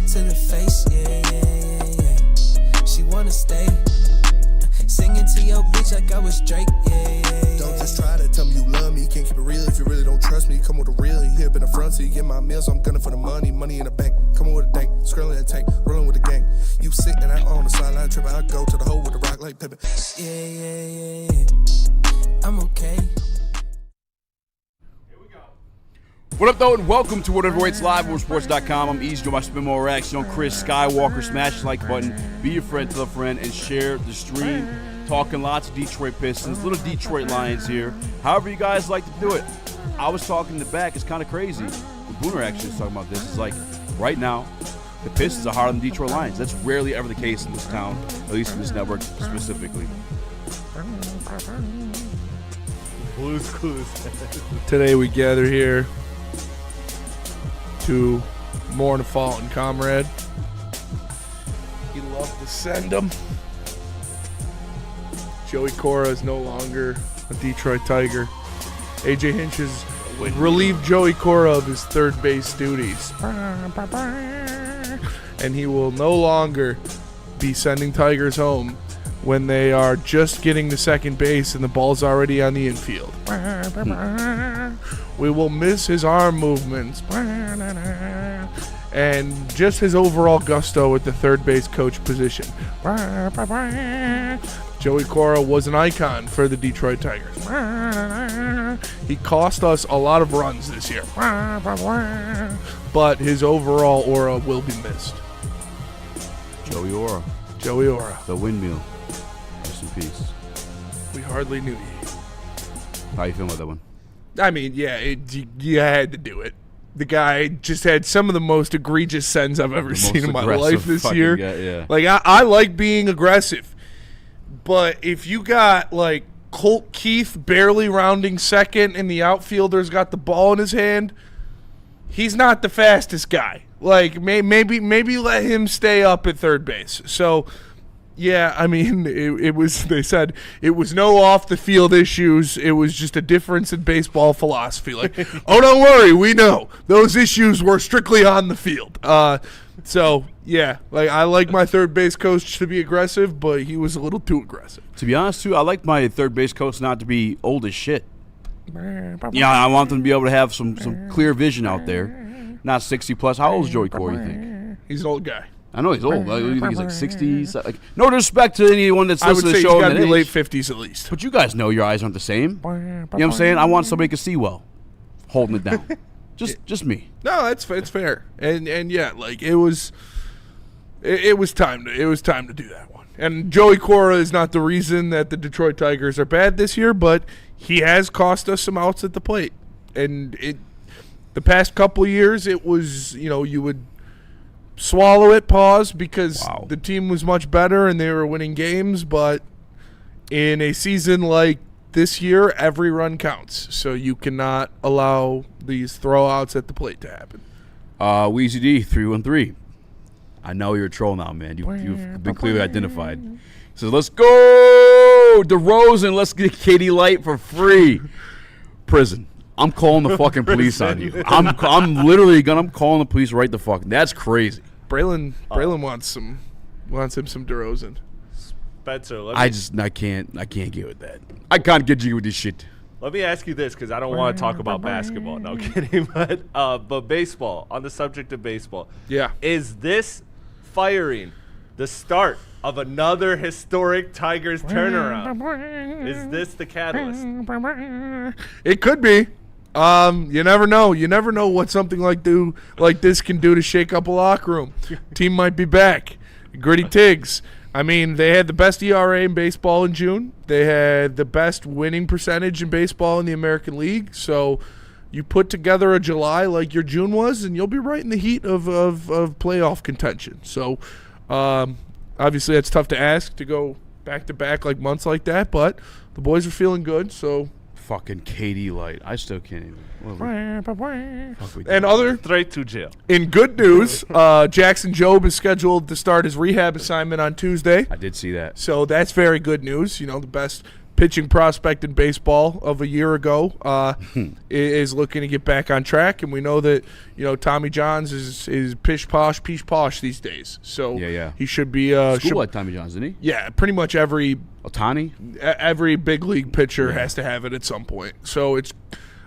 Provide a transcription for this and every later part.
to the face, yeah. She wanna stay. Singing to your bitch like I was Drake, yeah. Don't just try to tell me you love me. Can't keep it real if you really don't trust me. Come with a real, you hip in the front, so you get my meals. So I'm gunning for the money in the bank. Coming with a dank, scrolling a tank, rolling with a gang. You sit and I on the sideline tripping. I go to the hole with a rock like Pippin. Yeah. I'm okay. What up, though, and welcome to Whatever Waits Live, WorldSports.com. I'm Easy, my spin more Rax, young Chris Skywalker. Smash the like button, be your friend, tell a friend, and share the stream. Talking lots of Detroit Pistons, little Detroit Lions here. However you guys like to do it. I was talking in the back, it's kind of crazy. The Booner actually was talking about this. It's like, right now, the Pistons are harder than the Detroit Lions. That's rarely ever the case in this town, at least in this network specifically. Blues Clues. Today we gather here to mourn a fallen comrade. He loved to send him. Joey Cora is no longer a Detroit Tiger. AJ Hinch has relieved Joey Cora of his third base duties. And he will no longer be sending Tigers home when they are just getting to second base and the ball's already on the infield. We will miss his arm movements and just his overall gusto at the third base coach position. Joey Cora was an icon for the Detroit Tigers. He cost us a lot of runs this year, but his overall aura will be missed. Joey Ora. The windmill. Rest in peace. We hardly knew you. How you feeling about that one? I mean, yeah, you had to do it. The guy just had some of the most egregious sends I've ever seen in my life this year. Yeah. Like, I like being aggressive, but if you got, like, Colt Keith barely rounding second and the outfielder's got the ball in his hand, he's not the fastest guy. Like, maybe let him stay up at third base. So, yeah, I mean, it was, they said, it was no off-the-field issues. It was just a difference in baseball philosophy. Like, oh, don't worry, we know. Those issues were strictly on the field. So, yeah, like, I like my third base coach to be aggressive, but he was a little too aggressive. To be honest, too, I like my third base coach not to be old as shit. Yeah, I want them to be able to have some clear vision out there. Not 60-plus. How old is Joey Cora, you think? He's an old guy. I know he's old. Like, you think he's like 60? Like, no disrespect to anyone that's listening to the show. I would say he's got to be late 50s at least. But you guys know your eyes aren't the same. You know what I'm saying? I want somebody who can see well, holding it down. Just me. No, it's fair. And yeah, like it was time to do that one. And Joey Cora is not the reason that the Detroit Tigers are bad this year, but he has cost us some outs at the plate. And the past couple of years, it was, you would swallow it, pause, because the team was much better and they were winning games. But in a season like this year, every run counts. So you cannot allow these throwouts at the plate to happen. Weezy D, 313. I know you're a troll now, man. You've been clearly identified. He says, let's go, DeRozan. Let's get Katie Light for free. Prison. I'm calling the fucking police on you. I'm literally calling the police right the fuck. That's crazy. Braylon wants him some DeRozan. Spencer, I can't get with that. I can't get you with this shit. Let me ask you this, because I don't want to talk about basketball. No kidding, but baseball. On the subject of baseball, yeah, is this firing the start of another historic Tigers turnaround? Is this the catalyst? It could be. You never know. You never know what something like this can do to shake up a locker room. Team might be back. Gritty Tigs. I mean, they had the best ERA in baseball in June. They had the best winning percentage in baseball in the American League. So you put together a July like your June was, and you'll be right in the heat of playoff contention. So obviously that's tough to ask to go back-to-back like months like that, but the boys are feeling good, so. Fucking Katie Light. I still can't even. And other straight to jail. In good news, Jackson Jobe is scheduled to start his rehab assignment on Tuesday. I did see that. So that's very good news. The best pitching prospect in baseball of a year ago, is looking to get back on track. And we know that, Tommy Johns is pish posh these days. So he should be School like Tommy Johns, didn't he? Yeah, pretty much every big league pitcher has to have it at some point. So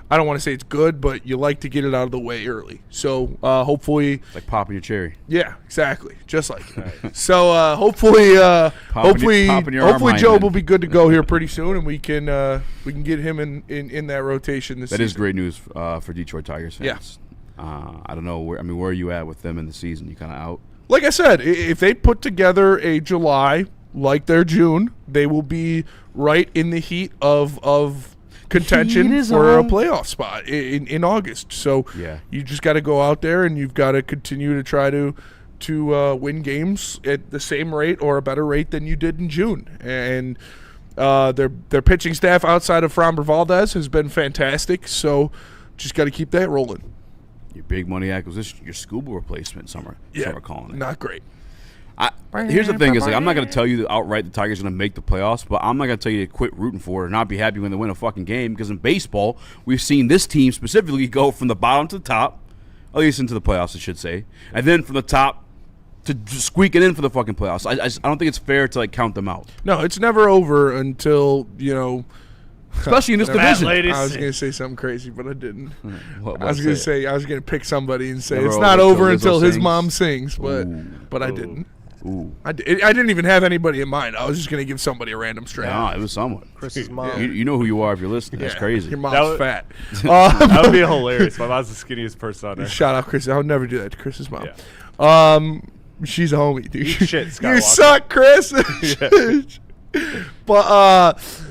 I don't want to say it's good, but you like to get it out of the way early. So hopefully, it's like popping your cherry. Yeah, exactly, just like that. So hopefully Joe will be good to go here pretty soon, and we can get him in that rotation this season. That is great news for Detroit Tigers fans. Yeah. I don't know where are you at with them in the season? You kind of out? Like I said, if they put together a July like their June, they will be right in the heat of contention for a playoff spot in August. So you just got to go out there and you've got to continue to try to win games at the same rate or a better rate than you did in June. And their pitching staff outside of Framber Valdez has been fantastic. So just got to keep that rolling. Your big money acquisition, your Scuba replacement, some are calling it. Not great. Here's the thing: I'm not going to tell you that outright the Tigers are going to make the playoffs, but I'm not going to tell you to quit rooting for it or not be happy when they win a fucking game. Because in baseball, we've seen this team specifically go from the bottom to the top, at least into the playoffs, I should say, and then from the top to squeaking in for the fucking playoffs. I don't think it's fair to count them out. No, it's never over until Especially in this division. I was going to say something crazy, but I didn't. I was going to pick somebody and say never it's not over until his sings. mom sings, but I didn't. Ooh. I didn't even have anybody in mind. I was just going to give somebody a random straight. No, it was someone. Chris's mom. You know who you are if you're listening. That's crazy. Your mom's fat. That would be hilarious. My mom's the skinniest person on earth. Shout out Chris. I would never do that to Chris's mom. Yeah. She's a homie, dude. Shit, Skywalker. You suck, Chris. But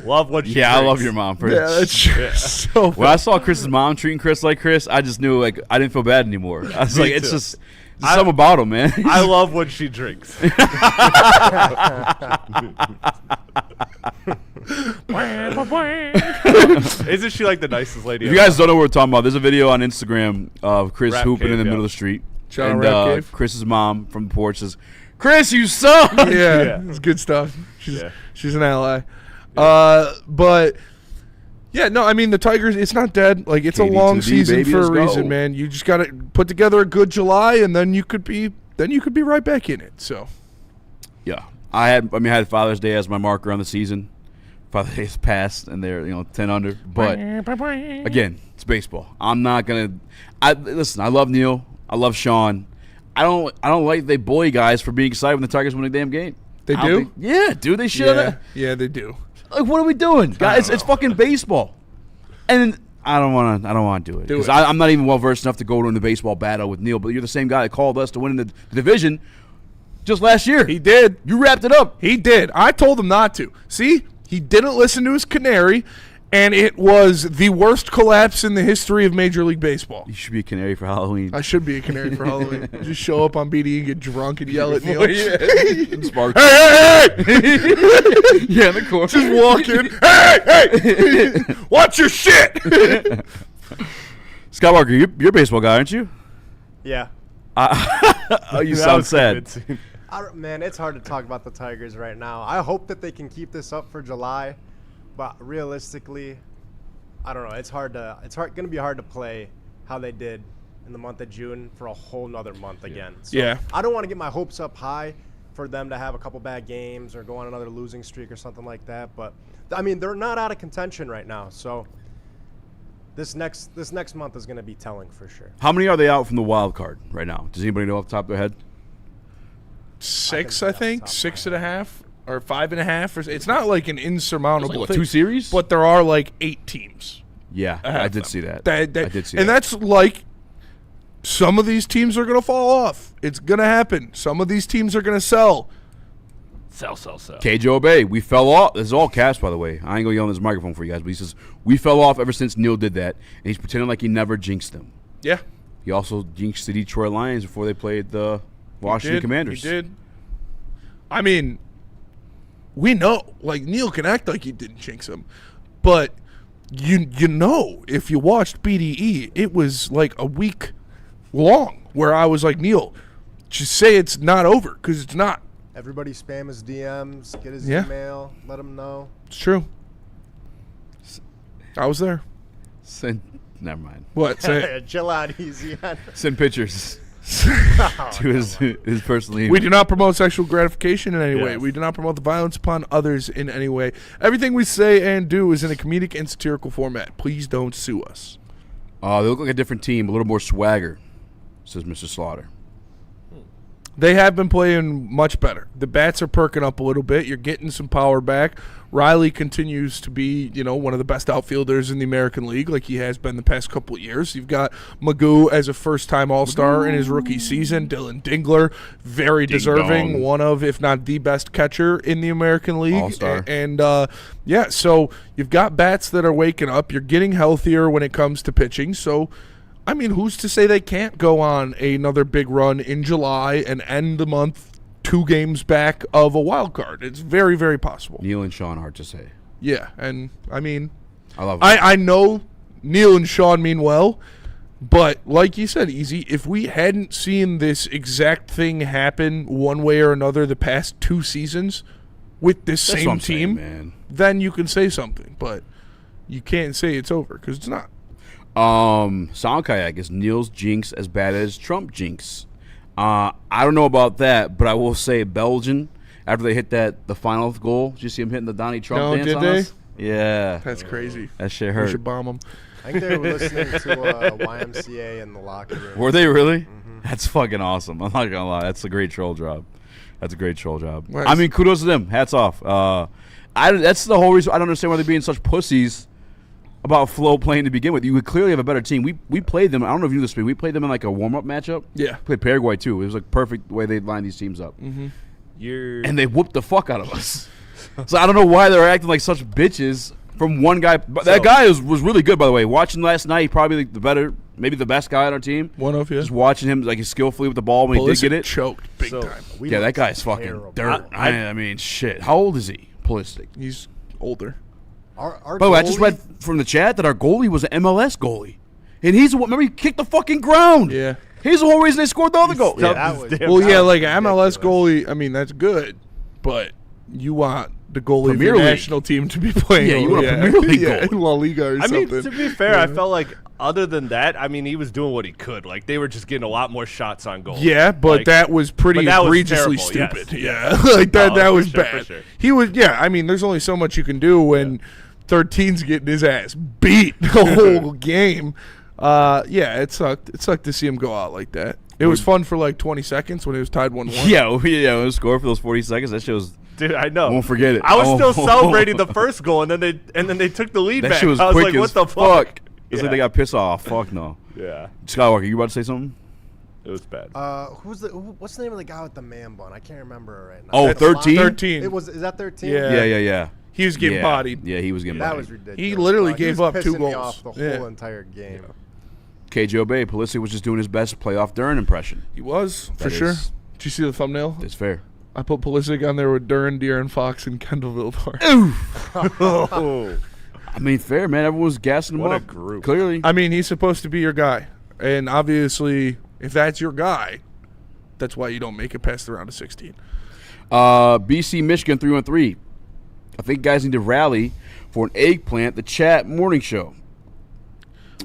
love what she drinks. I love your mom. Yeah, that's true. Yeah. So when I saw Chris's mom treating Chris like Chris, I just knew I didn't feel bad anymore. I was like, it's just something about him, man. I love when she drinks. Isn't she like the nicest lady? If you guys don't know what we're talking about, there's a video on Instagram of Chris Rap hooping Cave, in the middle of the street. Shout out And Rap Cave. Chris's mom from the porch says, "Chris, you suck." Yeah, it's good stuff. She's an ally. But yeah, no, I mean the Tigers. It's not dead. It's a KD long to the season baby, for a let's go. reason, man. You just got to put together a good July, and then you could be right back in it. So Yeah, I had Father's Day as my marker on the season. Father's Day is passed, and they're 10 under. But again, it's baseball. I'm not gonna. Listen. I love Neil. I love Sean. I don't like they bully guys for being excited when the Tigers win a damn game. they do. Yeah, dude, they should. Yeah, they do. What are we doing, guys? It's fucking baseball, and I don't want to do it because I'm not even well versed enough to go into the baseball battle with Neil. But you're the same guy that called us to win the division just last year. He did. You wrapped it up. He did. I told him not to. See, he didn't listen to his canary, and it was the worst collapse in the history of Major League Baseball. You should be a canary for Halloween. I should be a canary for Halloween. Just show up on BD and get drunk and yell at Neil. Spark. Hey! Yeah, in the corner. Just walk in. Hey! Watch your shit! Skywalker, you're a baseball guy, aren't you? Yeah. Oh, you sound sad. Man, it's hard to talk about the Tigers right now. I hope that they can keep this up for July, but realistically, I don't know. It's going to be hard to play how they did in the month of June for a whole nother month again. So Yeah. I don't want to get my hopes up high for them to have a couple bad games or go on another losing streak or something like that. But I mean, they're not out of contention right now. So this next month is going to be telling for sure. How many are they out from the wild card right now? Does anybody know off the top of their head? 6, I think. 6.5 or 5.5. It's not like an insurmountable thing. 2 series? But there are 8 teams. Yeah, I did see that. I did see and that. that's some of these teams are going to fall off. It's going to happen. Some of these teams are going to sell. Sell. KJ Bay, we fell off. This is all cash, by the way. I ain't going to yell on this microphone for you guys, but he says, we fell off ever since Neil did that, and he's pretending like he never jinxed them. Yeah. He also jinxed the Detroit Lions before they played the Washington Commanders. He did. I mean, we know. Neil can act like he didn't jinx him, but you know, if you watched BDE, it was a week long where I was like, Neil, just say it's not over, because it's not. Everybody spam his DMs, get his Yeah. email, let him know. It's true. I was there. Never mind. What? Say, Chill out, easy. Send pictures to his personal email. we do not promote sexual gratification in any way. Yes. We do not promote the violence upon others in any way. Everything we say and do is in a comedic and satirical format. Please don't sue us. They look like a different team, a little more swagger, says Mr. Slaughter. They have been playing much better. The bats are perking up a little bit. You're getting some power back. Riley continues to be, one of the best outfielders in the American League, like he has been the past couple of years. You've got Magoo as a first-time All-Star in his rookie season. Dylan Dingler, very deserving, dong. one of, if not the best catcher in the American League. All-Star. And so you've got bats that are waking up. You're getting healthier when it comes to pitching. So, I mean, who's to say they can't go on another big run in July and end the month 2 games back of a wild card? It's very, very possible. Neil and Sean, hard to say. Yeah, and I mean, I love it. I know Neil and Sean mean well, but like you said, Easy, if we hadn't seen this exact thing happen one way or another the past 2 seasons with this That's what same I'm saying, team, man. then you can say something, but you can't say it's over because it's not. Sound Kayak, is Neil's jinx as bad as Trump jinx? I don't know about that, but I will say Baligian, after they hit the final goal, did you see him hitting the Donnie Trump No, dance did on they? us? Yeah. That's crazy. That shit We hurt. should bomb them. I think they were listening to YMCA in the locker room. Were they really? That's fucking awesome. I'm not going to lie. That's a great troll job. Nice. I mean, kudos to them. Hats off. That's the whole reason I don't understand why they're being such pussies about Flo playing to begin with. You would clearly have a better team. We played them. I don't know if you knew this, but we played them in like a warm-up matchup. Yeah. Played Paraguay, too. It was like perfect way they lined these teams up. And they whooped the fuck out of us. So I don't know why they're acting like such bitches from one guy. But that guy was really good, by the way. Watching last night, he probably like maybe the best guy on our team. One of you. Just watching him like he's skillfully with the ball when he did get it. Choked big So, time. we Yeah, that looked guy's fucking terrible. dirt. I mean, shit. How old is he? Pulisic. He's older. Our By the way, I just goalie- read from the chat that our goalie was an MLS goalie. And he's the one, remember, he kicked the fucking ground. Yeah. He's the whole reason they scored the other goal. Yeah, Yeah. that was- Well, yeah, that like was an MLS ridiculous. goalie, I mean, that's good, but you want the goalie of Premier your League. national team to be playing. Yeah, you want a Premier League yeah, goalie. in La Liga or I mean, something. to be fair, I felt like other than that, I mean, he was doing what he could. Like, they were just getting a lot more shots on goal. Yeah, but Like, that was pretty but that was egregiously terrible, yes. stupid. Yeah, like that. No, that for was sure, for bad. sure. He was. Yeah, I mean, there's only so much you can do when 13's getting his ass beat the whole game. Yeah, it sucked. It sucked to see him go out like that. It was fun for like 20 seconds when it was tied 1-1. Yeah, it was score for those 40 seconds. That shit was. Dude, I know. Won't forget it. I was Oh. still celebrating the first goal, and then they took the lead That back. shit was I was quick like, as what the fuck? It's Yeah. like they got pissed off. Fuck no. Yeah, Skywalker, you about to say something? it was bad. What's the name of the guy with the man bun? I can't remember it right now. Oh, That's 13? 13. Is that 13? Yeah. Yeah. He was getting Yeah. bodied. Yeah, he was getting That bodied. was ridiculous. He literally He gave was up 2 pissing me goals. off the Yeah. whole entire game. KJ Obey, Pulisic was just doing his best playoff Duran impression. He was for That sure. is- Did you see the thumbnail? It's fair. I put Pulisic on there with De'Aaron Fox and Kendall Vildor. Oh, I mean, fair, man. Everyone was gassing him What a up. group. Clearly. I mean, he's supposed to be your guy, and obviously, if that's your guy, that's why you don't make it past the round of 16. BC Michigan 3-1-3. I think guys need to rally for an eggplant. The chat morning show.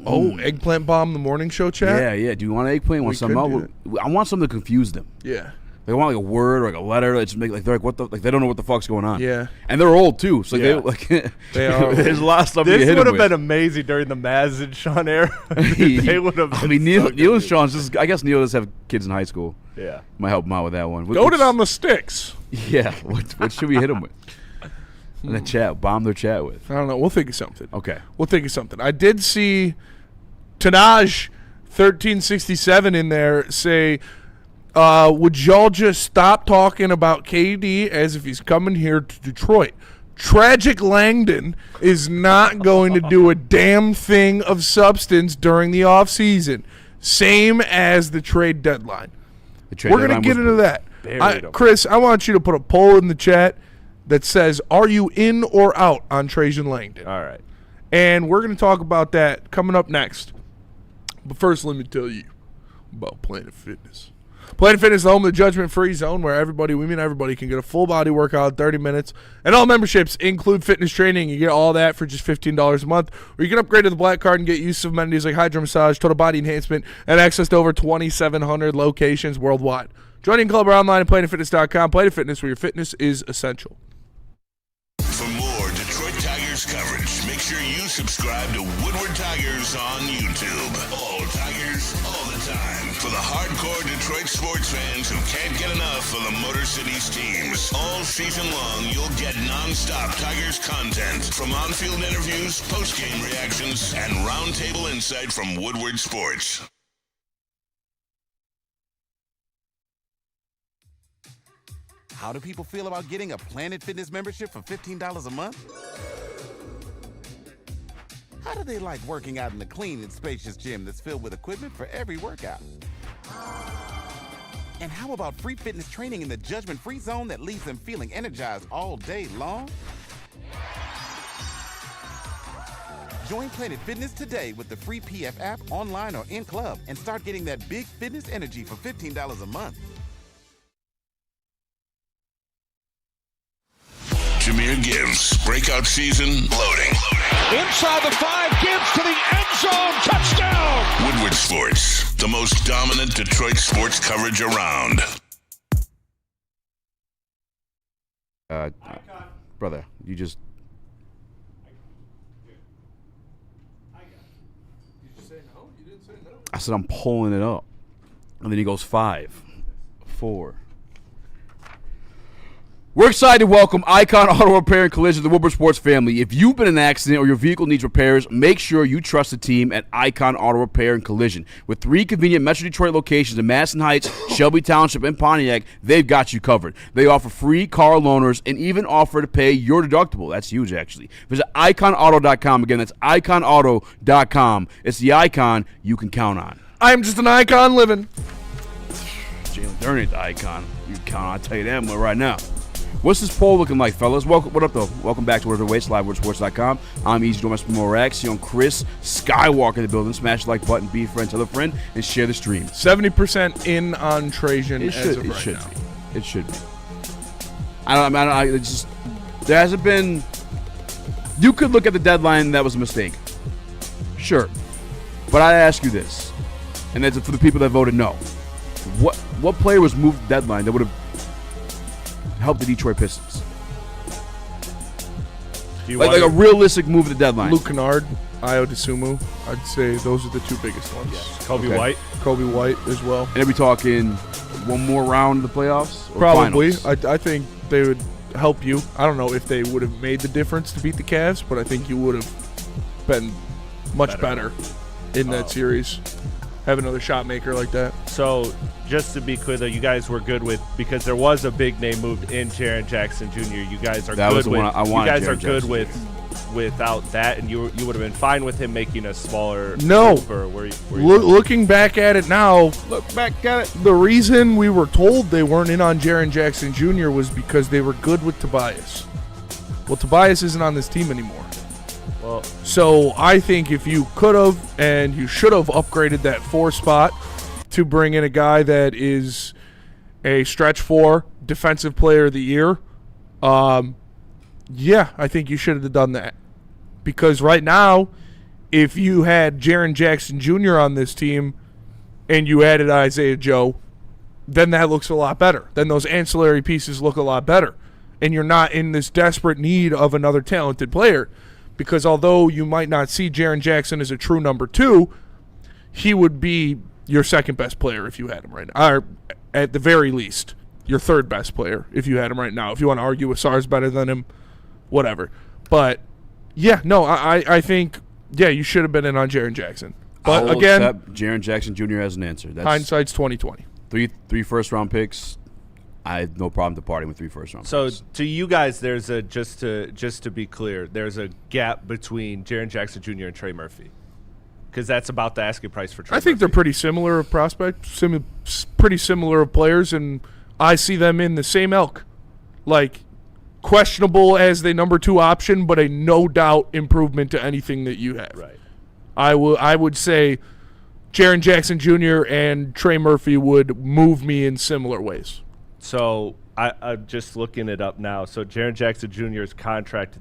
Oh, eggplant bomb the morning show chat. Yeah. Do you want an eggplant? Want We something could else? I want something to confuse them. Yeah. They want like a word or like a letter. It's make like they're like what the like they don't know what the fuck's going on. Yeah. And they're old too. So Yeah. they like They are old. there's a lot of stuff you this hit would them have been with. amazing during the Maz and Sean era. They would have. I mean, Neil and Sean's just. I guess Neil does have kids in high school. Yeah. Might help him out with that one. Goated on the sticks. Yeah. What should we hit him with? In the chat, bomb their chat with. I don't know. We'll think of something. Okay. We'll think of something. I did see Tanaj 1367 in there say, would y'all just stop talking about KD as if he's coming here to Detroit? Tragic Langdon is not going to do a damn thing of substance during the offseason. Same as the trade deadline. The trade We're going to deadline get was into that. Buried him. Chris, I want you to put a poll in the chat that says, are you in or out on Trajan Langdon? All right. And we're going to talk about that coming up next. But first, let me tell you about Planet Fitness. Planet Fitness is the home of the judgment-free zone where we mean everybody, can get a full body workout in 30 minutes. And all memberships include fitness training. You get all that for just $15 a month. Or you can upgrade to the Black Card and get use of amenities like hydro massage, total body enhancement, and access to over 2,700 locations worldwide. Joining Club or online at PlanetFitness.com. Planet Fitness, where your fitness is essential. For more Detroit Tigers coverage, make sure you subscribe to Woodward Tigers on YouTube. All Tigers, all the time. For the hardcore Detroit sports fans who can't get enough of the Motor City's teams. All season long, you'll get non-stop Tigers content from on-field interviews, post-game reactions, and roundtable insight from Woodward Sports. How do people feel about getting a Planet Fitness membership for $15 a month? How do they like working out in the clean and spacious gym that's filled with equipment for every workout? And how about free fitness training in the judgment-free zone that leaves them feeling energized all day long? Join Planet Fitness today with the free PF app, online or in club, and start getting that big fitness energy for $15 a month. Jahmyr Gibbs, breakout season, loading. Inside the 5, Gibbs to the end zone, touchdown! Woodward Sports, the most dominant Detroit sports coverage around. Brother, you just... I said I'm pulling it up. And then he goes 5, 4. We're excited to welcome Icon Auto Repair and Collision to the Woodward Sports family. If you've been in an accident or your vehicle needs repairs, make sure you trust the team at Icon Auto Repair and Collision. With 3 convenient Metro Detroit locations in Madison Heights, Shelby Township, and Pontiac, they've got you covered. They offer free car loaners and even offer to pay your deductible. That's huge, actually. Visit iconauto.com. Again, that's iconauto.com. It's the icon you can count on. I'm just an icon living. Jalen Durant ain't the icon. You can count on, I'll tell you that much right now. What's this poll looking like, fellas? What up, though? Welcome back to Whatever Waits, live WoodwardSports.com. I'm Easy Joe Raxter on Chris Skywalker in the building. Smash the like button, be a friend, tell a friend, and share the stream. 70% in on Trajan as of right now. It should be. There hasn't been. You could look at the deadline, that was a mistake. Sure. But I ask you this, and that's for the people that voted no. What player was moved to the deadline that would have help the Detroit Pistons? Like a realistic move at the deadline. Luke Kennard, Ayo Dosunmu. I'd say those are the 2 biggest ones. Yes. Kobe White as well. And are we talking one more round of the playoffs? Or probably. finals? I think they would help you. I don't know if they would have made the difference to beat the Cavs, but I think you would have been much better in that series. Have another shot maker like that. So, just to be clear, though, you guys were good with, because there was a big name moved in Jaren Jackson Jr. You guys are good with. Without that, and you would have been fine with him making a smaller. No. Looking back at it now, the reason we were told they weren't in on Jaren Jackson Jr. was because they were good with Tobias. Well, Tobias isn't on this team anymore. Well, so I think if you could have and you should have upgraded that 4 spot to bring in a guy that is a stretch 4 defensive player of the year, yeah, I think you should have done that. Because right now, if you had Jaren Jackson Jr. on this team and you added Isaiah Joe, then that looks a lot better. Then those ancillary pieces look a lot better. And you're not in this desperate need of another talented player. Because although you might not see Jaren Jackson as a true number 2, he would be your second best player if you had him right now. Or at the very least, your third best player if you had him right now. If you want to argue Asar's better than him, whatever. But, yeah, no, I think, yeah, you should have been in on Jaren Jackson. But, again, accept Jaren Jackson Jr. has an answer. That's hindsight's 20/20. Three first-round picks. I have no problem departing with 3 first-round so picks. To you guys, there's a just to be clear, there's a gap between Jaren Jackson Jr. and Trey Murphy, because that's about the asking price for Trey. I think Murphy. they're pretty similar of prospects, pretty similar of players, and I see them in the same ilk. Like, questionable as the number 2 option, but a no doubt improvement to anything that you have. Right. I would say Jaren Jackson Jr. and Trey Murphy would move me in similar ways. So I'm just looking it up now. So Jaren Jackson Jr.'s contract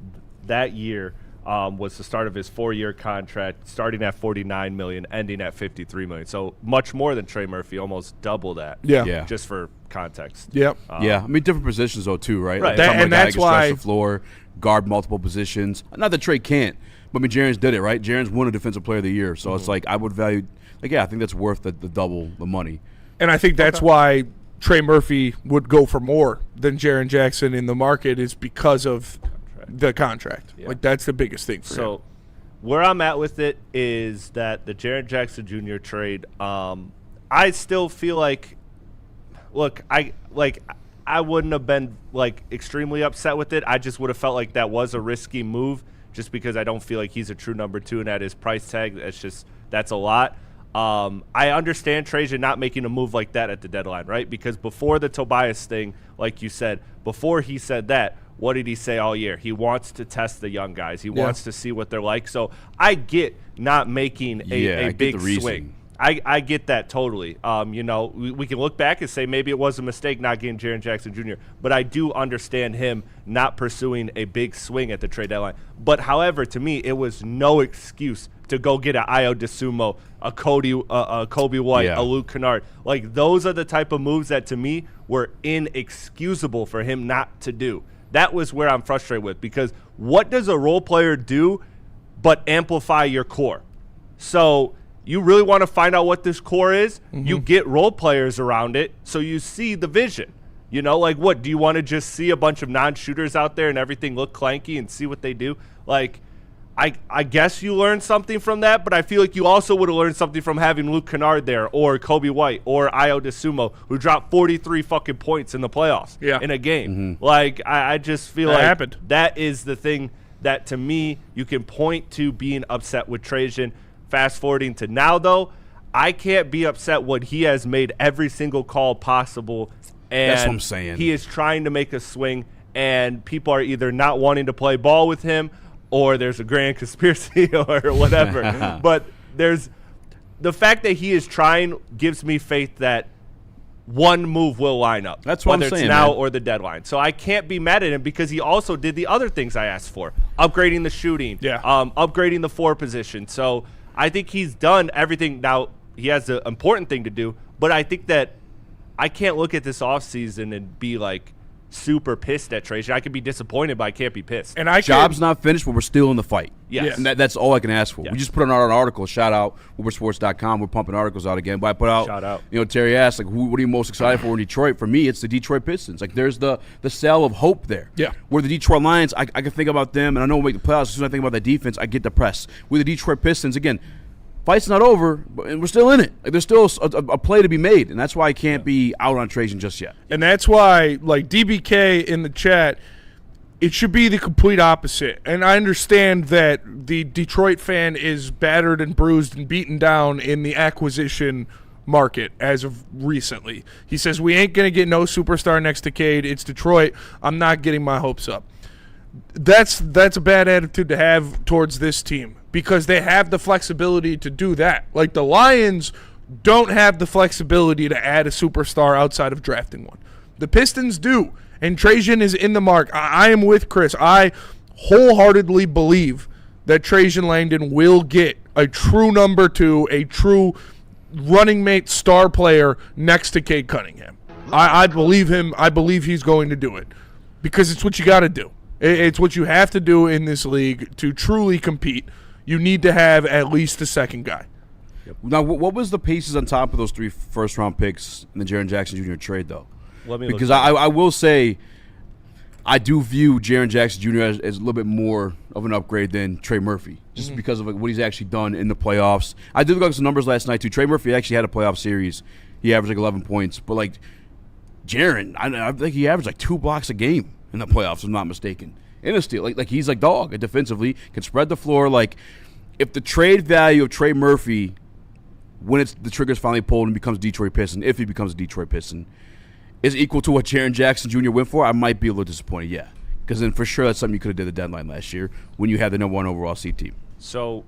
that year was the start of his 4-year contract, starting at $49 million, ending at $53 million. So much more than Trey Murphy, almost double that. Yeah. Just for context. Yep. Yeah, I mean different positions though too, right? Right. Like, And that's why stretch the floor, guard multiple positions. Not that Trey can't, but I mean Jaren's did it, right? Jaren's won a Defensive Player of the Year, so it's like I would value. Like, yeah, I think that's worth the double the money. And I think that's why Trey Murphy would go for more than Jaren Jackson in the market is because of the contract. Yeah. Like, that's the biggest thing for him. Where I'm at with it is that the Jaren Jackson Jr. trade, I still feel like, look, I wouldn't have been, like, extremely upset with it. I just would have felt like that was a risky move just because I don't feel like he's a true number 2, and at his price tag, that's a lot. I understand Trajan not making a move like that at the deadline, right? Because before the Tobias thing, like you said, before he said that, what did he say all year? He wants to test the young guys. He wants to see what they're like. So I get not making a big swing. I get that totally. We can look back and say maybe it was a mistake not getting Jaren Jackson Jr., but I do understand him not pursuing a big swing at the trade deadline. But, however, to me, it was no excuse to go get an Ayo DeSumo, a Kobe White, a Luke Kennard. Like, those are the type of moves that, to me, were inexcusable for him not to do. That was where I'm frustrated with, because what does a role player do but amplify your core? So you really want to find out what this core is? Mm-hmm. You get role players around it so you see the vision. You know, like, what? Do you want to just see a bunch of non-shooters out there and everything look clanky and see what they do? Like, I guess you learned something from that, but I feel like you also would have learned something from having Luke Kennard there or Kobe White or Ayo DeSumo, who dropped 43 fucking points in the playoffs in a game. Mm-hmm. Like, I just feel that is the thing that, to me, you can point to being upset with Trajan. Fast forwarding to now, though, I can't be upset when he has made every single call possible. And that's what I'm saying. He is trying to make a swing, and people are either not wanting to play ball with him or there's a grand conspiracy or whatever. But there's the fact that he is trying gives me faith that one move will line up. That's what I'm saying, whether it's now man. or the deadline. So I can't be mad at him because he also did the other things I asked for, upgrading the shooting, upgrading the 4 position. So I think he's done everything. Now, he has the important thing to do, but I think that I can't look at this offseason and be like super pissed at Trajan. I could be disappointed, but I can't be pissed. And job's not finished, but we're still in the fight. Yes. And that's all I can ask for. Yes. We just put out an article. Shout out WoodwardSports.com. We're pumping articles out again. But I put out, shout out. Terry asked, like, what are you most excited for in Detroit? For me, it's the Detroit Pistons. Like, there's the cell of hope there. Yeah. Where the Detroit Lions, I can think about them, and I know we'll make the playoffs. As soon as I think about that defense, I get depressed. With the Detroit Pistons, again, fight's not over, and we're still in it. Like, there's still a play to be made, and that's why I can't be out on Trajan just yet. And that's why, like, DBK in the chat, it should be the complete opposite. And I understand that the Detroit fan is battered and bruised and beaten down in the acquisition market as of recently. He says, we ain't going to get no superstar next to Cade. It's Detroit. I'm not getting my hopes up. That's a bad attitude to have towards this team because they have the flexibility to do that. Like, the Lions don't have the flexibility to add a superstar outside of drafting one. The Pistons do, and Trajan is in the mark. I am with Chris. I wholeheartedly believe that Trajan Langdon will get a true number 2, a true running mate star player next to Cade Cunningham. I believe him. I believe he's going to do it because it's what you got to do. It's what you have to do in this league to truly compete. You need to have at least a second guy. Yep. Now, what was the pieces on top of those 3 first-round picks in the Jaren Jackson Jr. trade, though? Because I will say I do view Jaren Jackson Jr. as a little bit more of an upgrade than Trey Murphy, just because of what he's actually done in the playoffs. I did look at some numbers last night, too. Trey Murphy actually had a playoff series. He averaged like 11 points. But, like, Jaren, I think he averaged like 2 blocks a game in the playoffs, if I'm not mistaken. In a steal. Like he's like dog defensively, can spread the floor. Like, if the trade value of Trey Murphy, when the trigger's finally pulled and becomes Detroit Piston, if he becomes a Detroit Piston, is equal to what Jaren Jackson Jr. went for, I might be a little disappointed, yeah. Because then for sure that's something you could have did at the deadline last year when you had the #1 overall seed team. So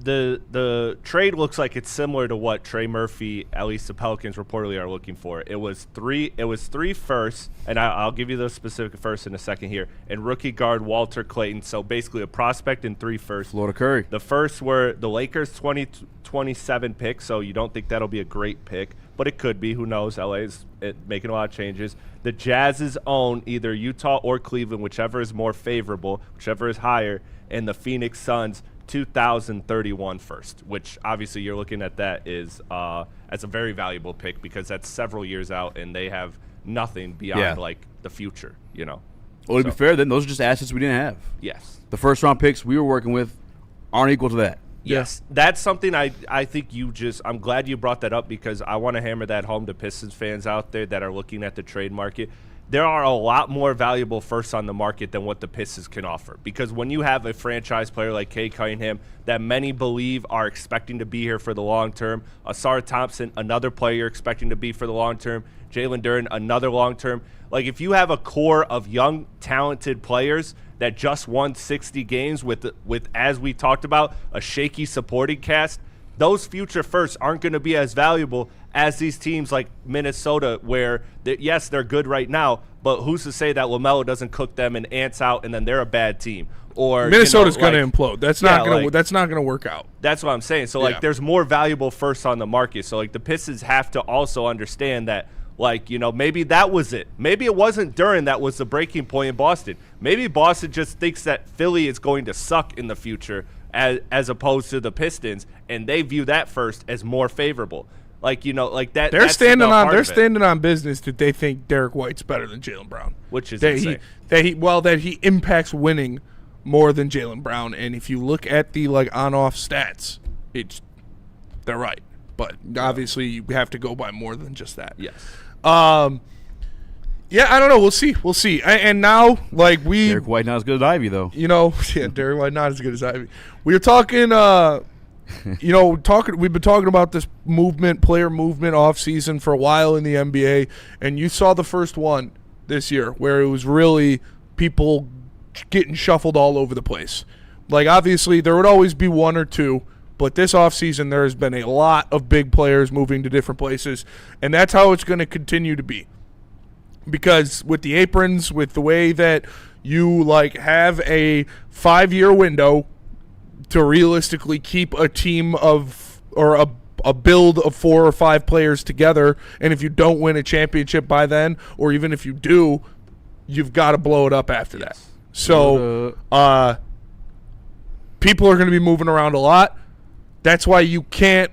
the trade looks like it's similar to what Trey Murphy, at least the Pelicans reportedly are looking for. It was three firsts, and I'll give you those specific firsts in a second here. And rookie guard Walter Clayton, so basically a prospect and 3 firsts. Florida Curry. The first were the Lakers 2027 pick, so you don't think that'll be a great pick, but it could be. Who knows? LA is making a lot of changes. The Jazz's own either Utah or Cleveland, whichever is more favorable, whichever is higher, and the Phoenix Suns 2031 first, which obviously you're looking at that is as a very valuable pick because that's several years out and they have nothing beyond like the future, you know. Well, to be fair, then those are just assets we didn't have. Yes. The first round picks we were working with aren't equal to that. Yes. That's something I think I'm glad you brought that up because I want to hammer that home to Pistons fans out there that are looking at the trade market. There are a lot more valuable firsts on the market than what the Pistons can offer. Because when you have a franchise player like Cade Cunningham that many believe are expecting to be here for the long term, Asar Thompson, another player expecting to be for the long term, Jalen Duren, another long term. Like if you have a core of young, talented players that just won 60 games with as we talked about, a shaky supporting cast, those future firsts aren't going to be as valuable as these teams like Minnesota where, yes, they're good right now, but who's to say that LaMelo doesn't cook them and ants out and then they're a bad team? Or Minnesota's going to implode. That's not going to work out. That's what I'm saying. So, there's more valuable firsts on the market. So, the Pistons have to also understand that, maybe that was it. Maybe it wasn't Duren that was the breaking point in Boston. Maybe Boston just thinks that Philly is going to suck in the future as opposed to the Pistons, and they view that first as more favorable. That. They're standing on business that they think Derek White's better than Jaylen Brown, which is insane. That he impacts winning more than Jaylen Brown. And if you look at the on-off stats, they're right. But obviously you have to go by more than just that. Yes. Yeah, I don't know. We'll see. And now, Derek White not as good as Ivy, though. Derek White not as good as Ivy. We were talking, we've been talking about this player movement off season for a while in the NBA, and you saw the first one this year where it was really people getting shuffled all over the place. Obviously, there would always be one or two, but this offseason there has been a lot of big players moving to different places, and that's how it's going to continue to be. Because with the aprons, with the way that you have a 5-year window to realistically keep a team of or a build of 4 or 5 players together, and if you don't win a championship by then, or even if you do, you've got to blow it up after that. So people are going to be moving around a lot. That's why you can't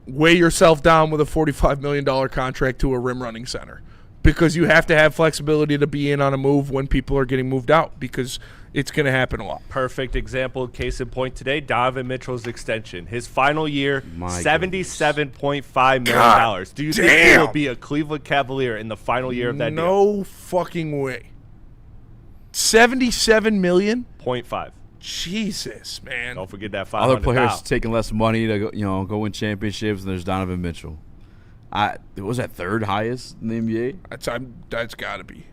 weigh yourself down with a $45 million contract to a rim-running center, because you have to have flexibility to be in on a move when people are getting moved out, because it's going to happen a lot. Perfect example, case in point today, Donovan Mitchell's extension. His final year, $77.5 million. Do you think he will be a Cleveland Cavalier in the final year of that deal? No fucking way. $77 million? 0.5. Jesus, man. Don't forget that $500. Other players taking less money to go win championships, and there's Donovan Mitchell. Was that third highest in the NBA? That's got to be.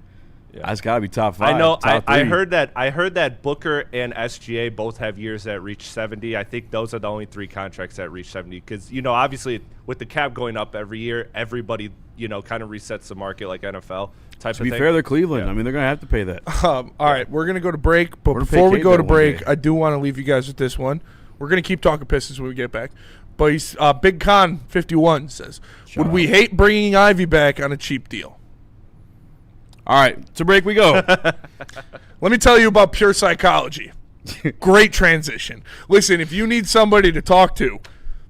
Yeah. That's got to be top 5. I know. I heard that Booker and SGA both have years that reach 70. I think those are the only 3 contracts that reach 70. Because obviously with the cap going up every year, everybody kind of resets the market like NFL type of thing. To be fair, they're Cleveland. Yeah. I mean, they're going to have to pay that. All right, we're going to go to break. But before we go to break, I do want to leave you guys with this one. We're going to keep talking Pistons when we get back. But he's, Big Con 51 says, would we hate bringing Ivy back on a cheap deal? All right, to break we go. Let me tell you about Pure Psychology. Great transition. Listen, if you need somebody to talk to,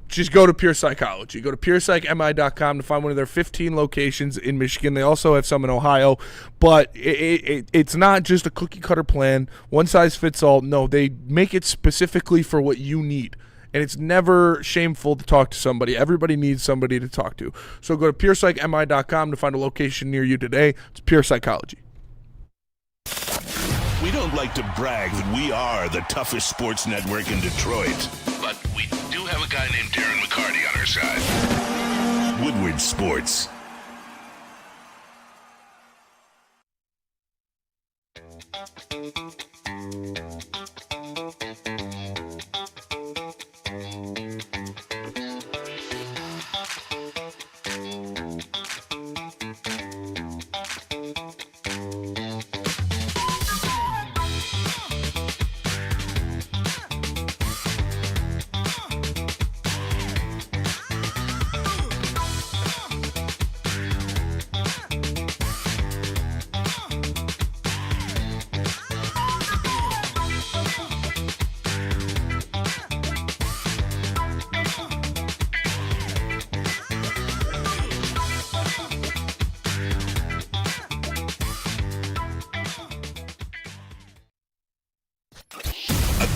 just go to Pure Psychology. Go to PurePsychMI.com to find one of their 15 locations in Michigan. They also have some in Ohio. But it's not just a cookie-cutter plan, one size fits all. No, they make it specifically for what you need. And it's never shameful to talk to somebody. Everybody needs somebody to talk to. So go to PurePsychMI.com to find a location near you today. It's Pure Psychology. We don't like to brag that we are the toughest sports network in Detroit, but we do have a guy named Darren McCarty on our side. Woodward Sports.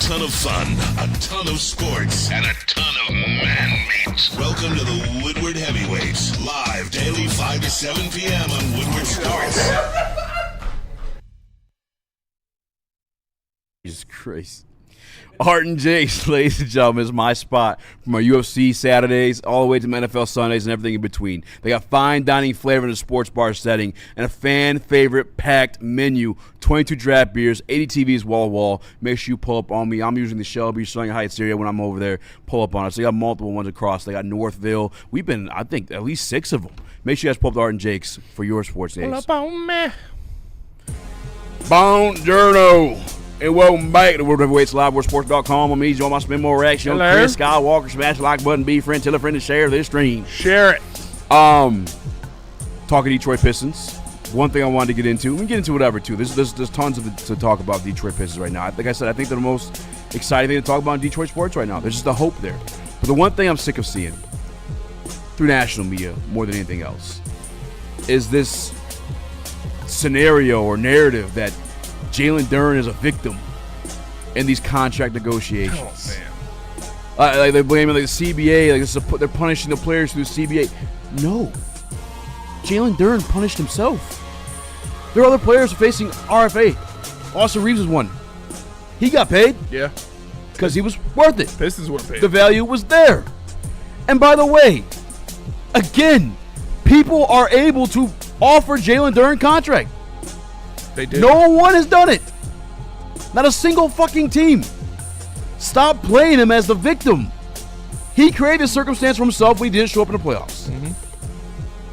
ton of fun, a ton of sports, and a ton of man meat. Welcome to the Woodward Heavyweights, live daily 5 to 7 p.m. on Woodward Sports. Jesus Christ. Art and Jakes, ladies and gentlemen, is my spot from our UFC Saturdays all the way to my NFL Sundays and everything in between. They got fine dining flavor in a sports bar setting and a fan-favorite packed menu. 22 draft beers, 80 TVs wall-to-wall. Make sure you pull up on me. I'm using the Shelby Sterling Heights area when I'm over there. Pull up on us. They got multiple ones across. They got Northville. We've been, I think, at least 6 of them. Make sure you guys pull up to Art and Jakes for your sports days. Pull up on me. Buongiorno. And welcome back to World Heavyweights Live, WorldSports.com. I'm Easy on my spin more reaction. Hello. Chris Skywalker, smash the like button, be a friend, tell a friend to share this stream. Share it. Talking Detroit Pistons. One thing I wanted to get into, we can get into whatever too. There's tons to talk about Detroit Pistons right now. Like I said, I think they're the most exciting thing to talk about in Detroit sports right now. There's just a hope there. But the one thing I'm sick of seeing through national media more than anything else is this scenario or narrative that Jalen Duren is a victim in these contract negotiations. Oh, man. Like they're blaming like the CBA, like they're punishing the players through the CBA. No, Jalen Duren punished himself. There are other players facing RFA. Austin Reeves is one. He got paid. Yeah. Because he was worth it. Pistons would have paid. The value was there. And by the way, again, people are able to offer Jalen Duren contract. They did. No one has done it. Not a single fucking team. Stop playing him as the victim. He created a circumstance for himself when he didn't show up in the playoffs. Mm-hmm.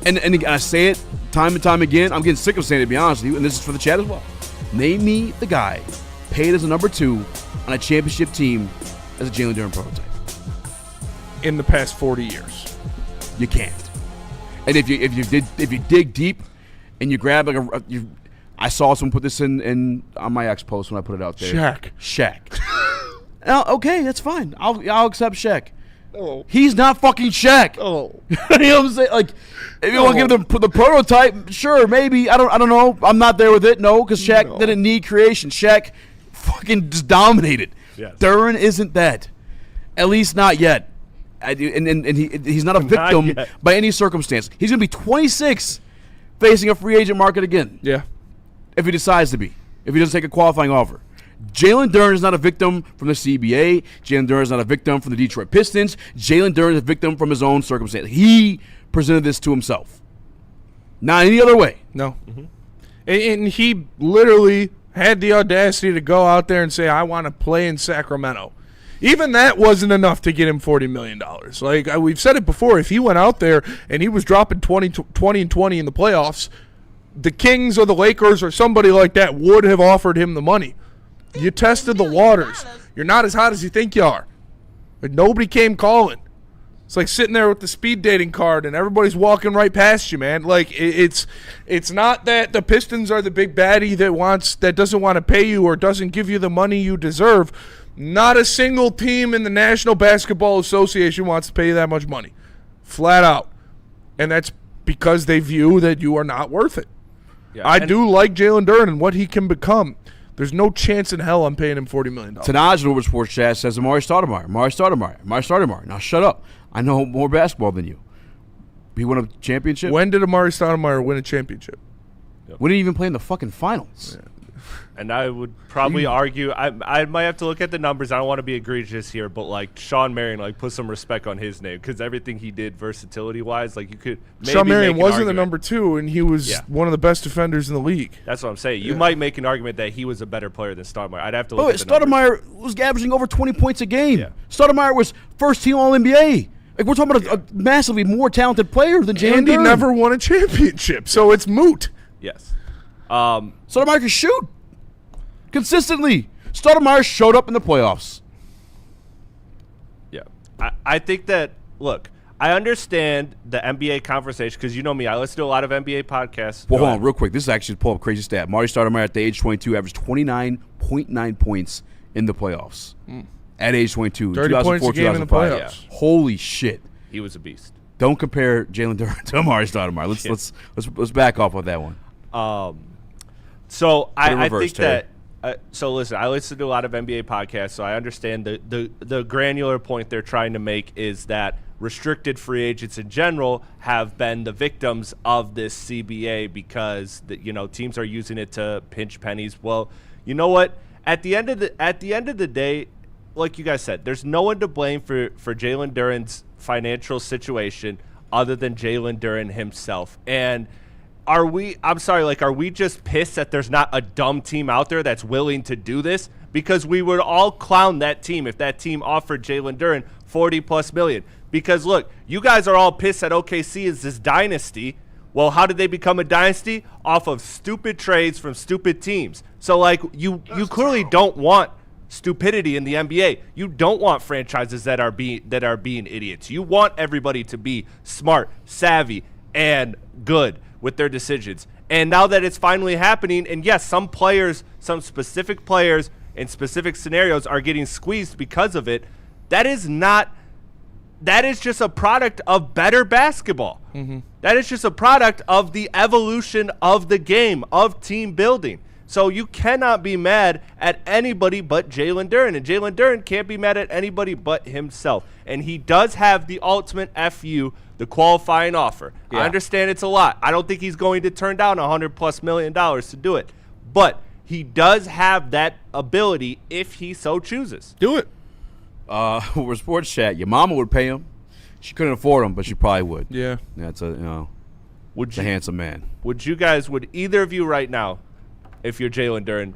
And I say it time and time again. I'm getting sick of saying it, to be honest with you, and this is for the chat as well. Name me the guy paid as a number 2 on a championship team as a Jalen Duren prototype. In the past 40 years. You can't. And if you dig deep and you grab like I saw someone put this in on my X post when I put it out there. Shaq. Now, okay, that's fine. I'll accept Shaq. Oh. He's not fucking Shaq. Oh. You know what I'm saying? Like, if you want to give the prototype, sure, maybe. I don't know. I'm not there with it. No, because Shaq didn't need creation. Shaq fucking just dominated. Yes. Duren isn't that. At least not yet. He's not a victim by any circumstance. He's going to be 26 facing a free agent market again. Yeah. If he decides to be. If he doesn't take a qualifying offer. Jalen Duren is not a victim from the CBA. Jalen Duren is not a victim from the Detroit Pistons. Jalen Duren is a victim from his own circumstance. He presented this to himself. Not any other way. No. Mm-hmm. And he literally had the audacity to go out there and say, I want to play in Sacramento. Even that wasn't enough to get him $40 million. Like, we've said it before, if he went out there and he was dropping 20 and 20 in the playoffs, the Kings or the Lakers or somebody like that would have offered him the money. You tested the waters. You're not as hot as you think you are. But nobody came calling. It's like sitting there with the speed dating card and everybody's walking right past you, man. Like, it's not that the Pistons are the big baddie that doesn't want to pay you or doesn't give you the money you deserve. Not a single team in the National Basketball Association wants to pay you that much money. Flat out. And that's because they view that you are not worth it. Yeah, I do like Jalen Duren and what he can become. There's no chance in hell I'm paying him $40 million. Tanaj over Sports Chat says Amari Stoudemire. Now shut up. I know more basketball than you. He won a championship? When did Amari Stoudemire win a championship? Yep. When did he even play in the fucking finals? Yeah. And I would probably argue, I might have to look at the numbers. I don't want to be egregious here, but like Sean Marion, like put some respect on his name because everything he did versatility-wise, like you could maybe Sean Marion wasn't the number 2, and he was one of the best defenders in the league. That's what I'm saying. You might make an argument that he was a better player than Stoudemire. I'd have to look at the Stoudemire was averaging over 20 points a game. Yeah. Stoudemire was first-team All-NBA. Like, we're talking about a massively more talented player than Jalen Duren. And he never won a championship, so it's moot. Yes. Stoudemire can shoot. Consistently. Stoudemire showed up in the playoffs. Yeah. I think that, look, I understand the NBA conversation because you know me. I listen to a lot of NBA podcasts. Well, hold on real quick. This is actually pull up crazy stat. Marty Stoudemire at the age 22 averaged 29.9 points in the playoffs. At age 22. 30 points a game in the playoffs. Yeah. Holy shit. He was a beast. Don't compare Jalen Duren to Amari Stoudemire. Let's back off on that one. So I think that So listen, I listen to a lot of NBA podcasts, so I understand the granular point they're trying to make is that restricted free agents in general have been the victims of this CBA because teams are using it to pinch pennies. Well, you know what? At the end of the day, like you guys said, there's no one to blame for Jalen Duren's financial situation other than Jalen Duren himself. And are we just pissed that there's not a dumb team out there that's willing to do this? Because we would all clown that team if that team offered Jalen Duren $40+ million. Because look, you guys are all pissed that OKC is this dynasty. Well, how did they become a dynasty? Off of stupid trades from stupid teams. So you clearly don't want stupidity in the NBA. You don't want franchises that are being idiots. You want everybody to be smart, savvy, and good with their decisions. And now that it's finally happening, and yes, some specific players in specific scenarios are getting squeezed because of it, that is just a product of better basketball. Mm-hmm. That is just a product of the evolution of the game, of team building. So you cannot be mad at anybody but Jalen Duren. And Jalen Duren can't be mad at anybody but himself. And he does have the ultimate FU, the qualifying offer. Yeah. I understand it's a lot. I don't think he's going to turn down $100+ million to do it. But he does have that ability if he so chooses. Do it. We're sports chat. Your mama would pay him. She couldn't afford him, but she probably would. Yeah. That's a handsome man. Would either of you right now, if you're Jalen Duren,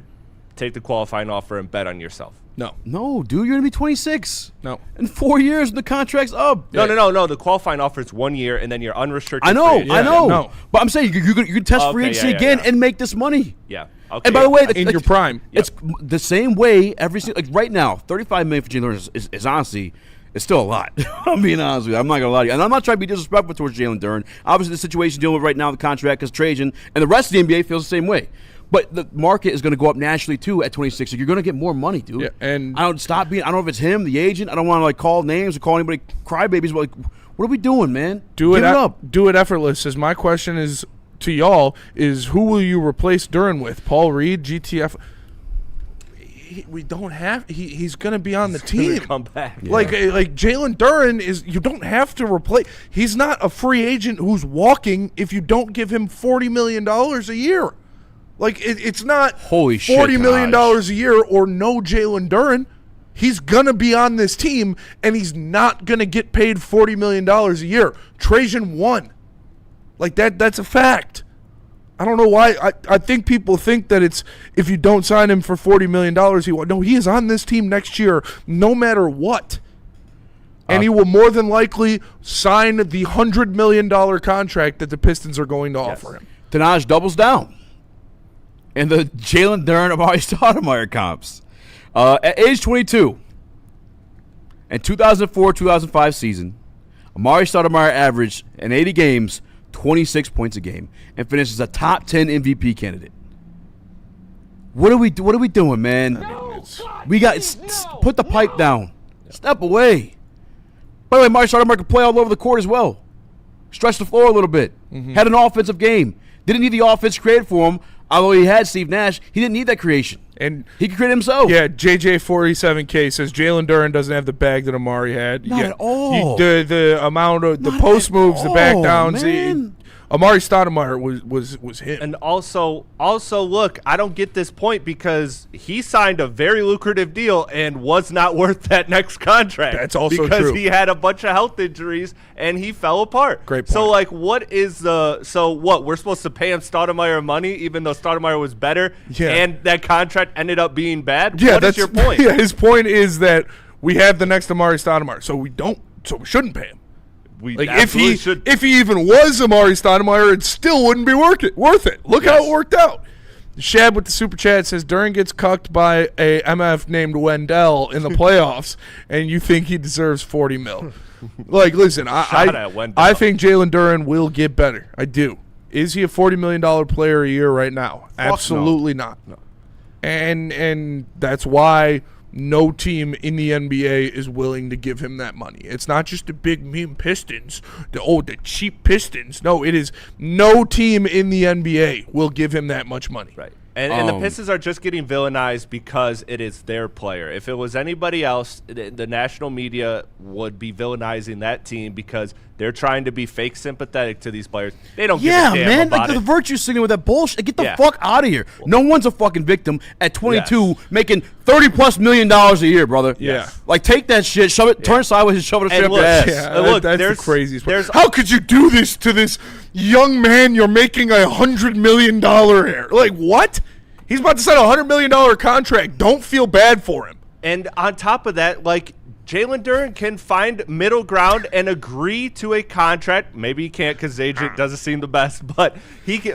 take the qualifying offer and bet on yourself? No, dude, you're going to be 26. No. In 4 years, the contract's up. No. The qualifying offer is 1 year, and then you're unrestricted. I know. No. But I'm saying you can test free agency again and make this money. Yeah. Okay. And by the way, in your prime. It's the same way every single, right now, $35 million for Jalen Duren is honestly, it's still a lot. I'm being honest with you. I'm not going to lie to you. And I'm not trying to be disrespectful towards Jalen Duren. Obviously, the situation dealing with right now, the contract is Trajan, and the rest of the NBA feels the same way. But the market is going to go up naturally, too, at 26. So you're going to get more money, dude. Yeah, and I don't know if it's him, the agent. I don't want to, call names or call anybody crybabies. But, what are we doing, man? Give it up. Do it effortless. As my question is to y'all is, who will you replace Duren with? Paul Reed, GTF? We don't have. He's going to be on the team. Come back. Yeah. Like Jalen Duren is. You don't have to replace. He's not a free agent who's walking if you don't give him $40 million a year. Like it's not $40 million a year or no Jalen Duren. He's gonna be on this team and he's not gonna get paid $40 million a year. Trajan won. Like that's a fact. I don't know why. I think people think that it's if you don't sign him for $40 million, he won. No, he is on this team next year, no matter what. And he will more than likely sign the $100 million contract that the Pistons are going to offer him. Tanaj doubles down. And the Jalen Duren Amari Stoudemire comps. At age 22, in 2004-2005 season, Amari Stoudemire averaged in 80 games 26 points a game and finishes a top 10 MVP candidate. What are we doing, man? We got put the pipe down. Step away. By the way, Amari Stoudemire could play all over the court as well. Stretch the floor a little bit. Mm-hmm. Had an offensive game. Didn't need the offense created for him. Although he had Steve Nash, he didn't need that creation. And he could create himself. Yeah, JJ47K says Jalen Duren doesn't have the bag that Amari had. Not at all. The amount of the post moves, the back downs. Amari Stoudemire was him. And also look, I don't get this point because he signed a very lucrative deal and was not worth that next contract. That's also true. Because he had a bunch of health injuries and he fell apart. Great point. So we're supposed to pay him Stoudemire money even though Stoudemire was better and that contract ended up being bad? Yeah, what is your point? Yeah, his point is that we have the next Amari Stoudemire, so we shouldn't pay him. If he even was Amari Stoudemire, it still wouldn't be worth it. Look how it worked out. Shab with the super chat says Duren gets cucked by a MF named Wendell in the playoffs, and you think he deserves $40 million. Listen, I think Jalen Duren will get better. I do. Is he a $40 million player a year right now? Absolutely not. No. And that's why no team in the NBA is willing to give him that money. It's not just the big meme Pistons, the cheap Pistons. No, it is no team in the NBA will give him that much money. Right. And the Pistons are just getting villainized because it is their player. If it was anybody else, the national media would be villainizing that team because they're trying to be fake sympathetic to these players. They don't give a damn about the it. virtue signaling with that bullshit. Get the fuck out of here. No one's a fucking victim at 22 making $30+ million a year, brother. Yeah. Like, take that shit, shove it, turn sideways and shove it straight up your ass. Yeah, that's the craziest part. How could you do this to this young man? You're making $100 million here. Like, what? He's about to sign a $100 million contract. Don't feel bad for him. And on top of that, like, Jalen Durant can find middle ground and agree to a contract. Maybe he can't because agent doesn't seem the best, but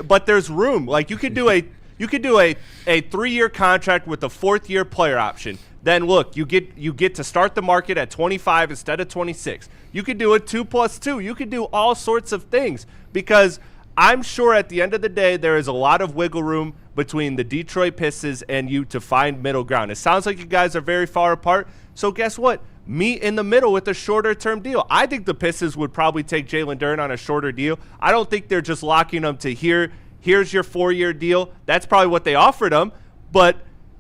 but there's room. Like, you could do a 3-year contract with a 4th-year player option. Then look, you get to start the market at 25 instead of 26. You could do a 2+2. You could do all sorts of things because I'm sure at the end of the day there is a lot of wiggle room between the Detroit Pistons and you to find middle ground. It sounds like you guys are very far apart. So guess what? Meet in the middle with a shorter-term deal. I think the Pistons would probably take Jalen Durant on a shorter deal. I don't think they're just locking him to here's your 4-year deal. That's probably what they offered him. But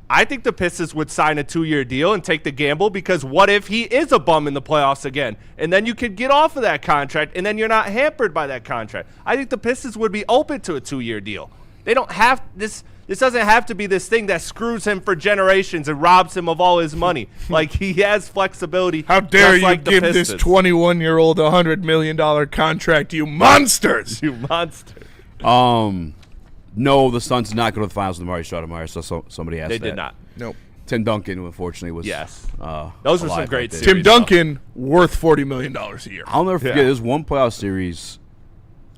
I think the Pistons would sign a 2-year deal and take the gamble because what if he is a bum in the playoffs again? And then you could get off of that contract, and then you're not hampered by that contract. I think the Pistons would be open to a 2-year deal. They don't have this. This doesn't have to be this thing that screws him for generations and robs him of all his money. Like, he has flexibility. How dare you give this 21-year-old $100 million contract, you monsters! You monster. No, the Suns did not go to the finals with Amari Stoudemire, so somebody asked that. They did not. Nope. Tim Duncan, unfortunately, was those were some great series. Tim Duncan, worth $40 million a year. I'll never forget, there's one playoff series,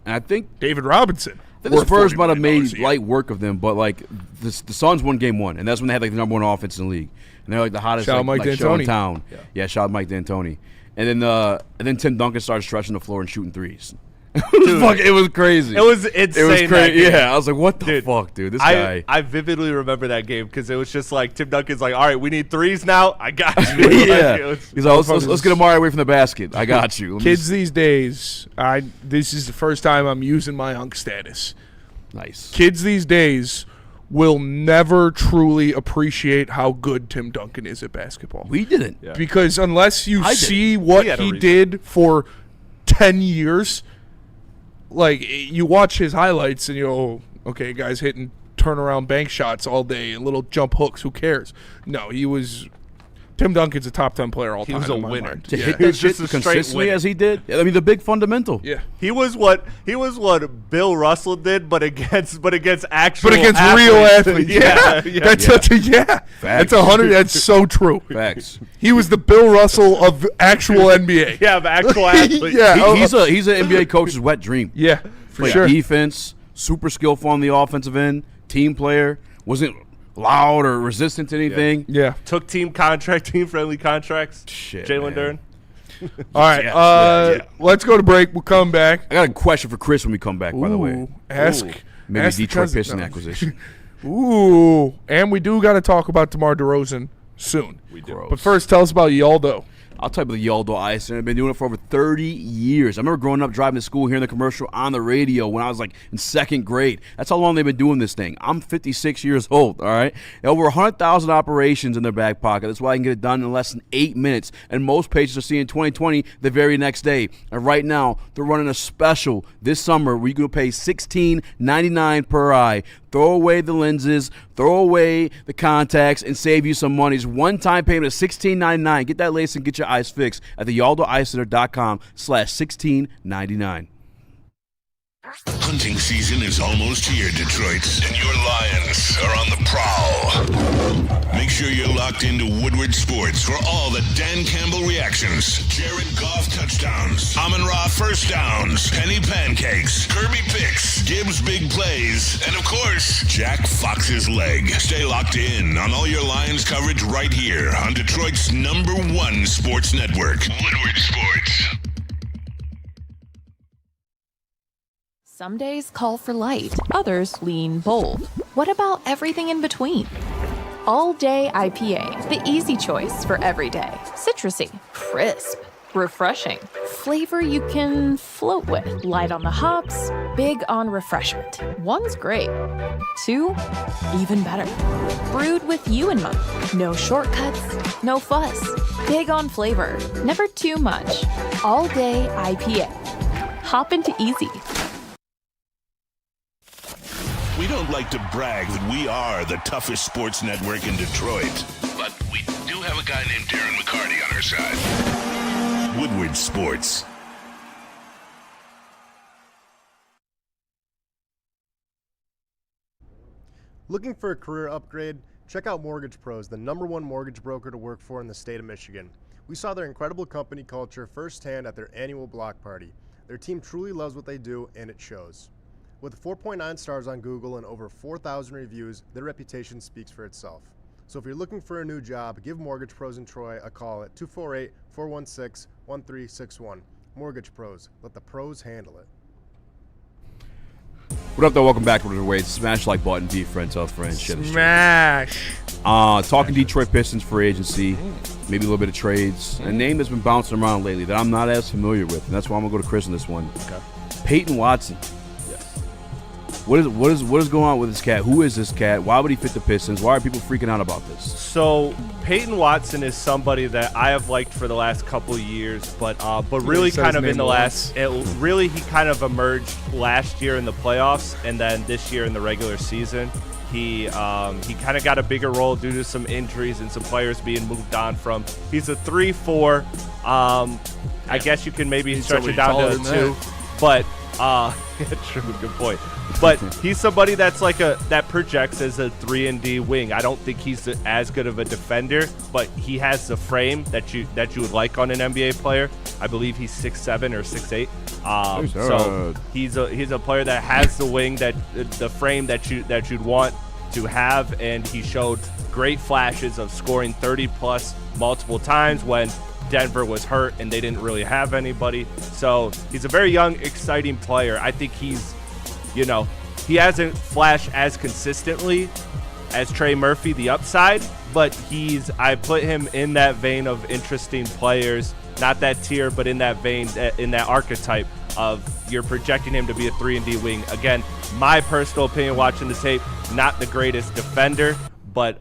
and I think David Robinson. the Spurs might have made light work of them, but like the Suns won Game 1, and that's when they had like the number 1 offense in the league, and they're like the hottest shout show in town. Yeah, shout out Mike D'Antoni, and then Tim Duncan started stretching the floor and shooting threes. It was crazy. It was insane. It was crazy. Yeah, I was like, what the fuck, dude? This guy. I vividly remember that game because it was just like Tim Duncan's like, all right, we need threes now. I got you. Yeah. He's like, let's get Amari away from the basket. I got you. Kids these days, this is the first time I'm using my unk status. Nice. Kids these days will never truly appreciate how good Tim Duncan is at basketball. We didn't. Yeah. Because unless you see what he did for 10 years, like, you watch his highlights and you go, okay, guy's hitting turnaround bank shots all day and little jump hooks. Who cares? No, Tim Duncan's a top 10 player all time. He was a winner. To hit that shit consistently as he did. I mean, the big fundamental. Yeah, he was what Bill Russell did, but against actual real athletes. That's 100. That's so true. Facts. He was the Bill Russell of actual NBA. Yeah, of actual athletes. He's an NBA coach's wet dream. Yeah, for sure. Defense, super skillful on the offensive end, team player, wasn't loud or resistant to anything. Yeah. Took team-friendly contracts. Shit, Jalen Durant. All right, let's go to break. We'll come back. I got a question for Chris when we come back, by the way. Maybe ask Detroit Pistons acquisition. And we do got to talk about DeMar DeRozan soon. We do. But first, tell us about Yaldo. I'll tell you about the Yaldo Ice Center. I've been doing it for over 30 years. I remember growing up driving to school, hearing the commercial on the radio when I was like in 2nd grade. That's how long they've been doing this thing. I'm 56 years old, all right? They have over 100,000 operations in their back pocket. That's why I can get it done in less than 8 minutes. And most patients are seeing 20/20 the very next day. And right now, they're running a special this summer where you can pay $16.99 per eye. Throw away the lenses, throw away the contacts, and save you some money. It's one-time payment of $16.99. Get that lace and get your eyes fixed at theyaldoeyecenter.com/$16.99. Hunting season is almost here, Detroit, and your Lions are on the prowl. Make sure you're locked into Woodward Sports for all the Dan Campbell reactions, Jared Goff touchdowns, Amon-Ra first downs, Penny pancakes, Kirby picks, Gibbs big plays, and of course, Jack Fox's leg. Stay locked in on all your Lions coverage right here on Detroit's #1 sports network, Woodward Sports. Some days call for light, others lean bold. What about everything in between? All Day IPA, the easy choice for every day. Citrusy, crisp, Refreshing. Flavor you can float with. Light on the hops, big on refreshment. One's great. 2, even better. Brewed with you in mind. No shortcuts, no fuss. Big on flavor. Never too much. All day IPA. Hop into easy. We don't like to brag that we are the toughest sports network in Detroit, but we do have a guy named Darren McCarty on our side. Woodward Sports. Looking for a career upgrade? Check out Mortgage Pros, the #1 mortgage broker to work for in the state of Michigan. We saw their incredible company culture firsthand at their annual block party. Their team truly loves what they do, and it shows. With 4.9 stars on Google and over 4,000 reviews, their reputation speaks for itself. So if you're looking for a new job, give Mortgage Pros in Troy a call at 248-416-1361. Mortgage Pros. Let the pros handle it. What up, though? Welcome back to Woodward Weights. Smash like button, be a friend, tell a friend, share the stream. Smash. Talking Detroit Pistons free agency, maybe a little bit of trades. A name that's been bouncing around lately that I'm not as familiar with, and that's why I'm going to go to Chris on this one. Okay. Peyton Watson. What is going on with this cat? Who is this cat? Why would he fit the Pistons? Why are people freaking out about this? So Peyton Watson is somebody that I have liked for the last couple of years, but really kind of in the last, he kind of emerged last year in the playoffs, and then this year in the regular season, he kind of got a bigger role due to some injuries and some players being moved on from. He's a 3-4. I guess you can maybe stretch it down to a 2, but. True, good point. But he's somebody that's that projects as a 3-and-D wing. I don't think he's as good of a defender, but he has the frame that you would like on an NBA player. I believe he's 6'7" or 6'8". So he's a player that has the wing the frame that you'd want to have, and he showed great flashes of scoring 30+ multiple times when Denver was hurt and they didn't really have anybody. So he's a very young, exciting player. I think he hasn't flashed as consistently as Trey Murphy, the upside, but I put him in that vein of interesting players, not that tier, but in that vein, in that archetype of you're projecting him to be a 3-and-D wing. Again, my personal opinion watching the tape, not the greatest defender, but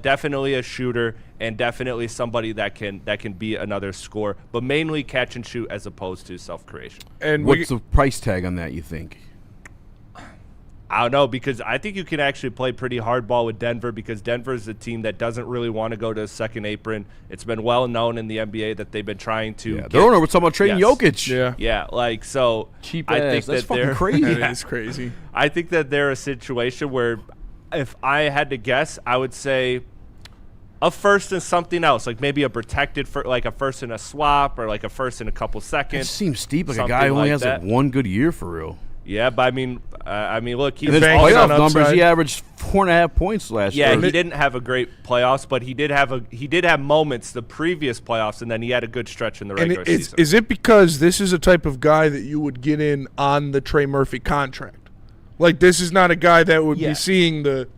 definitely a shooter and definitely somebody that can be another scorer, but mainly catch and shoot as opposed to self-creation. And what's the price tag on that, you think? I don't know, because I think you can actually play pretty hardball with Denver, because Denver is a team that doesn't really want to go to a second apron. It's been well known in the NBA that they've been trying to. Yeah, they're talking about trading Jokic. Yeah, so cheap I ass. think That's that fucking crazy. That is crazy. I think that they're a situation where, if I had to guess, I would say a first and something else, like maybe a protected like a first and a swap, or like a first in a couple seconds. It seems steep, like a guy who only has like one good year for real. Yeah, but I mean, look, his playoff numbers. He averaged 4.5 points last year. Yeah, he didn't have a great playoffs, but he did have moments the previous playoffs, and then he had a good stretch in the regular season. Is it because this is a type of guy that you would get in on the Trey Murphy contract? Like, this is not a guy that would be seeing the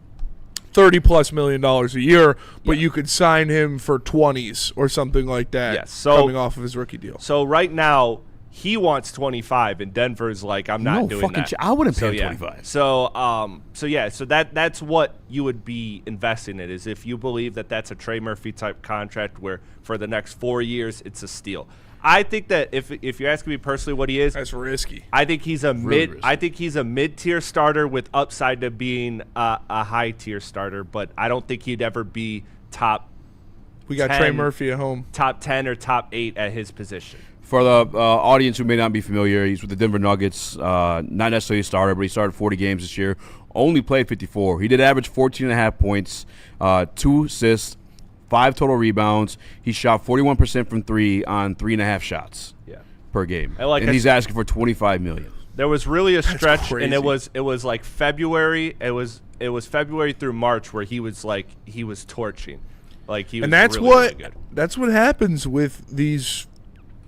$30+ million a year, but you could sign him for 20s or something like that. Yes, so coming off of his rookie deal. So right now, he wants 25, and Denver's like, I'm not doing that. I wouldn't pay 25. So that's what you would be investing in, is if you believe that that's a Trey Murphy type contract where for the next 4 years it's a steal. I think that if you're asking me personally what he is, that's risky. I think he's a mid-tier starter with upside to being a high-tier starter, but I don't think he'd ever be top. We got 10, Trey Murphy at home. Top 10 or top 8 at his position. For the audience who may not be familiar, he's with the Denver Nuggets. Not necessarily a starter, but he started 40 games this year. Only played 54. He did average 14.5 points, 2 assists, 5 total rebounds. He shot 41% from 3 on 3.5 shots per game. And he's asking for $25 million. There was really a stretch, and it was like February. It was February through March where he was torching. Like he was, and that's really, what really good. That's what happens with these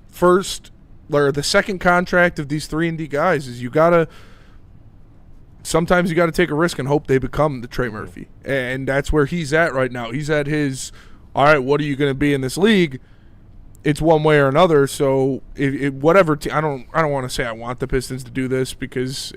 first or the second contract of these 3-and-D guys is sometimes you gotta take a risk and hope they become the Trey Murphy. And that's where he's at right now. He's at his, all right, what are you gonna be in this league? it's one way or another. So whatever I don't want to say I want the Pistons to do this because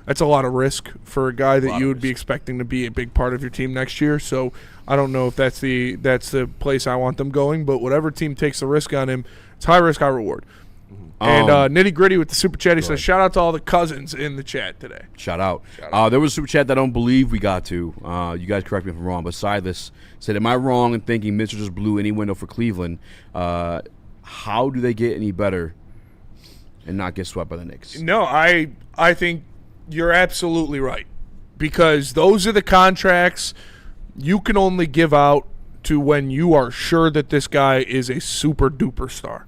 that's a lot of risk for a guy that you would be expecting to be a big part of your team next year. So I don't know if that's the place I want them going. But whatever team takes the risk on him, it's high risk, high reward. And Nitty Gritty with the super chat. He says, shout out to all the cousins in the chat today. Shout out. There was a super chat that I don't believe we got to. You guys correct me if I'm wrong, but Silas said, am I wrong in thinking Mitchell just blew any window for Cleveland? How do they get any better and not get swept by the Knicks? No, I think you're absolutely right. Because those are the contracts you can only give out to when you are sure that this guy is a super-duper star.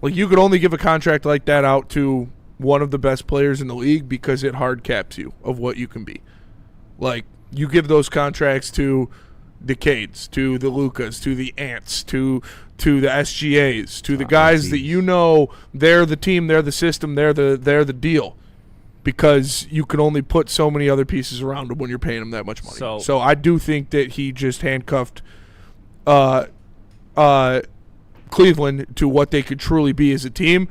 Like, you could only give a contract like that out to one of the best players in the league because it hard caps you of what you can be. Like, you give those contracts to the Cades, to the Lucas, to the Ants, to the SGAs, to the guys that you know they're the team, they're the system, they're the deal. Because you can only put so many other pieces around them when you're paying them that much money. So I do think that he just handcuffed Cleveland to what they could truly be as a team.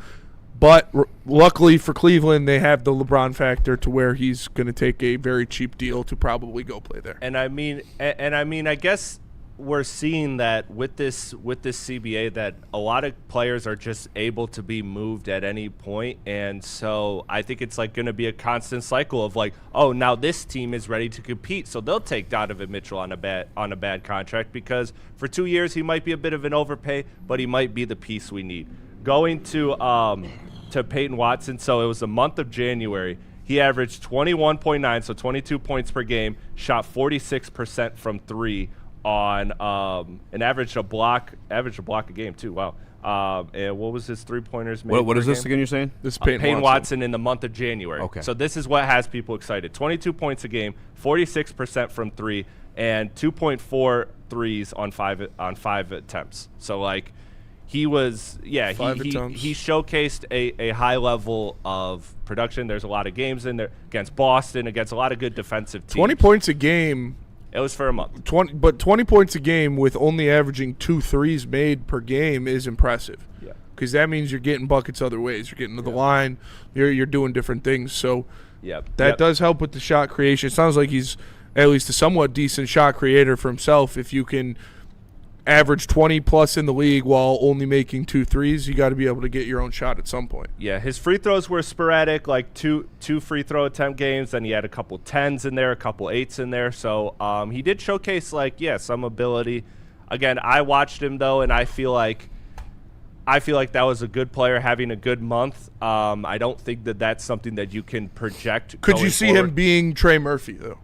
But luckily for Cleveland, they have the LeBron factor to where he's going to take a very cheap deal to probably go play there. And I mean, I guess we're seeing that with this CBA that a lot of players are just able to be moved at any point, and so I think it's like going to be a constant cycle of like, oh, now this team is ready to compete, so they'll take Donovan Mitchell on a bad contract because for 2 years he might be a bit of an overpay, but he might be the piece we need. Going to Peyton Watson, so it was the month of January. He averaged 21.9, so 22 points per game, shot 46% from three on and averaged a block a game too. Wow. And what was his 3-pointers made? What is this again you're saying? This is Peyton Watson in the month of January. Okay. So this is what has people excited. 22 points a game, 46% from three, and 2.4 threes on five attempts. So like he was he showcased a high level of production. There's a lot of games in there against Boston, against a lot of good defensive teams. 20 points a game. It was for a month. 20 points a game with only averaging 2 threes made per game is impressive. Yeah. Because that means you're getting buckets other ways. You're getting to the line. You're doing different things. So that does help with the shot creation. It sounds like he's at least a somewhat decent shot creator for himself. If you can average 20-plus in the league while only making 2 threes, you got to be able to get your own shot at some point. Yeah, his free throws were sporadic, like two free throw attempt games. Then he had a couple 10s in there, a couple 8s in there. So he did showcase, some ability. Again, I watched him, though, and I feel like that was a good player having a good month. I don't think that that's something that you can project. Could you see him being Trey Murphy, though?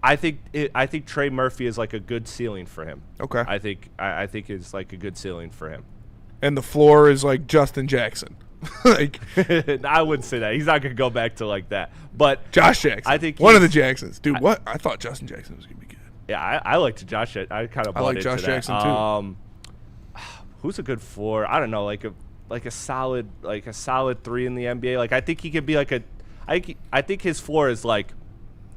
I think Trey Murphy is like a good ceiling for him. Okay. I think it's like a good ceiling for him. And the floor is like Justin Jackson. I wouldn't say that. He's not gonna go back to like that. But Josh Jackson. I think one of the Jacksons, dude. What? I thought Justin Jackson was gonna be good. Yeah, I liked Josh. I kind of bought into Josh that. Jackson too. Who's a good floor? I don't know. Like a solid 3 in the NBA. Like I think he could be like I think his floor is like.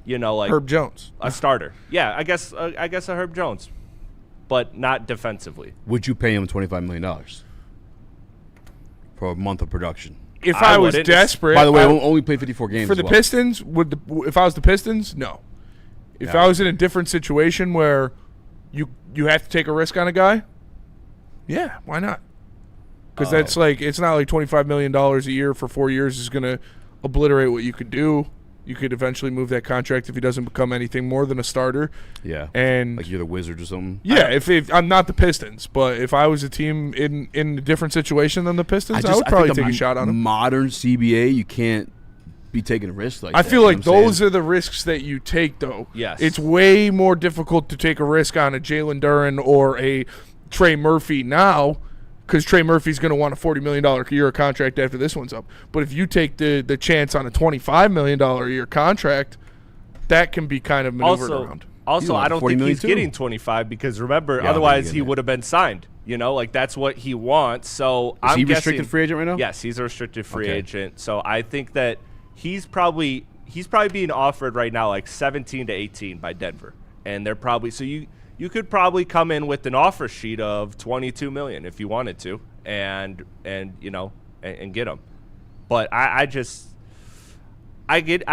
Like Herb Jones, a starter. Yeah, I guess a Herb Jones, but not defensively. Would you pay him $25 million for a month of production? If I was desperate, by the way, I only played 54 games for the Pistons. If I was the Pistons, no. If I was in a different situation where you have to take a risk on a guy, yeah, why not? Because that's it's not like $25 million a year for 4 years is going to obliterate what you could do. You could eventually move that contract if he doesn't become anything more than a starter. Yeah, and like you're the Wizards or something. Yeah, if I'm not the Pistons, but if I was a team in a different situation than the Pistons, I would probably take a shot on him. Modern CBA, you can't be taking a risk like that. I feel like those are the risks that you take, though. Yes, it's way more difficult to take a risk on a Jalen Duren or a Trey Murphy now. Because Trey Murphy's going to want a $40 million a year contract after this one's up. But if you take the chance on a $25 million a year contract, that can be kind of maneuvered around. Also, I don't think he's getting 25 because, remember, otherwise he would have been signed. That's what he wants. So Is he restricted free agent right now? Yes, he's a restricted free agent. So I think that he's probably being offered right now like 17 to 18 by Denver. And they're probably – so you could probably come in with an offer sheet of $22 million if you wanted to, and get him. But I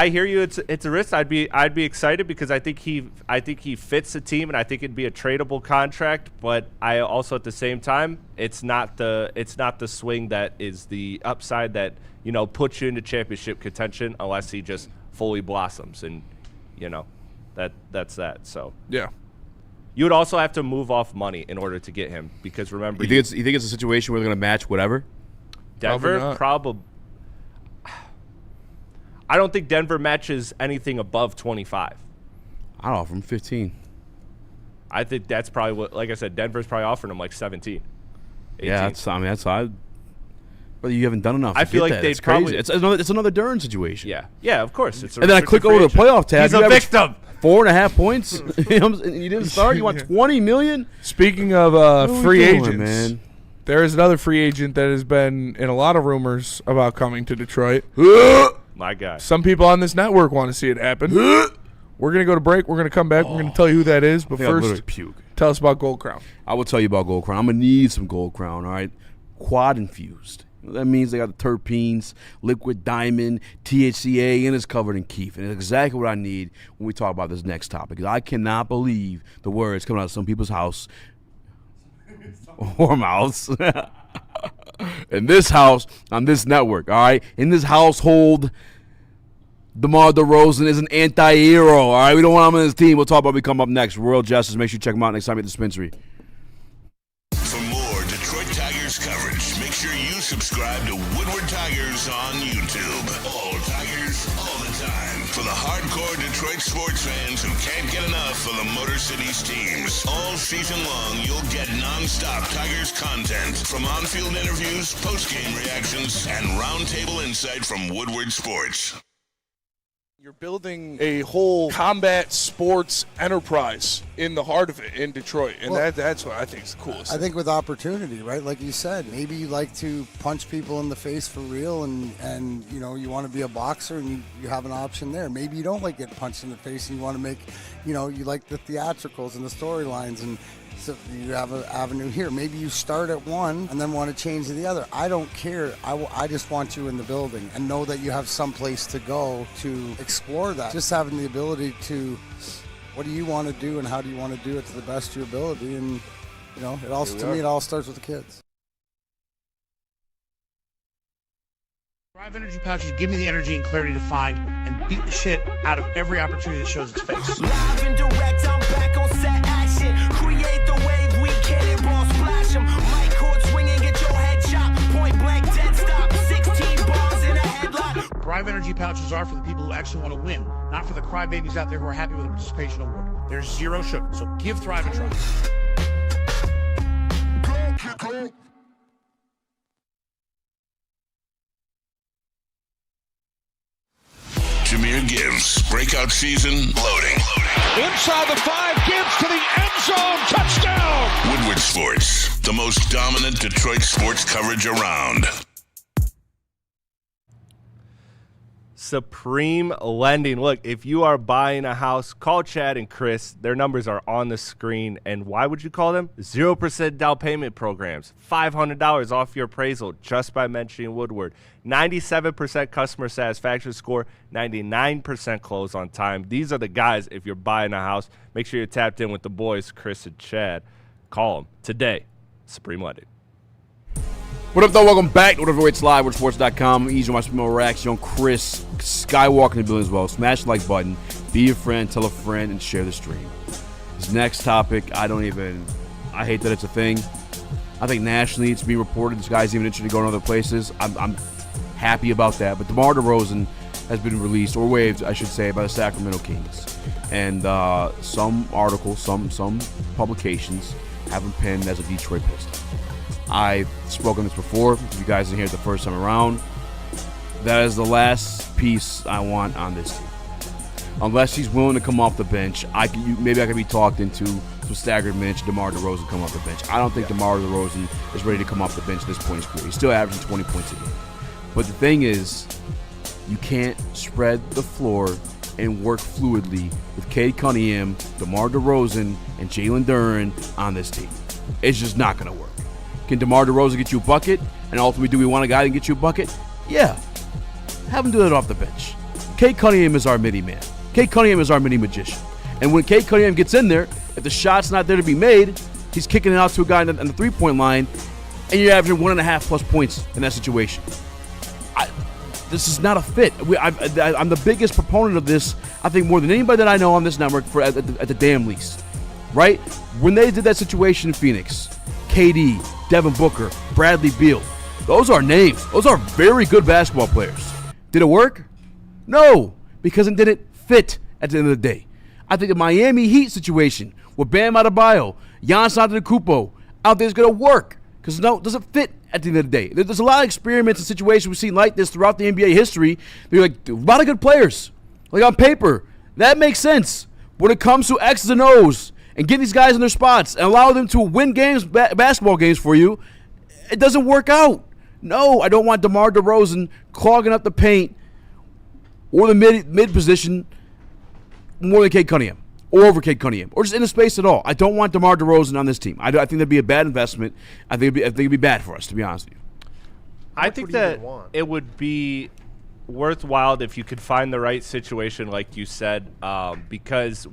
hear you. It's a risk. I'd be excited because I think he fits the team, and I think it'd be a tradable contract. But I also at the same time, it's not the swing that is the upside that puts you into championship contention unless he just fully blossoms, and that's that. So yeah. You would also have to move off money in order to get him because remember, you think it's a situation where they're going to match whatever? Denver probably. I don't think Denver matches anything above 25. I'd offer him 15. I think that's probably what. Like I said, Denver's probably offering him like 17. 18. Yeah, that's but you haven't done enough. I feel like they'd probably. It's another Dern situation. Yeah, of course. And then I click over to the playoff tab. He's a victim. 4.5 points. And you didn't start. You want $20 million? Speaking of free agents, man? There is another free agent that has been in a lot of rumors about coming to Detroit. My guy. Some people on this network want to see it happen. We're going to go to break. We're going to come back. We're going to tell you who that is. But first, tell us about Gold Crown. I will tell you about Gold Crown. I'm going to need some Gold Crown, all right? Quad infused. That means they got the terpenes, liquid diamond, THCA, and it's covered in keef. And it's exactly what I need when we talk about this next topic. I cannot believe the words coming out of some people's house or mouths. In this house, on this network, all right? In this household, DeMar DeRozan is an anti-hero, all right? We don't want him on this team. We'll talk about it come up next. Royal Justice. Make sure you check him out next time at the dispensary. For more Detroit Tigers coverage, make sure you subscribe to Woodward Tigers on YouTube. All Tigers, all the time. For the hardcore Detroit sports fans who can't get enough of the Motor City's teams. All season long, you'll get non-stop Tigers content from on-field interviews, post-game reactions, and roundtable insight from Woodward Sports. You're building a whole combat sports enterprise in the heart of it in Detroit, and that's what I think is the coolest. I think with opportunity, right? Like you said, maybe you like to punch people in the face for real, and you want to be a boxer, and you have an option there. Maybe you don't like getting punched in the face, and you want to make, you like the theatricals and the storylines, and so you have an avenue here. Maybe you start at one and then want to change to the other. I don't care. I just want you in the building and know that you have some place to go to explore that. Just having the ability to, what do you want to do and how do you want to do it to the best of your ability? And, it all starts with the kids. Drive Energy Pouches give me the energy and clarity to find and beat the shit out of every opportunity that shows its face. Live and direct, I'm back on set action. Create the wave, we cannonball splash 'em. Mic cord swinging, get your head chopped. Point blank, dead stop. 16 bars in a headlock. Drive Energy Pouches are for the people who actually want to win, not for the crybabies out there who are happy with a participation award. There's zero sugar, so give Thrive a try. Go. Jameer Gibbs, breakout season, loading. Inside the 5, Gibbs to the end zone, touchdown! Woodward Sports, the most dominant Detroit sports coverage around. Supreme Lending. Look, if you are buying a house, call Chad and Chris. Their numbers are on the screen. And why would you call them? 0% down payment programs. $500 off your appraisal just by mentioning Woodward. 97% customer satisfaction score. 99% close on time. These are the guys if you're buying a house. Make sure you're tapped in with the boys, Chris and Chad. Call them today. Supreme Lending. What up, though? Welcome back to Whatever It's Live, WoodSports.com. Easy on my Spimo reaction. Chris Skywalker in the building as well. Smash the like button. Be a friend, tell a friend, and share the stream. This next topic, I hate that it's a thing. I think nationally it's being reported. This guy's even interested in going to other places. I'm happy about that. But DeMar DeRozan has been released, or waived, I should say, by the Sacramento Kings. And some articles, some publications have him pinned as a Detroit Piston. I've spoken this before. If you guys didn't hear it the first time around, that is the last piece I want on this team. Unless he's willing to come off the bench, maybe I could be talked into some staggered minutes. DeMar DeRozan come off the bench. I don't think DeMar DeRozan is ready to come off the bench at this point in his career. He's still averaging 20 points a game. But the thing is, you can't spread the floor and work fluidly with Cade Cunningham, DeMar DeRozan, and Jalen Duren on this team. It's just not going to work. Can DeMar DeRozan get you a bucket? And ultimately, do we want a guy that can get you a bucket? Yeah. Have him do that off the bench. Cade Cunningham is our mini man. Cade Cunningham is our mini magician. And when Cade Cunningham gets in there, if the shot's not there to be made, he's kicking it out to a guy on the three-point line, and you're averaging 1.5+ points in that situation. This is not a fit. I'm the biggest proponent of this, I think, more than anybody that I know on this network at the damn least. Right? When they did that situation in Phoenix, KD, Devin Booker, Bradley Beal, those are names. Those are very good basketball players. Did it work? No, because it didn't fit at the end of the day. I think the Miami Heat situation with Bam Adebayo, Giannis Antetokounmpo out there is going to work because no, it doesn't fit at the end of the day. There's a lot of experiments and situations we've seen like this throughout the NBA history. They're like a lot of good players. Like on paper, that makes sense. When it comes to X's and O's and get these guys in their spots and allow them to win games, basketball games for you, it doesn't work out. No, I don't want DeMar DeRozan clogging up the paint or the mid position more than Cade Cunningham or over Cade Cunningham or just in the space at all. I don't want DeMar DeRozan on this team. I think that'd be a bad investment. I think it'd be bad for us, to be honest with you. I think that it would be worthwhile if you could find the right situation, like you said, because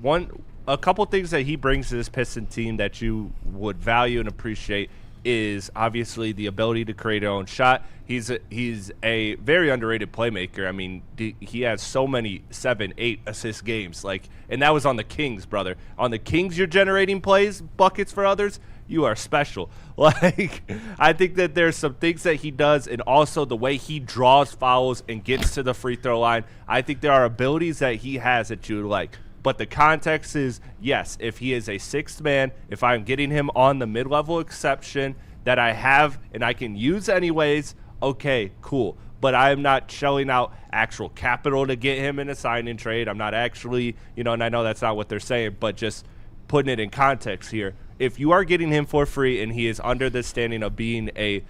a couple things that he brings to this Piston team that you would value and appreciate is obviously the ability to create his own shot. He's a very underrated playmaker. I mean, he has so many 7-8 assist games, and that was on the Kings, brother. On the Kings, you're generating plays, buckets for others. You are special. I think that there's some things that he does, and also the way he draws fouls and gets to the free throw line. I think there are abilities that he has that you would like. But the context is, yes, if he is a sixth man, if I'm getting him on the mid-level exception that I have and I can use anyways, okay, cool. But I'm not shelling out actual capital to get him in a sign-in trade. I'm not actually, and I know that's not what they're saying, but just putting it in context here. If you are getting him for free and he is under the standing of being a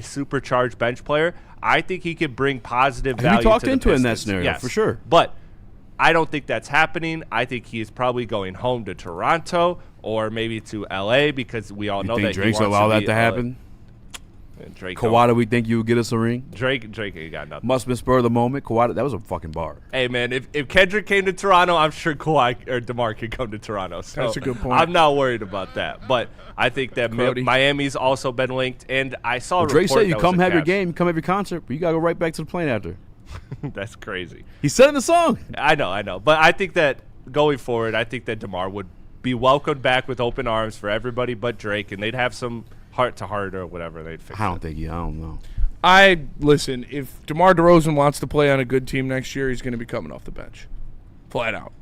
supercharged bench player, I think he could bring positive value to the Pistons. We talked into it in that scenario, yes, for sure. But I don't think that's happening. I think he is probably going home to Toronto or maybe to L.A. because we all know that Drake's he wants allow to that be to happen. Drake, Kawhi, do we think you would get us a ring? Drake ain't got nothing. Must have been spur of the moment. Kawhi, that was a fucking bar. Hey man, if Kendrick came to Toronto, I'm sure Kawhi or DeMar could come to Toronto. So that's a good point. I'm not worried about that. But I think that Miami's also been linked, and I saw Drake said you come have your game, you come have your concert, but you gotta go right back to the plane after. That's crazy. He said in the song. I know. But I think that going forward, I think that DeMar would be welcomed back with open arms for everybody but Drake, and they'd have some heart-to-heart or whatever. They'd fix I don't know. Listen, if DeMar DeRozan wants to play on a good team next year, he's going to be coming off the bench. Flat out.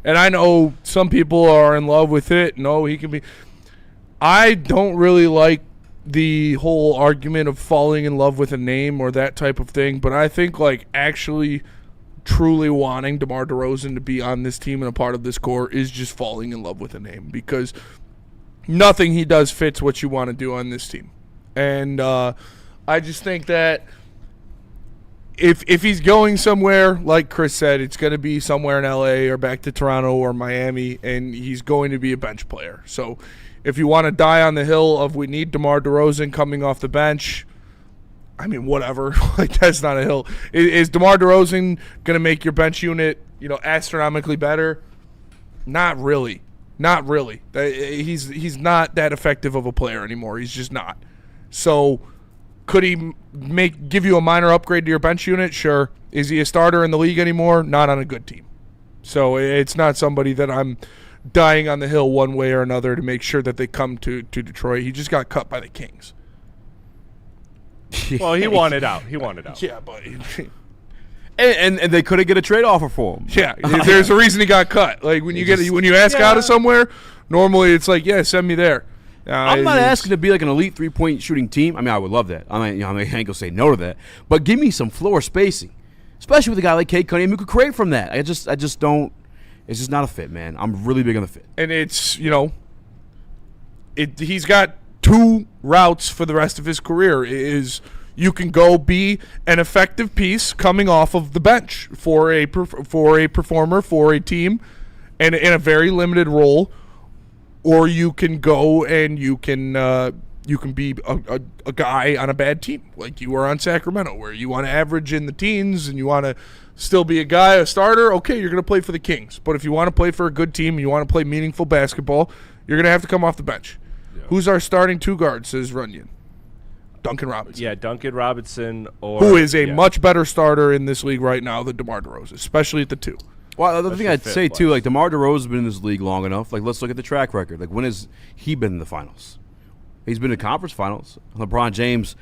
And I know some people are in love with it. No, he can be. I don't really like the whole argument of falling in love with a name or that type of thing, but I think actually truly wanting DeMar DeRozan to be on this team and a part of this core is just falling in love with a name, because nothing he does fits what you want to do on this team. And I just think that if he's going somewhere, like Chris said, it's going to be somewhere in L.A. or back to Toronto or Miami, and he's going to be a bench player. So if you want to die on the hill of we need DeMar DeRozan coming off the bench, I mean, whatever. That's not a hill. Is DeMar DeRozan going to make your bench unit, astronomically better? Not really. Not really. He's not that effective of a player anymore. He's just not. So could he give you a minor upgrade to your bench unit? Sure. Is he a starter in the league anymore? Not on a good team. So it's not somebody that I'm dying on the hill one way or another to make sure that they come to Detroit. He just got cut by the Kings. Well, he wanted out. Yeah, but and they couldn't get a trade offer for him. Yeah, there's a reason he got cut. When you ask out of somewhere, normally it's send me there. I'm not asking to be an elite 3-point shooting team. I mean, I would love that. I ain't gonna say no to that. But give me some floor spacing, especially with a guy like Cade Cunningham who could create from that. I just don't. It's just not a fit, man. I'm really big on the fit. And it's he's got two routes for the rest of his career. You can go be an effective piece coming off of the bench for a performer, for a team, and in a very limited role, or you can go and you can you can be a guy on a bad team, like you were on Sacramento, where you want to average in the teens and you want to still be a starter. Okay, you're going to play for the Kings. But if you want to play for a good team and you want to play meaningful basketball, you're going to have to come off the bench. Yeah. Who's our starting 2 guard, says Runyon? Duncan Robinson. Yeah, Duncan Robinson. Who is a much better starter in this league right now than DeMar DeRozan, especially at the 2. Well, the other thing I'd say, too, like DeMar DeRozan's been in this league long enough. Like, let's look at the track record. Like, when has he been in the finals? He's been in conference finals. LeBron James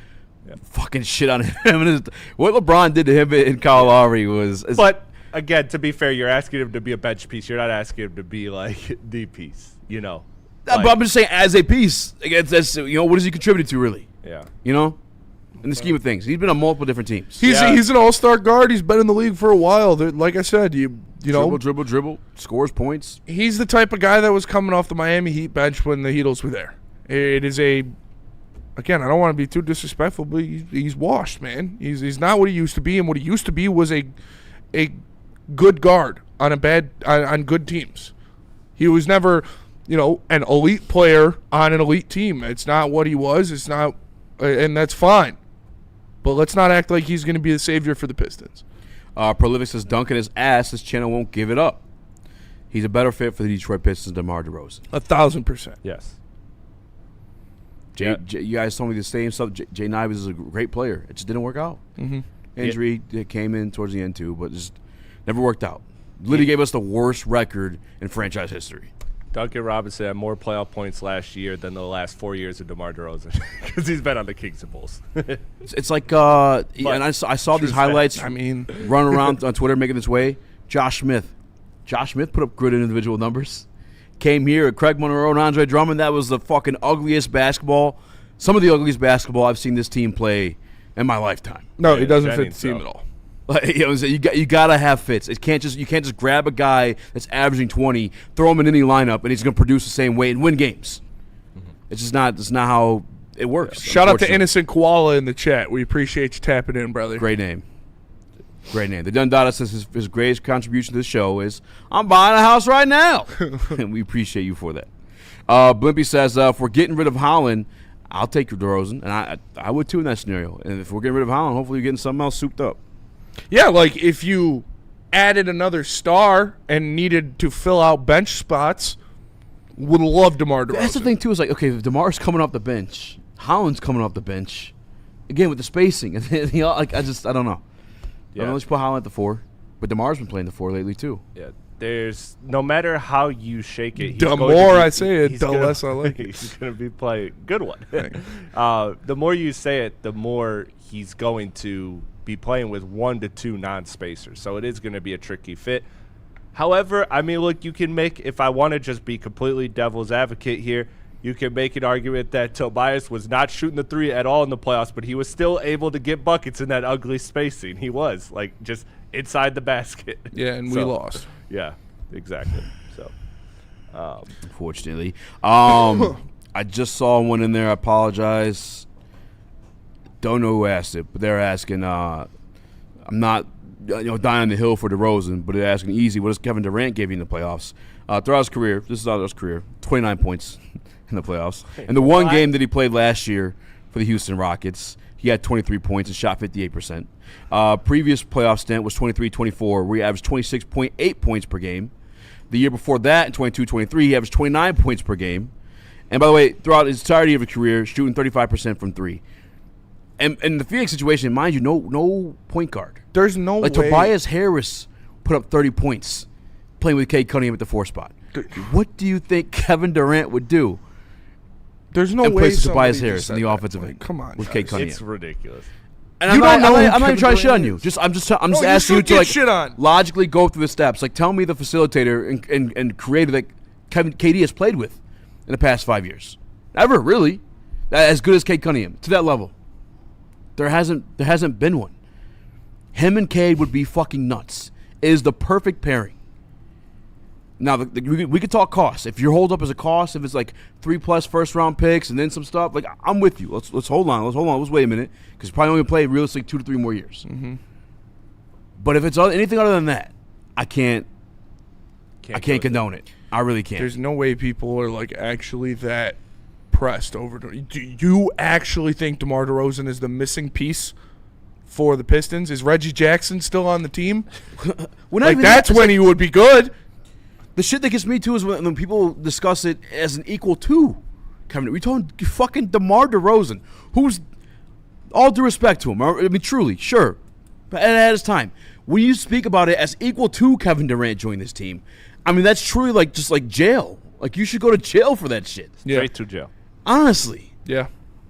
fucking shit on him. What LeBron did to him in Kyle Lowry was... But, again, to be fair, you're asking him to be a bench piece. You're not asking him to be, like, the piece, you know. Like, but I'm just saying, as a piece, what does he contribute to, really? Yeah. You know? In the scheme of things. He's been on multiple different teams. He's an all-star guard. He's been in the league for a while. Like I said, you know. Dribble, scores points. He's the type of guy that was coming off the Miami Heat bench when the Heatles were there. It is again, I don't want to be too disrespectful, but he's washed, man. He's not what he used to be, and what he used to be was a good guard on on good teams. He was never, an elite player on an elite team. It's not what he was. It's not, and that's fine. But let's not act like he's going to be the savior for the Pistons. Prolific says Duncan is ass. This channel won't give it up. He's a better fit for the Detroit Pistons than DeMar DeRozan. 1,000%. Yes. You guys told me the same stuff. Jay Nivas is a great player. It just didn't work out. Mm-hmm. Injury came in towards the end, too, but just never worked out. Literally gave us the worst record in franchise history. Duncan Robinson had more playoff points last year than the last 4 years of DeMar DeRozan because he's been on the Kings and Bulls. It's like, and I saw these highlights run around on Twitter making its way. Josh Smith. Josh Smith put up good individual numbers. Came here at Craig Monroe and Andre Drummond. That was the fucking ugliest basketball. Some of the ugliest basketball I've seen this team play in my lifetime. No, he doesn't fit the team at all. Like, you gotta have fits. You can't just grab a guy that's averaging 20, throw him in any lineup, and he's gonna produce the same way and win games. Mm-hmm. It's just not. It's not how it works. Shout out to Innocent Koala in the chat. We appreciate you tapping in, brother. Great name. Great name. The Dundada says his greatest contribution to the show is I'm buying a house right now, and we appreciate you for that. Blimpy says if we're getting rid of Holland, I'll take your DeRozan, and I would too in that scenario. And if we're getting rid of Holland, hopefully you're getting something else souped up. Yeah, like if you added another star and needed to fill out bench spots, would love DeMar DeRozan. That's the thing too. Is like, okay, if DeMar's coming off the bench, Holland's coming off the bench, again with the spacing. I don't know. Yeah. I don't know, let's put Holland at the 4, but DeMar's been playing the 4 lately too. Yeah, there's no matter how you shake it. The more I say it, the less I like it. He's going to be playing good one. The more you say it, the more he's going to be playing with 1 to 2 non-spacers. So it is going to be a tricky fit. However, I mean, look, you can make, if I want to just be completely devil's advocate here, you can make an argument that Tobias was not shooting the 3 at all in the playoffs, but he was still able to get buckets in that ugly spacing. He was, like, just inside the basket. Yeah, and we lost. Yeah, exactly. So, unfortunately. I just saw one in there. I apologize. Don't know who asked it, but they're asking, I'm not dying on the hill for DeRozan, but they're asking easy, what does Kevin Durant give you in the playoffs? Throughout his career, 29 points in the playoffs. And the one game that he played last year for the Houston Rockets, he had 23 points and shot 58%. Previous playoff stint was 23-24, where he averaged 26.8 points per game. The year before that, in 22-23, he averaged 29 points per game. And by the way, throughout his entirety of his career, shooting 35% from 3. And in the Phoenix situation, mind you, no point guard. There's no way. Tobias Harris put up 30 points playing with Cade Cunningham at the 4 spot. What do you think Kevin Durant would do? There's no way Tobias Harris in the offensive end. Come on, with Cade Cunningham. It's ridiculous. And I'm not even trying to shit on you. I'm just asking you to logically go through the steps. Like, tell me the facilitator and creator that KD has played with in the past 5 years. Ever, really. As good as Cade Cunningham, to that level. There hasn't been one. Him and Cade would be fucking nuts. It is the perfect pairing. Now, we could talk costs. If your hold up is a cost, if it's like 3+ first-round picks and then some stuff, like, I'm with you. Let's hold on. Let's wait a minute, because probably only play realistically 2 to 3 more years. Mm-hmm. But if it's anything other than that, I can't condone it. I really can't. There's no way people are like actually that impressed over. Do you actually think DeMar DeRozan is the missing piece for the Pistons? Is Reggie Jackson still on the team? That's when he would be good. The shit that gets me too is when people discuss it as an equal to Kevin. We're talking fucking DeMar DeRozan, who's, all due respect to him, I mean, truly, sure, but at his time, when you speak about it as equal to Kevin Durant joining this team, I mean, that's truly just like jail. Like, you should go to jail for that shit. Straight to jail. Honestly. Yeah.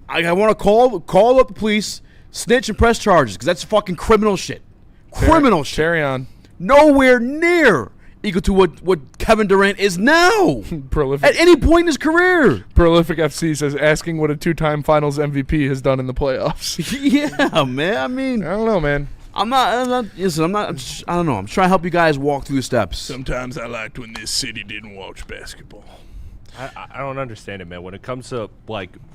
I want to call up the police, snitch, and press charges, because that's fucking criminal shit. Criminal shit. Carry on. Nowhere near equal to what Kevin Durant is now. Prolific. At any point in his career. Prolific FC says, asking what a 2-time Finals MVP has done in the playoffs. Yeah, man. I mean, I don't know, man. Listen, I don't know. I'm trying to help you guys walk through the steps. Sometimes I liked when this city didn't watch basketball. I don't understand it, man. When it comes to,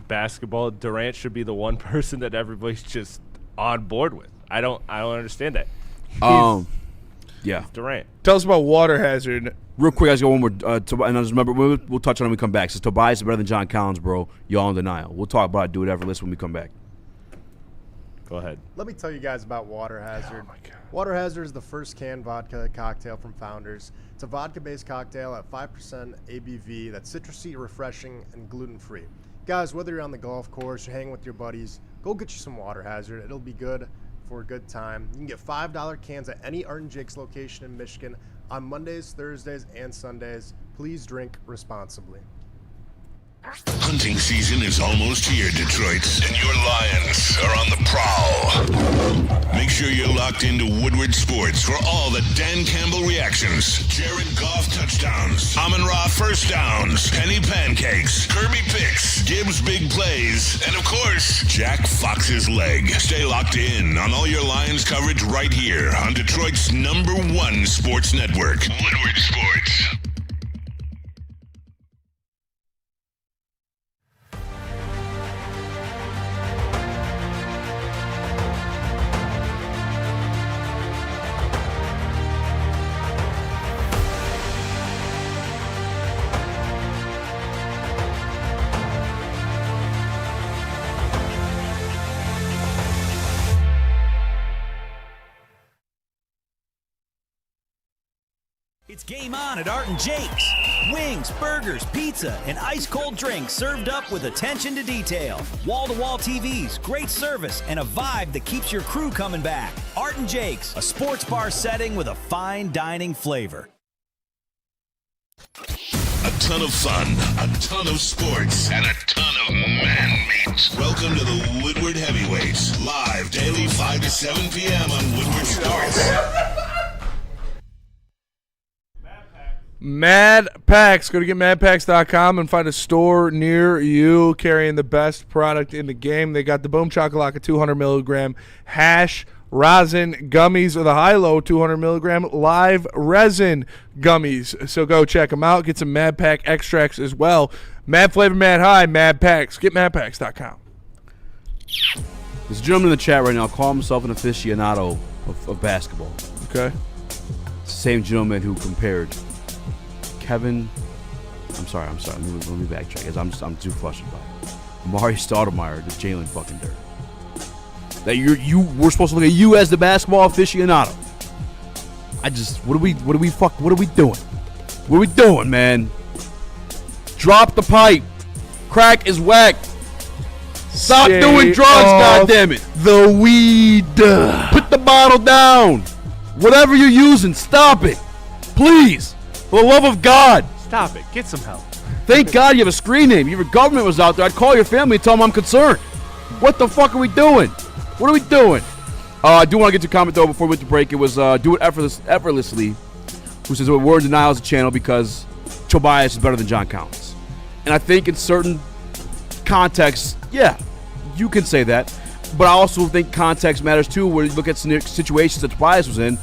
basketball, Durant should be the one person that everybody's just on board with. I don't understand that. Yeah. Durant. Tell us about water hazard. Real quick, I just got one more. And I just remember, we'll touch on it when we come back. Says Tobias is better than John Collins, bro. Y'all in denial. We'll talk about it, do whatever list when we come back. Go ahead. Let me tell you guys about Water Hazard. Oh, my God. Water Hazard is the first canned vodka cocktail from Founders. It's a vodka-based cocktail at 5% ABV that's citrusy, refreshing, and gluten-free. Guys, whether you're on the golf course, you're hanging with your buddies, go get you some Water Hazard. It'll be good for a good time. You can get $5 cans at any Art and Jake's location in Michigan on Mondays, Thursdays, and Sundays. Please drink responsibly. Hunting season is almost here, Detroit, and your Lions are on the prowl. Make sure you're locked into Woodward Sports for all the Dan Campbell reactions, Jared Goff touchdowns, Amon-Ra first downs, Penny pancakes, Kirby picks, Gibbs big plays, and of course, Jack Fox's leg. Stay locked in on all your Lions coverage right here on Detroit's #1 sports network, Woodward Sports. It's game on at Art and Jake's. Wings, burgers, pizza, and ice-cold drinks served up with attention to detail. Wall-to-wall TVs, great service, and a vibe that keeps your crew coming back. Art and Jake's, a sports bar setting with a fine dining flavor. A ton of fun, a ton of sports, and a ton of man meat. Welcome to the Woodward Heavyweights, live daily 5 to 7 p.m. on Woodward Sports. Mad Packs. Go to getmadpacks.com and find a store near you carrying the best product in the game. They got the Boom Chocolate 200 milligram hash rosin gummies, or the High-Low 200 milligram live resin gummies. So go check them out. Get some Mad Pack extracts as well. Mad Flavor, Mad High, Mad Packs. Getmadpacks.com. There's a gentleman in the chat right now, call himself an aficionado of basketball. Okay. It's the same gentleman who compared Kevin, I'm sorry. Let me backtrack, because I'm too flustered by it. Amari Stoudemire to Jalen fucking Dirt. That we're supposed to look at you as the basketball aficionado. What are we doing? What are we doing, man? Drop the pipe. Crack is whack. Stop doing drugs, goddammit. The weed. Put the bottle down. Whatever you're using, stop it. Please. For the love of God. Stop it. Get some help. Thank God you have a screen name. If your government was out there, I'd call your family and tell them I'm concerned. What the fuck are we doing? What are we doing? I do want to get to a comment, though, before we went to break. It was Do It Effortlessly, who says we're in denial as a channel because Tobias is better than John Collins. And I think in certain contexts, yeah, you can say that. But I also think context matters, too, where you look at situations that Tobias was in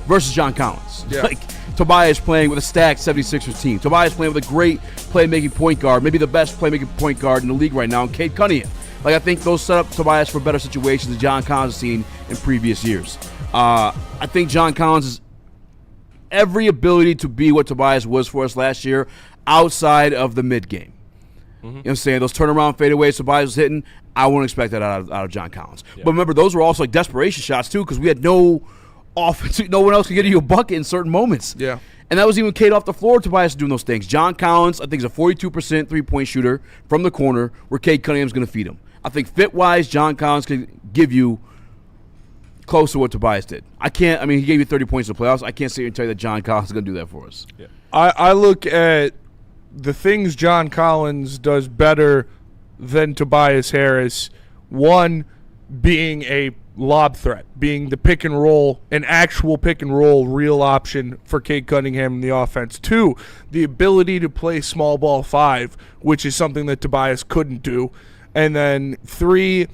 versus John Collins. Yeah. Like, Tobias playing with a stacked 76ers team. Tobias playing with a great playmaking point guard, maybe the best playmaking point guard in the league right now, and Cade Cunningham. Like, I think those set up Tobias for better situations than John Collins has seen in previous years. I think John Collins has every ability to be what Tobias was for us last year outside of the mid-game. You know what I'm saying? Those turnaround fadeaways Tobias was hitting, I wouldn't expect that out of John Collins. Yeah. But remember, those were also like desperation shots too, because we had no offense. No one else could get you a bucket in certain moments. Yeah. And that was even Cade off the floor. Tobias doing those things. John Collins, I think, is a 42% three-point shooter from the corner where Cade Cunningham's going to feed him. I think fit-wise, John Collins can give you close to what Tobias did. He gave you 30 points in the playoffs. I can't sit here and tell you that John Collins is going to do that for us. Yeah. I look at the things John Collins does better than Tobias Harris. One, being a lob threat, being the pick and roll, an actual pick and roll real option for Cade Cunningham in the offense. Two, the ability to play small ball 5, which is something that Tobias couldn't do. And then 3,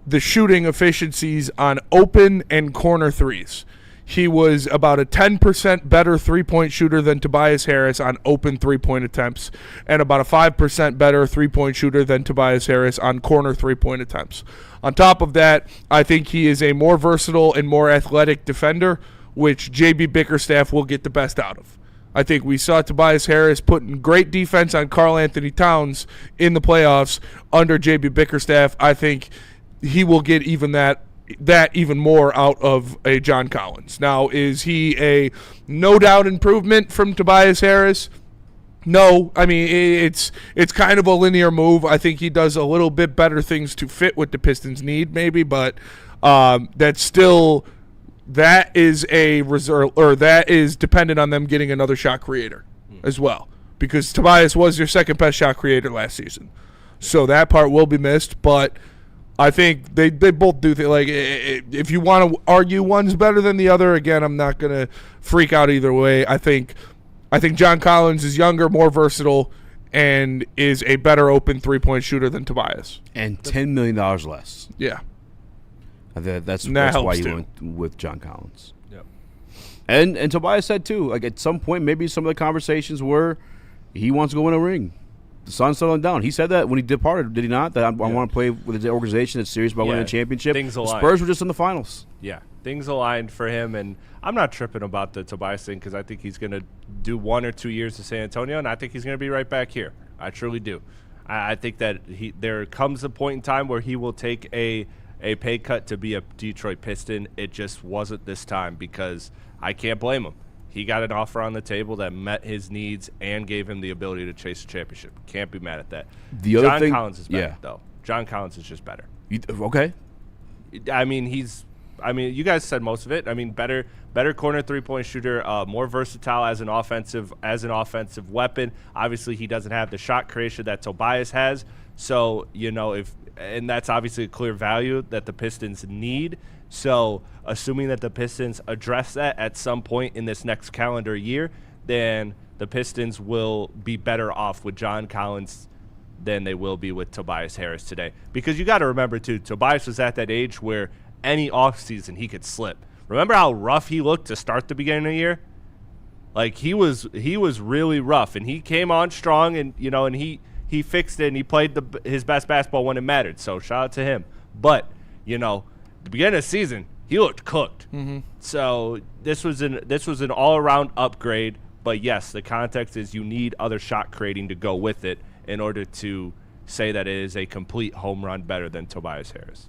the shooting efficiencies on open and corner threes. He was about a 10% better three-point shooter than Tobias Harris on open three-point attempts, and about a 5% better three-point shooter than Tobias Harris on corner three-point attempts. On top of that, I think he is a more versatile and more athletic defender, which J.B. Bickerstaff will get the best out of. I think we saw Tobias Harris putting great defense on Karl Anthony Towns in the playoffs under J.B. Bickerstaff. I think he will get even that even more out of a John Collins. Now, is he a no doubt improvement from Tobias Harris? No. I mean, it's kind of a linear move. I think he does a little bit better things to fit what the Pistons need, maybe, but that's still that is a reserve, or that is dependent on them getting another shot creator as well, because Tobias was your second best shot creator last season. So that part will be missed, but I think they both do things. Like, if you want to argue one's better than the other, again, I'm not going to freak out either way. I think John Collins is younger, more versatile, and is a better open three-point shooter than Tobias. And $10 million less. Yeah. That's why you went with John Collins. Yep. And Tobias said, too, like at some point, maybe some of the conversations were he wants to go win a ring. The sun's settling down. He said that when he departed, did he not? That I want to play with an organization that's serious about winning a championship. Things aligned. The Spurs were just in the finals. Yeah, things aligned for him, and I'm not tripping about the Tobias thing because I think he's going to do 1 or 2 years in San Antonio, and I think he's going to be right back here. I truly do. I think that there comes a point in time where he will take a pay cut to be a Detroit Piston. It just wasn't this time because I can't blame him. He got an offer on the table that met his needs and gave him the ability to chase a championship. Can't be mad at that. John Collins is better, though. John Collins is just better. Okay. I mean, you guys said most of it. I mean, better corner three-point shooter, more versatile as an offensive weapon. Obviously, he doesn't have the shot creation that Tobias has. So, and that's obviously a clear value that the Pistons need. So, assuming that the Pistons address that at some point in this next calendar year, then the Pistons will be better off with John Collins than they will be with Tobias Harris today. Because you got to remember, too, Tobias was at that age where any offseason he could slip. Remember how rough he looked to start the beginning of the year? Like, he was really rough, and he came on strong, and and he fixed it, and he played his best basketball when it mattered. So shout out to him. But the beginning of the season, he looked cooked. Mm-hmm. So this was an all-around upgrade. But yes, the context is you need other shot creating to go with it in order to say that it is a complete home run better than Tobias Harris.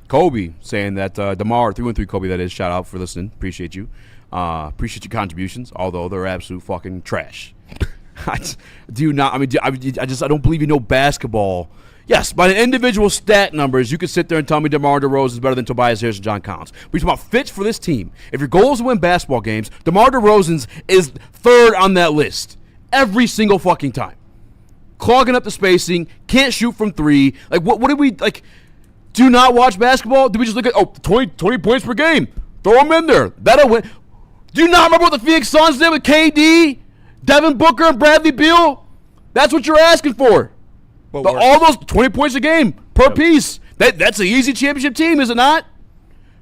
Kobe saying that DeMar 313 Kobe, that is, shout out for listening. Appreciate you. Appreciate your contributions, although they're absolute fucking trash. I don't believe you know basketball. Yes, by the individual stat numbers, you could sit there and tell me DeMar DeRozan is better than Tobias Harris and John Collins. But you're talking about fits for this team. If your goal is to win basketball games, DeMar DeRozan is third on that list every single fucking time. Clogging up the spacing, can't shoot from three. Like, what did we, like, do you not watch basketball? Do we just look at, 20 points per game? Throw them in there. That'll win. Do you not remember what the Phoenix Suns did with KD, Devin Booker, and Bradley Beal? That's what you're asking for. All those 20 points a game per piece. That's an easy championship team, is it not?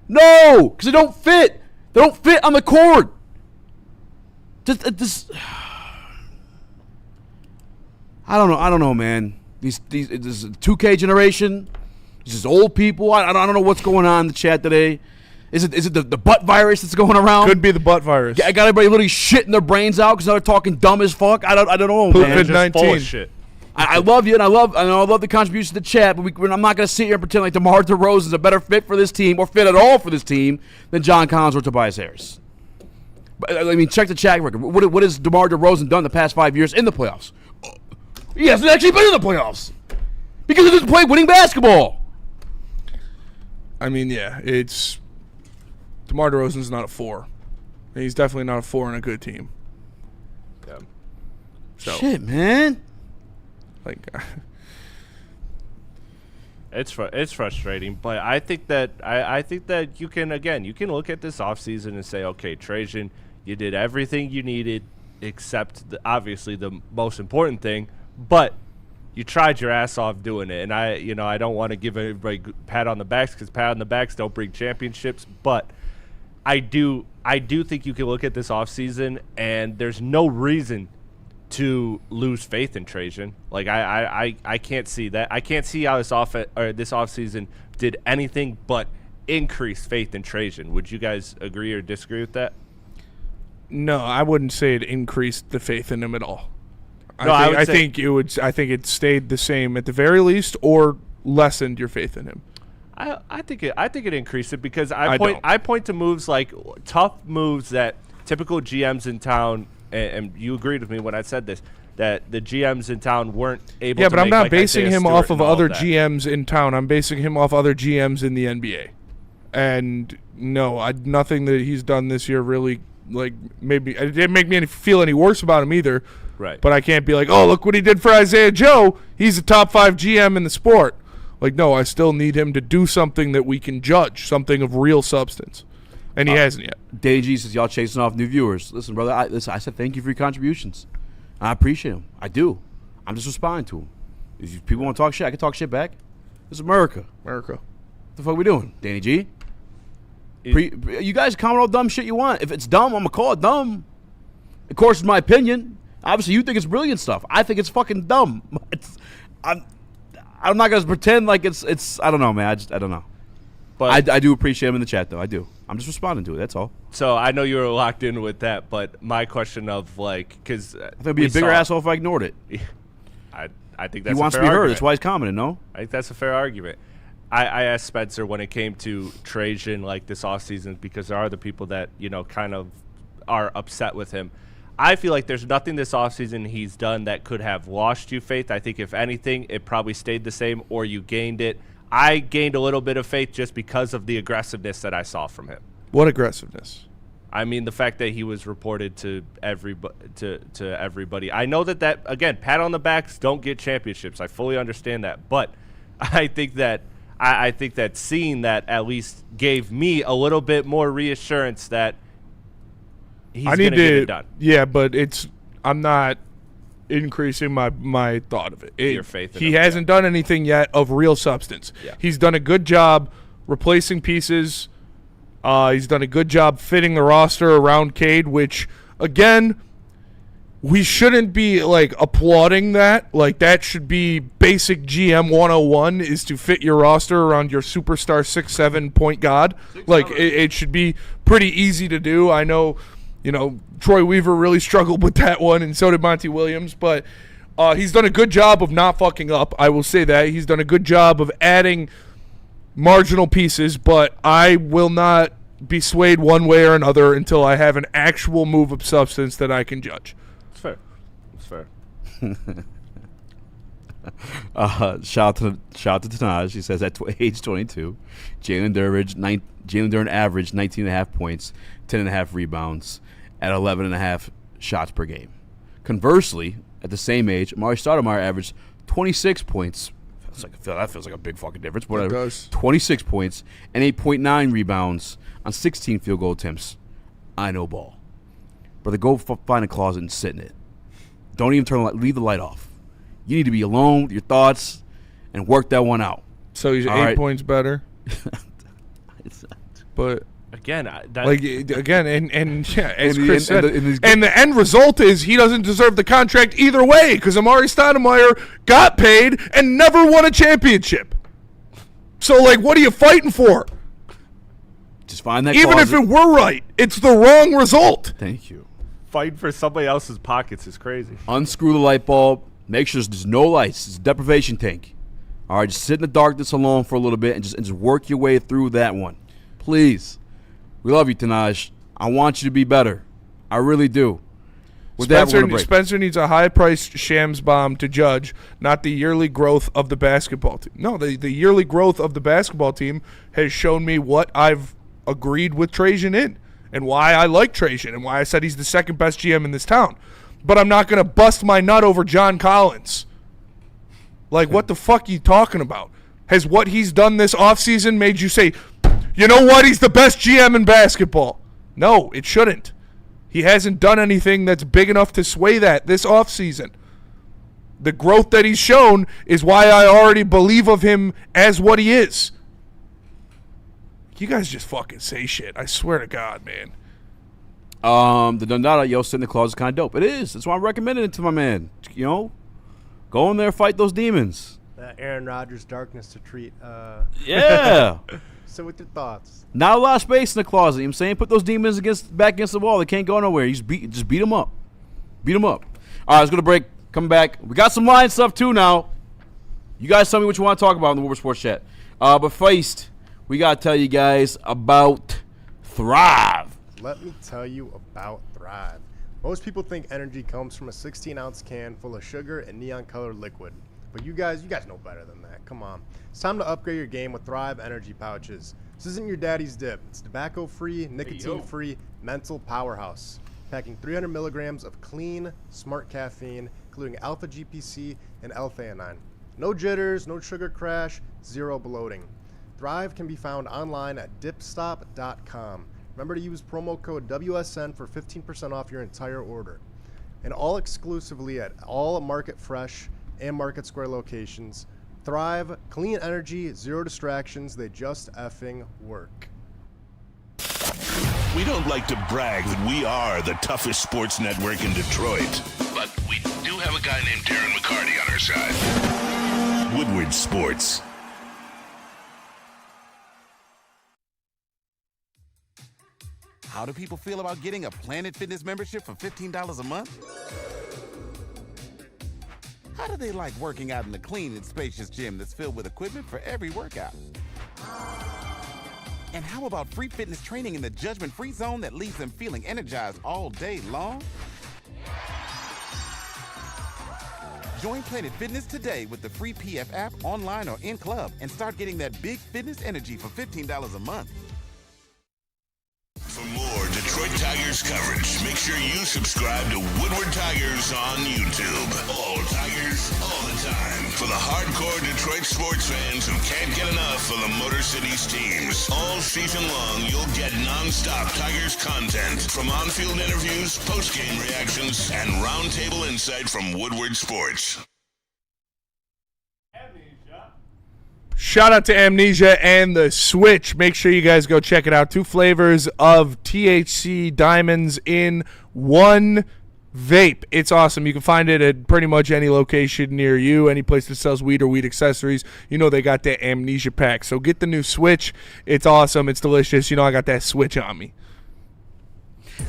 No, because they don't fit. They don't fit on the court. I don't know, man. This 2K generation, these old people. I don't know what's going on in the chat today. Is it the butt virus that's going around? Could be the butt virus. I got everybody literally shitting their brains out because they're talking dumb as fuck. I don't know, man. COVID-19. I love you, and I love the contributions to the chat, but I'm not going to sit here and pretend like DeMar DeRozan is a better fit for this team or fit at all for this team than John Collins or Tobias Harris. But, I mean, check the chat record. What has DeMar DeRozan done the past 5 years in the playoffs? He hasn't actually been in the playoffs because he doesn't play winning basketball. I mean, yeah, it's DeMar DeRozan's not a 4. And he's definitely not a 4 in a good team. Yeah. So, shit, man. Like, it's frustrating, but I think that you can look at this offseason and say, okay, Trajan, you did everything you needed except obviously the most important thing, but you tried your ass off doing it. And I don't want to give everybody pat on the backs because pat on the backs don't bring championships, but I do think you can look at this offseason and there's no reason to lose faith in Trajan. Like I can't see that. I can't see how this offseason did anything but increase faith in Trajan. Would you guys agree or disagree with that? No, I wouldn't say it increased the faith in him at all. I think it stayed the same at the very least, or lessened your faith in him. I think it increased it because I point to moves like tough moves that typical GMs in town. And you agreed with me when I said this, that the GMs in town weren't able to make. Yeah, but I'm not like basing Isaiah him Stewart off of and all other that. GMs in town. I'm basing him off other GMs in the NBA. And no, nothing that he's done this year really, like, maybe it didn't make me feel any worse about him either. Right. But I can't be like, oh, look what he did for Isaiah Joe. He's a top 5 GM in the sport. Like, no, I still need him to do something that we can judge, something of real substance. And he hasn't yet. Danny G says, y'all chasing off new viewers. Listen, brother, I said thank you for your contributions. I appreciate them. I do. I'm just responding to them. If people want to talk shit, I can talk shit back. This is America. America. What the fuck are we doing, Danny G? You guys comment all dumb shit you want. If it's dumb, I'm going to call it dumb. Of course, it's my opinion. Obviously, you think it's brilliant stuff. I think it's fucking dumb. I'm not going to pretend like it's I don't know, man. I don't know. But I do appreciate him in the chat, though. I do. I'm just responding to it. That's all. So I know you were locked in with that, but my question of like, because I think I'd be a bigger asshole if I ignored it. I think that's he wants a fair to be heard. argument. That's why he's commenting. No, I think that's a fair argument. I asked Spencer when it came to Trajan like this offseason because there are the people that kind of are upset with him. I feel like there's nothing this offseason he's done that could have lost you faith. I think if anything, it probably stayed the same or you gained it. I gained a little bit of faith just because of the aggressiveness that I saw from him. What aggressiveness? I mean, the fact that he was reported to everybody. I know that again, pat on the backs don't get championships. I fully understand that, but I think that seeing that at least gave me a little bit more reassurance that he's going to get it done. Yeah, but I'm not increasing my thought of it. Your faith in he him, hasn't done anything yet of real substance. Yeah. He's done a good job replacing pieces. He's done a good job fitting the roster around Cade, which, again, we shouldn't be, like, applauding that. Like, that should be basic GM 101 is to fit your roster around your superstar 6'7" point guard. Like, it should be pretty easy to do. I know, Troy Weaver really struggled with that one, and so did Monty Williams. But he's done a good job of not fucking up. I will say that. He's done a good job of adding marginal pieces, but I will not be swayed one way or another until I have an actual move of substance that I can judge. It's fair. It's fair. Shout out to Tanaj. He says at age 22, Jalen Durant averaged 19.5 points, 10.5 rebounds, at 11.5 shots per game. Conversely, at the same age, Amari Stoudemire averaged 26 points. That feels like a big fucking difference. Whatever. It does. 26 points and 8.9 rebounds on 16 field goal attempts. I know ball. Brother, go find a closet and sit in it. Don't even leave the light off. You need to be alone with your thoughts and work that one out. So he's 8 points better. But again, and as Chris said, and the end result is he doesn't deserve the contract either way because Amari Stoudemire got paid and never won a championship. So, like, what are you fighting for? Just find that Even closet. if it were right, it's the wrong result. Thank you. Fighting for somebody else's pockets is crazy. Unscrew the light bulb. Make sure there's no lights. It's a deprivation tank. All right, just sit in the darkness alone for a little bit and just work your way through that one. Please. We love you, Tanaj. I want you to be better. I really do. With that, we're gonna break. Spencer needs a high-priced shams bomb to judge, not the yearly growth of the basketball team. No, the yearly growth of the basketball team has shown me what I've agreed with Trajan in and why I like Trajan and why I said he's the second best GM in this town. But I'm not going to bust my nut over John Collins. Like, what the fuck are you talking about? Has what he's done this offseason made you say, you know what, he's the best GM in basketball? No, it shouldn't. He hasn't done anything that's big enough to sway that this offseason. The growth that he's shown is why I already believe of him as what he is. You guys just fucking say shit. I swear to God, man. The Dundada, yo, sit in the closet is kind of dope. It is. That's why I'm recommending it to my man. You know, go in there, fight those demons. Aaron Rodgers' darkness to treat. Yeah. So with your thoughts? Not a lot of space in the closet. You know what I'm saying? Put those demons back against the wall. They can't go nowhere. You just beat them up. Beat them up. All right, let's go to break. Come back. We got some line stuff, too, now. You guys tell me what you want to talk about in the Woodward Sports Chat. But first, we got to tell you guys about Thrive. Let me tell you about Thrive. Most people think energy comes from a 16-ounce can full of sugar and neon-colored liquid. But you guys know better than that. Come on. It's time to upgrade your game with Thrive energy pouches. This isn't your daddy's dip. It's tobacco-free, nicotine-free, mental powerhouse. Packing 300 milligrams of clean, smart caffeine, including alpha-GPC and L-theanine. No jitters, no sugar crash, zero bloating. Thrive can be found online at dipstop.com. Remember to use promo code WSN for 15% off your entire order. And all exclusively at all Market Fresh and Market Square locations. Thrive, clean energy, zero distractions, they just effing work. We don't like to brag that we are the toughest sports network in Detroit, but we do have a guy named Darren McCarty on our side. Woodward Sports. How do people feel about getting a Planet Fitness membership for $15 a month? How do they like working out in a clean and spacious gym that's filled with equipment for every workout? And how about free fitness training in the judgment-free zone that leaves them feeling energized all day long? Join Planet Fitness today with the free PF app online or in club and start getting that big fitness energy for $15 a month. For more Detroit Tigers coverage, make sure you subscribe to Woodward Tigers on YouTube. All Tigers, all the time. For the hardcore Detroit sports fans who can't get enough of the Motor City's teams. All season long, you'll get non-stop Tigers content from on-field interviews, post-game reactions, and roundtable insight from Woodward Sports. Shout out to Amnesia and the Switch. Make sure you guys go check it out. 2 flavors of THC diamonds in one vape. It's awesome. You can find it at pretty much any location near you, any place that sells weed or weed accessories. You know they got that Amnesia pack. So get the new Switch. It's awesome. It's delicious. You know I got that Switch on me.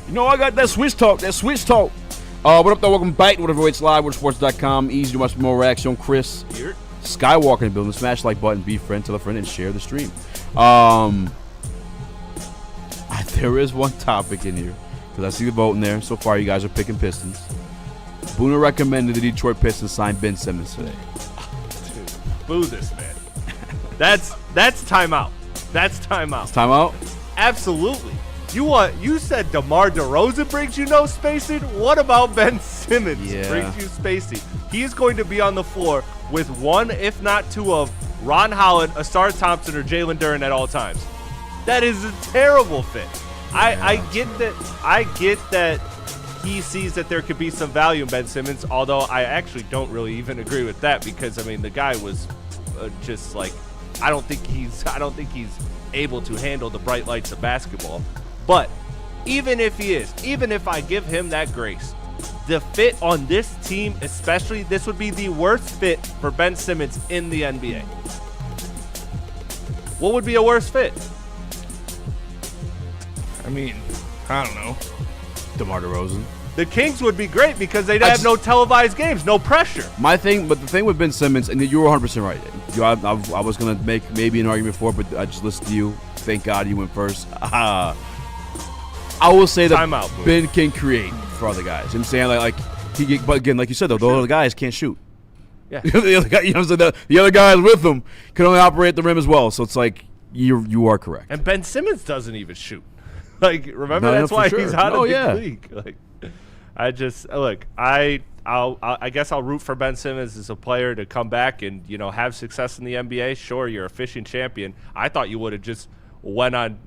You know I got that Switch talk. What up, though? Welcome back to Whatever It's Live, WoodsportsChat.com. Easy to watch more reaction. Chris. Here. Skywalker in the building. Smash like button, be friend, tell a friend, and share the stream. There is one topic in here because I see the vote in there. So far, you guys are picking Pistons. Boona recommended the Detroit Pistons sign Ben Simmons today. Dude, boo this man. That's timeout. That's timeout. It's timeout? Absolutely. You said DeMar DeRozan brings you no spacing? What about Ben Simmons brings you spacing? He is going to be on the floor with one, if not two, of Ron Holland, Asar Thompson, or Jalen Duren at all times. That is a terrible fit. I get that he sees that there could be some value in Ben Simmons, although I actually don't really even agree with that because I mean the guy was just like I don't think he's able to handle the bright lights of basketball. But even if he is, even if I give him that grace, the fit on this team, especially, this would be the worst fit for Ben Simmons in the NBA. What would be a worse fit? I mean, I don't know. DeMar DeRozan. The Kings would be great because they'd have no televised games, no pressure. But the thing with Ben Simmons, and you were 100% right. I was going to make maybe an argument for it, but I just listened to you. Thank God you went first. I will say that Ben can create for other guys. You know what I'm saying? But again, like you said, though, the other guys can't shoot. Yeah. The other guy, the other guys with them can only operate the rim as well. So it's like you are correct. And Ben Simmons doesn't even shoot. Remember that's why he's out of the league. I guess I'll root for Ben Simmons as a player to come back and have success in the NBA. Sure, you're a fishing champion. I thought you would have just went on,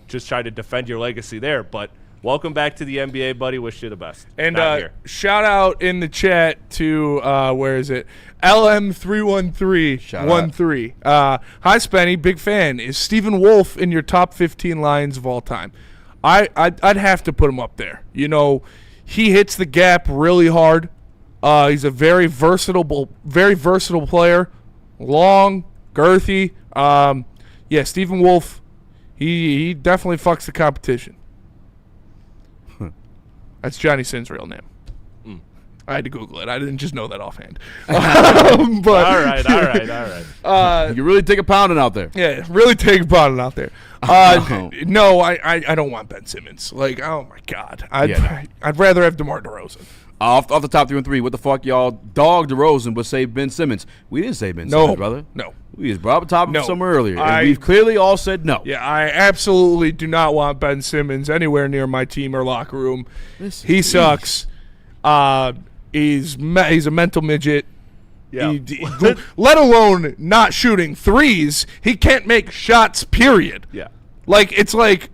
just tried to defend your legacy there. But welcome back to the NBA, buddy. Wish you the best. And shout out in the chat to where is it? LM31313. Hi Spenny, big fan. Is Stephen Wolf in your top 15 Lions of all time? I'd have to put him up there. He hits the gap really hard. He's a very versatile player. Long, girthy. Stephen Wolf. He definitely fucks the competition. That's Johnny Sin's real name. I had to Google it. I didn't just know that offhand. But all right. You're really taking pounding out there. Yeah, really taking pounding out there. No, I don't want Ben Simmons. Oh my God. I'd rather have DeMar DeRozan. Off the top 3 and 3, what the fuck y'all dog DeRozan but say Ben Simmons? We didn't say Ben Simmons, brother. No. We just brought up the topic somewhere earlier. And we've clearly all said no. Yeah, I absolutely do not want Ben Simmons anywhere near my team or locker room. He sucks. He's a mental midget. Yeah. Let alone not shooting threes. He can't make shots, period. Yeah. It's like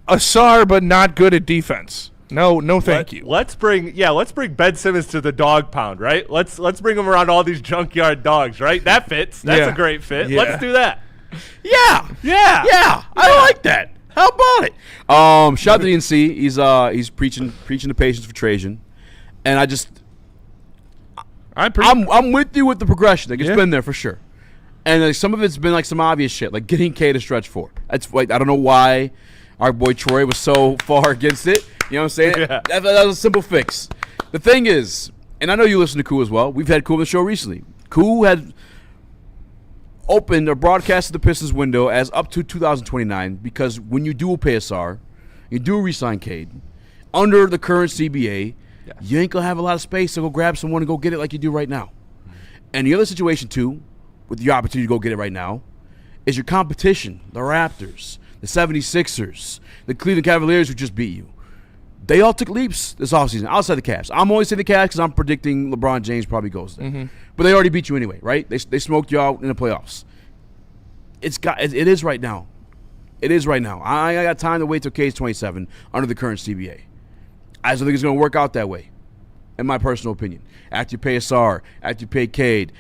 Asar, but not good at defense. No, thank you. Let's bring Ben Simmons to the dog pound, right? Let's bring him around all these junkyard dogs, right? That fits. That's a great fit. Yeah. Let's do that. Yeah. I like that. How about it? Shout out to the NC. He's preaching the patience for Trajan. And I'm with you with the progression. It's been there for sure. And some of it's been some obvious shit, like getting Cade to stretch for. That's I don't know why our boy Troy was so far against it. You know what I'm saying? Yeah. That was a simple fix. The thing is, and I know you listen to Koo as well. We've had Koo on the show recently. Koo had opened or broadcasted the Pistons window as up to 2029 because when you do a PSR, you do re-sign Cade under the current CBA. Yes. You ain't going to have a lot of space to go grab someone and go get it like you do right now. And the other situation, too, with the opportunity to go get it right now, is your competition, the Raptors, the 76ers, the Cleveland Cavaliers who just beat you. They all took leaps this offseason, outside the Cavs. I'm only saying the Cavs because I'm predicting LeBron James probably goes there. Mm-hmm. But they already beat you anyway, right? They smoked you out in the playoffs. It is right now. It is right now. I got time to wait till Cade's 27 under the current CBA. I don't think it's going to work out that way, in my personal opinion. After you pay Asar, after you pay Cade,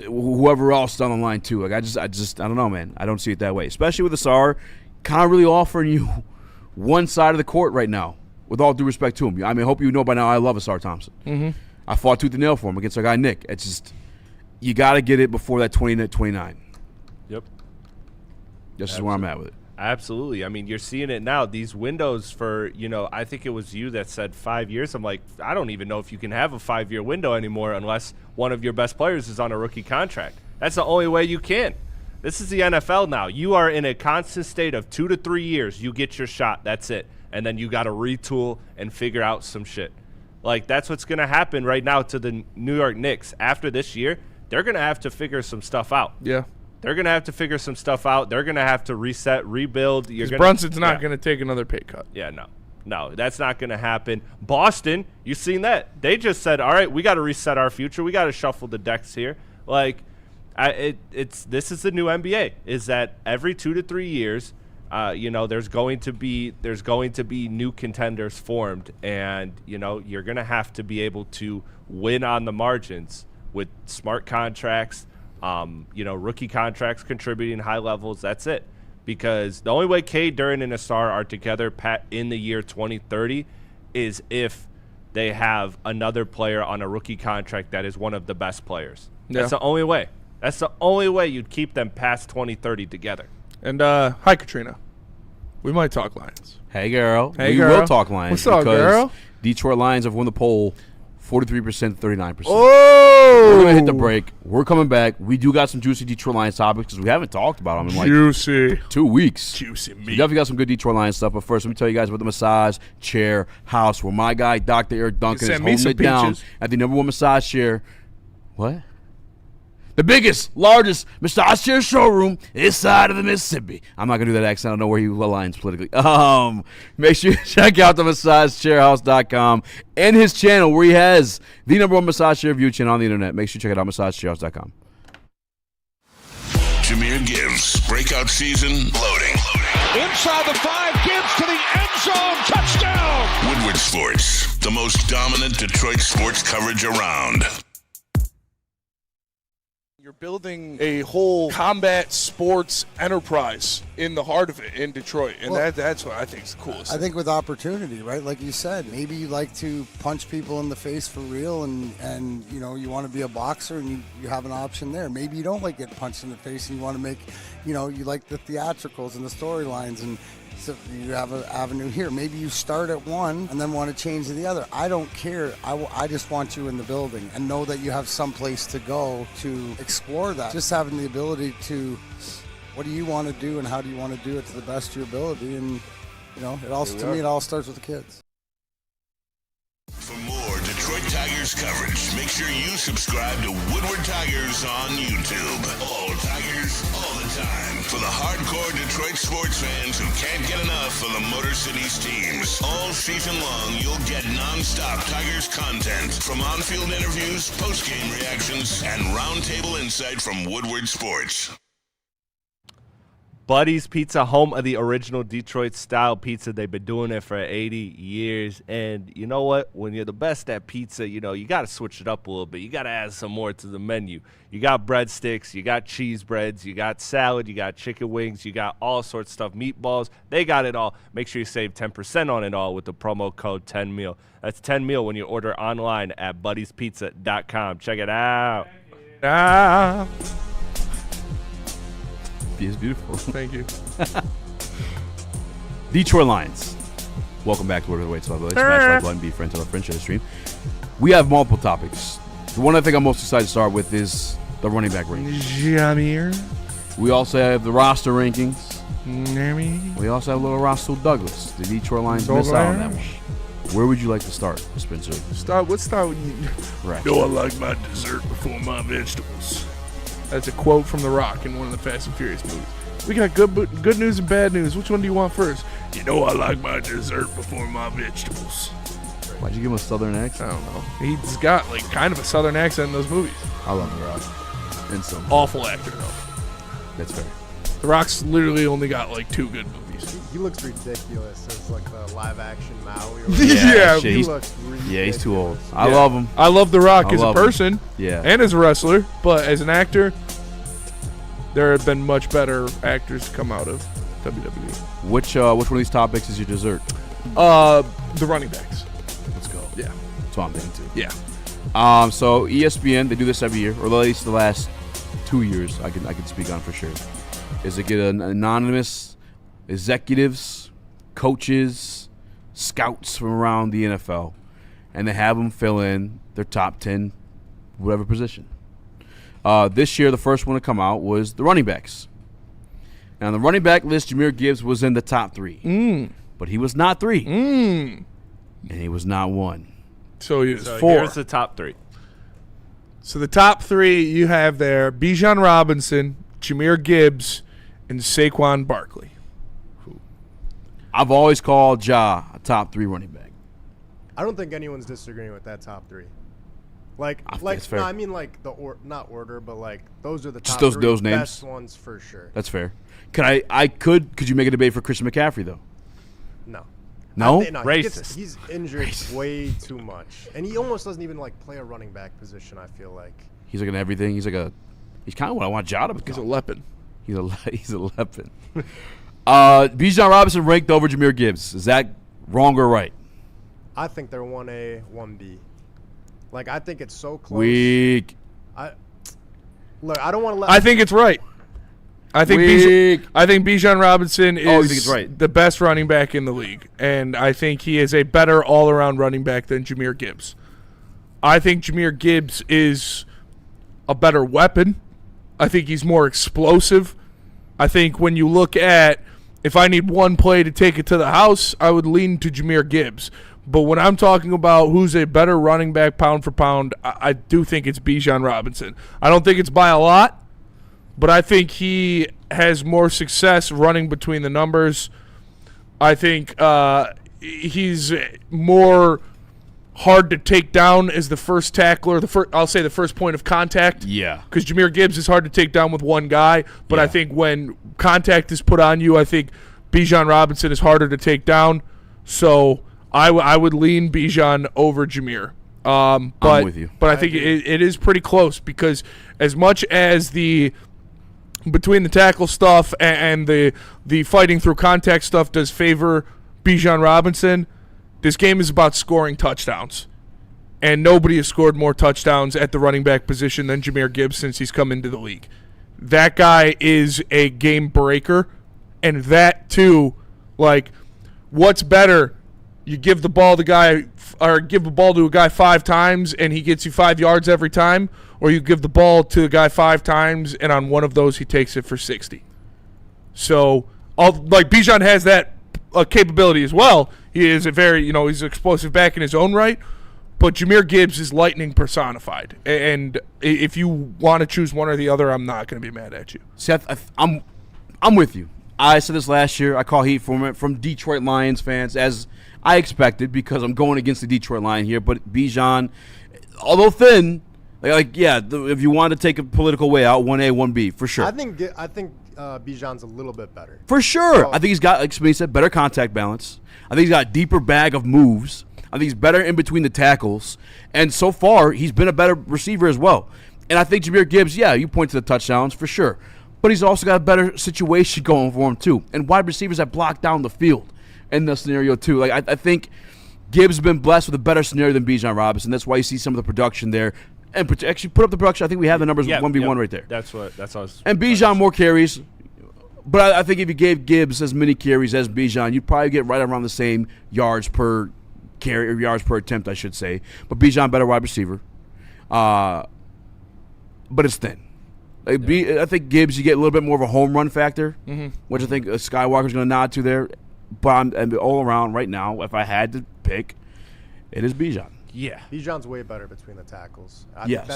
whoever else down the line too. I don't know, man. I don't see it that way. Especially with Asar, kind of really offering you one side of the court right now. With all due respect to him, I hope you know by now I love Asar Thompson. Mm-hmm. I fought tooth and nail for him against our guy Nick. It's just you got to get it before that 29. Yep. This is where I'm at with it. Absolutely. You're seeing it now. These windows for, I think it was you that said 5 years. I'm like, I don't even know if you can have a 5-year window anymore unless one of your best players is on a rookie contract. That's the only way you can. This is the NFL now. You are in a constant state of 2 to 3 years. You get your shot. That's it. And then you got to retool and figure out some shit. That's what's going to happen right now to the New York Knicks. After this year, they're going to have to figure some stuff out. Yeah. They're going to have to figure some stuff out. They're going to have to reset, rebuild. Brunson's not going to take another pay cut. Yeah, no, that's not going to happen. Boston, you've seen that. They just said, all right, we got to reset our future. We got to shuffle the decks here. This is the new NBA, is that every 2 to 3 years, there's going to be new contenders formed, and, you're going to have to be able to win on the margins with smart contracts, rookie contracts contributing high levels. That's it. Because the only way Cade, Durant, and Asar are together in the year 2030 is if they have another player on a rookie contract that is one of the best players. Yeah. That's the only way. That's the only way you'd keep them past 2030 together. And hi, Katrina. We might talk Lions. Hey, girl. Hey, we girl. will talk Lions. What's up, because girl? Detroit Lions have won the poll 43% to 39%. Oh! We're going to hit the break. We're coming back. We do got some juicy Detroit Lions topics because we haven't talked about them in like juicy 2 weeks. Juicy So meat. we definitely got some good Detroit Lions stuff. But first, let me tell you guys about the massage chair house where my guy, Dr. Eric Duncan, is Send me holding some it down peaches. at the #1 massage chair. What? The biggest, largest massage chair showroom this side of the Mississippi. I'm not going to do that accent. I don't know where he aligns politically. Make sure you check out the massagechairhouse.com and his channel where he has the #1 massage chair review channel on the internet. Make sure you check it out, massagechairhouse.com. Jahmyr Gibbs, breakout season, loading. Inside the 5, Gibbs to the end zone, touchdown! Woodward Sports, the most dominant Detroit sports coverage around. You're building a whole combat sports enterprise in the heart of it in Detroit, and that's what I think is the coolest. I think with opportunity, right? Like you said, maybe you like to punch people in the face for real, and you know you want to be a boxer, and you have an option there. Maybe you don't like getting punched in the face, and you want to make, you know, you like the theatricals and the storylines, and so you have an avenue here. Maybe you start at one and then want to change to the other. I don't care. I just want you in the building and know that you have some place to go to explore that. Just having the ability to, what do you want to do and how do you want to do it to the best of your ability? And, you know, it all starts with the kids. For more Detroit Tigers coverage, make sure you subscribe to Woodward Tigers on YouTube. All Tigers, all the time. For the hardcore Detroit sports fans who can't get enough of the Motor City's teams. All season long, you'll get non-stop Tigers content from on-field interviews, post-game reactions, and roundtable insight from Woodward Sports. Buddy's Pizza, home of the original Detroit-style pizza. They've been doing it for 80 years. And you know what? When you're the best at pizza, you know, you got to switch it up a little bit. You got to add some more to the menu. You got breadsticks, you got cheese breads, you got salad, you got chicken wings, you got all sorts of stuff, meatballs. They got it all. Make sure you save 10% on it all with the promo code 10meal. That's 10meal when you order online at buddiespizza.com. Check it out. Is beautiful. Thank you. Detroit Lions. Welcome back to Whatever the Wait's Love. Smash like button, be friends, tell a friend, share the stream. We have multiple topics. The one I think I'm most excited to start with is the running back rankings. Jahmyr. We also have the roster rankings. We also have little Russell Douglas. The Detroit Lions missed out on that one. Where would you like to start, Spencer? Let's start with you. Right. No, I like my dessert before my vegetables. That's a quote from The Rock in one of the Fast and Furious movies. We got good news and bad news. Which one do you want first? You know I like my dessert before my vegetables. Why'd you give him a southern accent? I don't know. He's got like kind of a southern accent in those movies. I love The Rock. And some awful actor though. That's fair. The Rock's literally only got like 2 good movies. He looks ridiculous as like the live action Maui. Yeah, he looks ridiculous. Yeah, he's too old. I love him. I love The Rock as a person, yeah, and as a wrestler, but as an actor, there have been much better actors come out of WWE. Which one of these topics is your dessert? The running backs. Let's go. Yeah, that's what I'm thinking too. Yeah. So ESPN, they do this every year, or at least the last 2 years. I can speak on for sure. Is they get an anonymous executives, coaches, scouts from around the NFL, and they have them fill in their top 10, whatever position. This year, the first one to come out was the running backs. Now, on the running back list, Jahmyr Gibbs was in the top 3. But he was not 3. And he was not 1. So he was 4. Here's the top 3. So the top 3 you have there, Bijan Robinson, Jahmyr Gibbs, and Saquon Barkley. I've always called Ja a top 3 running back. I don't think anyone's disagreeing with that top 3. Like no, I mean like not order, but like those are the top just 3 those names? best ones for sure. That's fair. Could you make a debate for Christian McCaffrey though? No. No? Racist. He's injured way too much, and he almost doesn't even like play a running back position. I feel like he's like an everything. He's kind of what I want Ja to become. He's a weapon. He's a weapon. Bijan Robinson ranked over Jahmyr Gibbs. Is that wrong or right? I think they're 1A, 1B. Like I think it's so close. Weak. I don't want to let. I think it's right. I think Bijan Robinson is right. the best running back in the league, and I think he is a better all-around running back than Jahmyr Gibbs. I think Jahmyr Gibbs is a better weapon. I think he's more explosive. I think when you look at if I need one play to take it to the house, I would lean to Jahmyr Gibbs. But when I'm talking about who's a better running back pound for pound, I do think it's Bijan Robinson. I don't think it's by a lot. But I think he has more success running between the numbers. I think he's more hard to take down as the first tackler. I'll say the first point of contact. Yeah. Because Jahmyr Gibbs is hard to take down with one guy. But I think when contact is put on you, I think Bijan Robinson is harder to take down. So I would lean Bijan over Jahmyr. I'm with you. But I think it is pretty close because as much as between the tackle stuff and the fighting through contact stuff does favor Bijan Robinson, this game is about scoring touchdowns. And nobody has scored more touchdowns at the running back position than Jahmyr Gibbs since he's come into the league. That guy is a game breaker. And that, too, like, what's better? You give the ball to a guy 5 times and he gets you 5 yards every time, or you give the ball to a guy 5 times and on one of those he takes it for 60. So, Bijan has that capability as well. He is he's an explosive back in his own right, but Jahmyr Gibbs is lightning personified. And if you want to choose one or the other, I'm not going to be mad at you. Seth, I'm with you. I said this last year. I call heat from Detroit Lions fans, as I expected, because I'm going against the Detroit Lion here. But Bijan, although thin, if you want to take a political way out, 1A, 1B, for sure. I think Bijan's a little bit better. For sure. I think he's got, like Smith said, better contact balance. I think he's got a deeper bag of moves. I think he's better in between the tackles. And so far, he's been a better receiver as well. And I think Jahmyr Gibbs, you point to the touchdowns, for sure. But he's also got a better situation going for him, too. And wide receivers that block down the field in this scenario, too. I think Gibbs has been blessed with a better scenario than Bijan Robinson. That's why you see some of the production there. And actually put up the production. I think we have the numbers 1v1 right there. That's what I was. And Bijan more carries. But I think if you gave Gibbs as many carries as Bijan, you'd probably get right around the same yards per carry, or yards per attempt, I should say. But Bijan, better wide receiver. But it's thin. I think Gibbs, you get a little bit more of a home run factor, which I think Skywalker's going to nod to there. But I'm all around right now, if I had to pick, it is Bijan. Yeah. Bijan's way better between the tackles. I think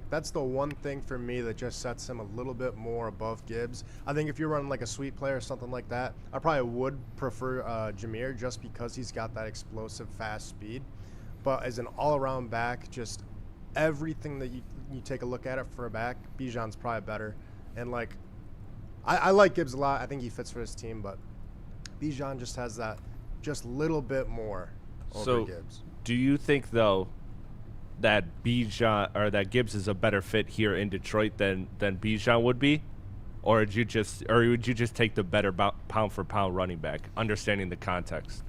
that's the one thing for me that just sets him a little bit more above Gibbs. I think if you're running like a sweep play or something like that, I probably would prefer Jahmyr just because he's got that explosive, fast speed. But as an all-around back, just everything that you take a look at it for a back, Bijan's probably better. And I like Gibbs a lot. I think he fits for his team, but Bijan just has that just little bit more over Gibbs. Do you think though that Gibbs is a better fit here in Detroit than Bijan would be, or would you just take the better pound for pound running back, understanding the context?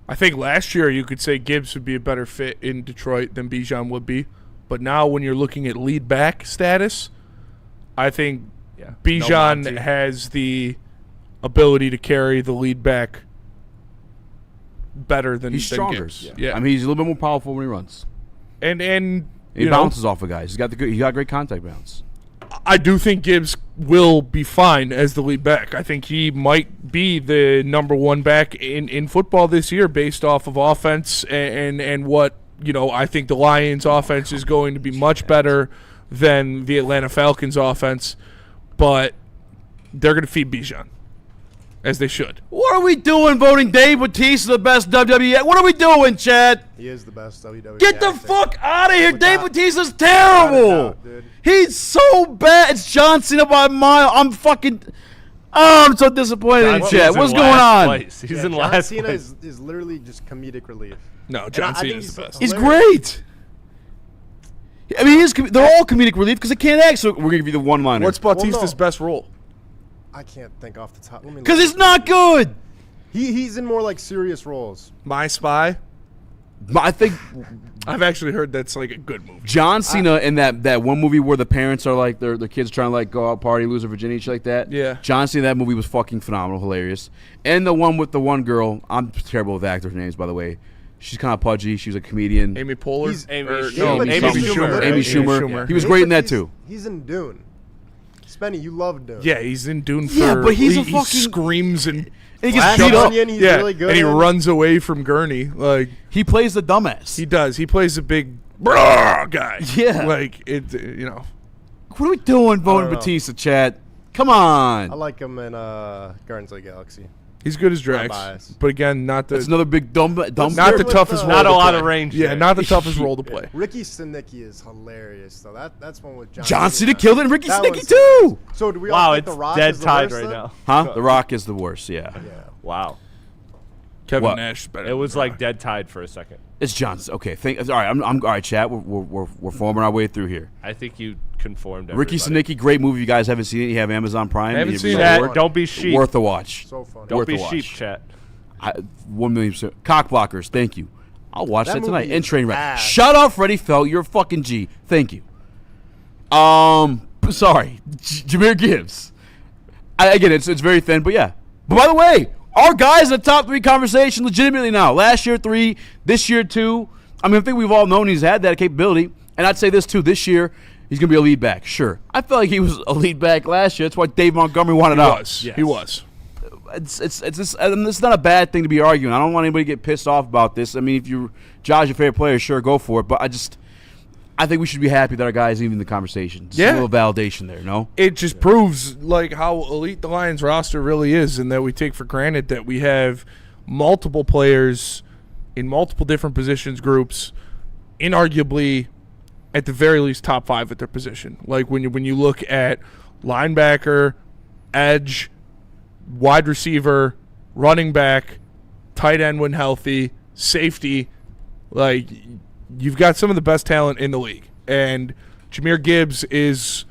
I think last year you could say Gibbs would be a better fit in Detroit than Bijan would be, but now when you're looking at lead back status, I think Bijan has the ability to carry the lead back better than he's stronger. Gibbs. Yeah. I mean, he's a little bit more powerful when he runs. And he bounces off of guys. He got great contact balance. I do think Gibbs will be fine as the lead back. I think he might be the number one back in football this year based off of offense and what, I think the Lions offense is going to be much better than the Atlanta Falcons offense, but they're going to feed Bijan. As they should. What are we doing voting Dave Bautista the best WWE? What are we doing, Chad? He is the best WWE. Get the fuck out of here. Dave Bautista's terrible. He's so bad. It's John Cena by a mile. I'm so disappointed in Chad. What's going on? He's in last place. John Cena is literally just comedic relief. No, John Cena is the best. He's great. I mean, they're all comedic relief because they can't act, so we're going to give you the one-liner. What's Bautista's best role? I can't think off the top. Because it's not good. He's in more like serious roles. My Spy. I think I've actually heard that's like a good movie. John Cena in that one movie where the parents are like their kids trying to like go out party, lose their virginity, shit like that. Yeah. John Cena, that movie was fucking phenomenal, hilarious. And the one with the one girl, I'm terrible with actors' names, by the way. She's kind of pudgy. She's a comedian. Amy Poehler. Amy Schumer. Yeah. He was great in that too. He's in Dune. Spenny, you love Dune. Yeah, he's in Dune. But he screams and he gets beat up. He's really good. And he runs away from Gurney. Like he plays the dumbass. He does. He plays a big guy. Yeah. Like it. You know. What are we doing, voting Batista, Chad? Come on. I like him in Guardians of the Galaxy. He's good as Drax, but again, not the. It's another big dumb. Not the toughest. Not a role lot to of play. range. Yeah, not the toughest role to play. Ricky Stenicki is hilarious, though. That's one with John Cena killed it, and Ricky That Stenicki one's too. So do we all think it's The Rock dead is the tied worst right then? now. Huh? The Rock is the worst. Yeah. Wow. Kevin What? Nash is better. It was than like Rock. dead tied for a second. It's John. Okay. All right. I'm all right, chat. We're forming our way through here. I think you conformed. Ricky everybody. Stenicki, great movie. You guys haven't seen it. You have Amazon Prime. I haven't You seen reward. it. Don't be sheep. Worth a watch. So funny. Don't Worth be a watch. sheep, chat. 1,000,000%. Cock blockers. Thank you. I'll watch that tonight. movie And is Trainwreck. ass. Shut up, Freddie Felt. You're a fucking G. Thank you. Sorry, Jahmyr Gibbs. Again, it's very thin, but yeah. But by the way, our guys in the top 3 conversation legitimately now. Last year 3, this year 2. I mean, I think we've all known he's had that capability. And I'd say this too. This year, he's gonna be a lead back. Sure, I felt like he was a lead back last year. That's why Dave Montgomery wanted out. He was. It's not a bad thing to be arguing. I don't want anybody to get pissed off about this. I mean, if you Josh your favorite player, sure, go for it. But I think we should be happy that our guy is even in the conversation. Just a little validation there, no? It just proves like how elite the Lions roster really is, and that we take for granted that we have multiple players in multiple different positions groups, inarguably at the very least top 5 at their position. Like when you look at linebacker, edge, wide receiver, running back, tight end when healthy, safety, like you've got some of the best talent in the league. And Jahmyr Gibbs is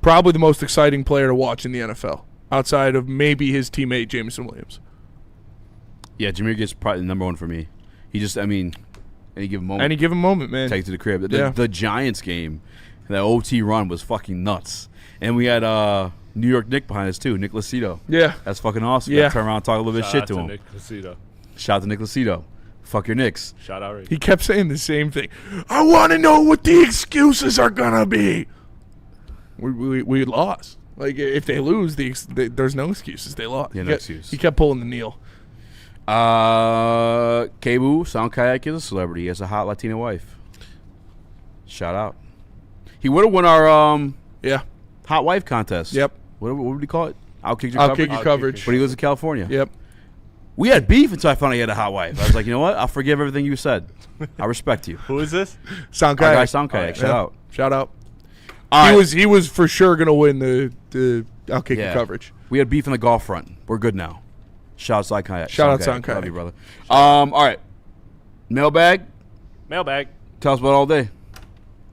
probably the most exciting player to watch in the NFL, outside of maybe his teammate Jameson Williams. Yeah, Jahmyr Gibbs is probably the number 1 for me. He just, I mean, any given moment, man. Take it to the crib. The Giants game, that OT run was fucking nuts. And we had New York Nick behind us too, Nick Lucido. Yeah. That's fucking awesome. Yeah. Turn around and talk a little bit of shit to him. Nick Lucido. Shout out to Nick Lucido. Fuck your Knicks. Shout out. He kept saying the same thing. I want to know what the excuses are going to be. We lost. Like, if they lose, there's no excuses. They lost. Yeah, no excuse. He kept pulling the Neil. Kebu, Sound Kayak is a celebrity. He has a hot Latina wife. Shout out. He would have won our hot wife contest. Yep. What would he call it? Outkick your I'll coverage. kick your coverage. But he lives in California. Yep. We had beef until I found out he had a hot wife. I was like, you know what? I'll forgive everything you said. I respect you. Who is this? Sound Our Kayak. guy Sound Kayak. Shout out. Shout out. All right. He was for sure gonna win the I'll kick your coverage. We had beef in the golf front. We're good now. Shout out Sound Kayak. Shout out Sound Kayak. Love you, brother. All right. Mailbag. Tell us about all day.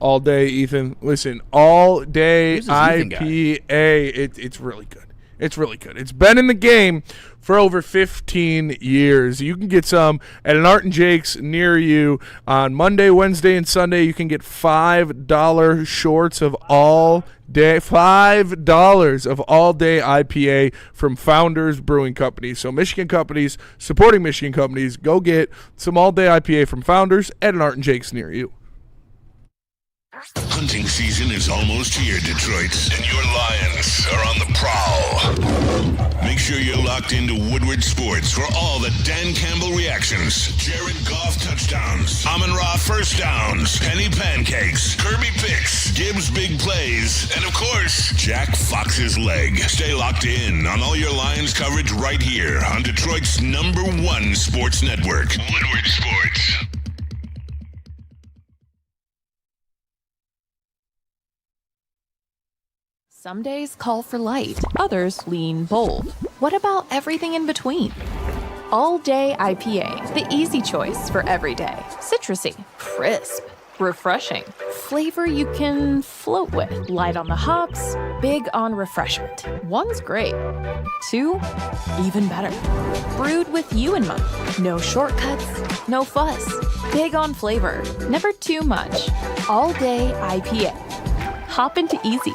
All day, Ethan. Listen, all day Who's this Ethan guy? IPA. It's really good. It's really good. It's been in the game for over 15 years. You can get some at an Art and Jake's near you on Monday, Wednesday, and Sunday. You can get $5 shorts of all day, $5 of all day IPA from Founders Brewing Company. So Michigan companies supporting Michigan companies, go get some all day IPA from Founders at an Art and Jake's near you. Hunting season is almost here, Detroit, and your Lions are on the prowl. Make sure you're locked into Woodward Sports for all the Dan Campbell reactions, Jared Goff touchdowns, Amon-Ra first downs, Penny pancakes, Kirby picks, Gibbs big plays, and of course, Jack Fox's leg. Stay locked in on all your Lions coverage right here on Detroit's #1 sports network, Woodward Sports. Some days call for light, others lean bold. What about everything in between? All Day IPA, the easy choice for every day. Citrusy, crisp, refreshing. Flavor you can float with. Light on the hops, big on refreshment. One's great. 2, even better. Brewed with you in mind. No shortcuts, no fuss. Big on flavor, never too much. All day IPA. Hop into easy.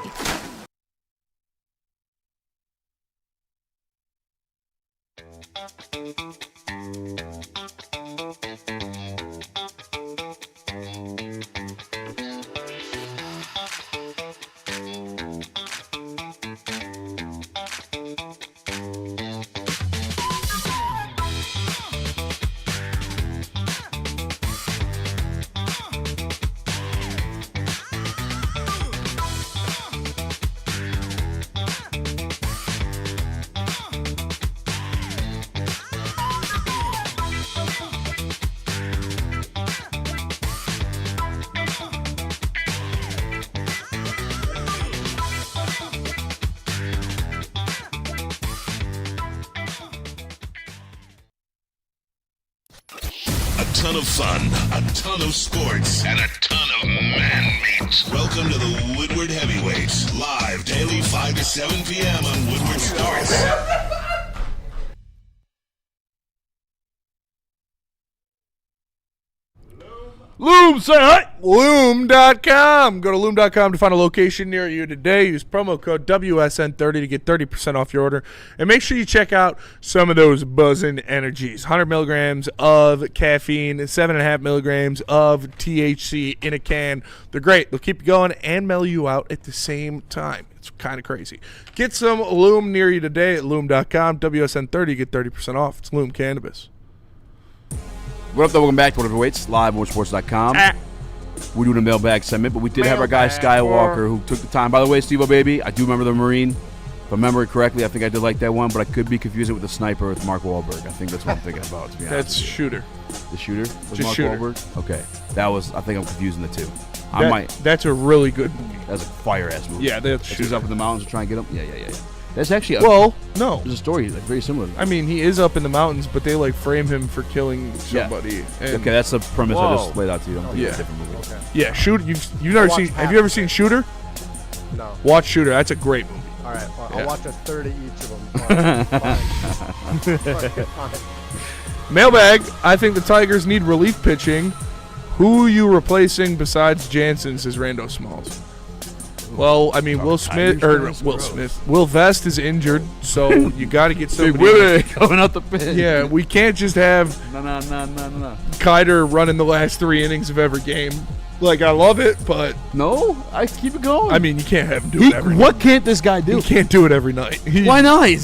A ton of fun, a ton of sports, and a ton of man-meat. Welcome to the Woodward Heavyweights, live daily 5 to 7 p.m. on Woodward Sports. Loom, say hi. Loom.com. Go to loom.com to find a location near you today. Use promo code WSN30 to get 30% off your order. And make sure you check out some of those buzzing energies. 100 milligrams of caffeine, 7.5 milligrams of THC in a can. They're great. They'll keep you going and mellow you out at the same time. It's kind of crazy. Get some Loom near you today at loom.com. WSN30, get 30% off. It's Loom Cannabis. What up, though? Welcome back to Whatever Waits, live on sports.com. We're doing a mailbag segment, but we did have our guy Skywalker who took the time. By the way, Steve-O Baby, I do remember the Marine. If I remember it correctly, I think I did like that one, but I could be confusing it with the sniper with Mark Wahlberg. I think that's what I'm thinking about, to be honest. That's Shooter. The Shooter? With Just Mark Shooter. Wahlberg? Okay. I think I'm confusing the two. That's a really good movie. That's a fire-ass movie. Yeah, that's He's up in the mountains to try and get him? Yeah. That's actually no. There's a story like, very similar. I mean, he is up in the mountains, but they like frame him for killing somebody. Yeah. Okay, that's the premise I just laid out to you. I'm thinking Yeah. of a different movie. Okay. Yeah, Shooter. You've never seen? Have you ever seen Shooter? No. Watch Shooter. That's a great movie. All right, well, Yeah. I'll watch a third of each of them. Fine. Mailbag. I think the Tigers need relief pitching. Who are you replacing besides Jansen? Says Rando Smalls. Well, I mean, Will Vest is injured, so you got to get somebody. Willie coming out the pin. Yeah, we can't just have No. Kiter running the last 3 innings of every game. Like, I love it, but No, I keep it going. I mean, you can't have him do it every night. What can't this guy do? He can't do it every night. Why not? I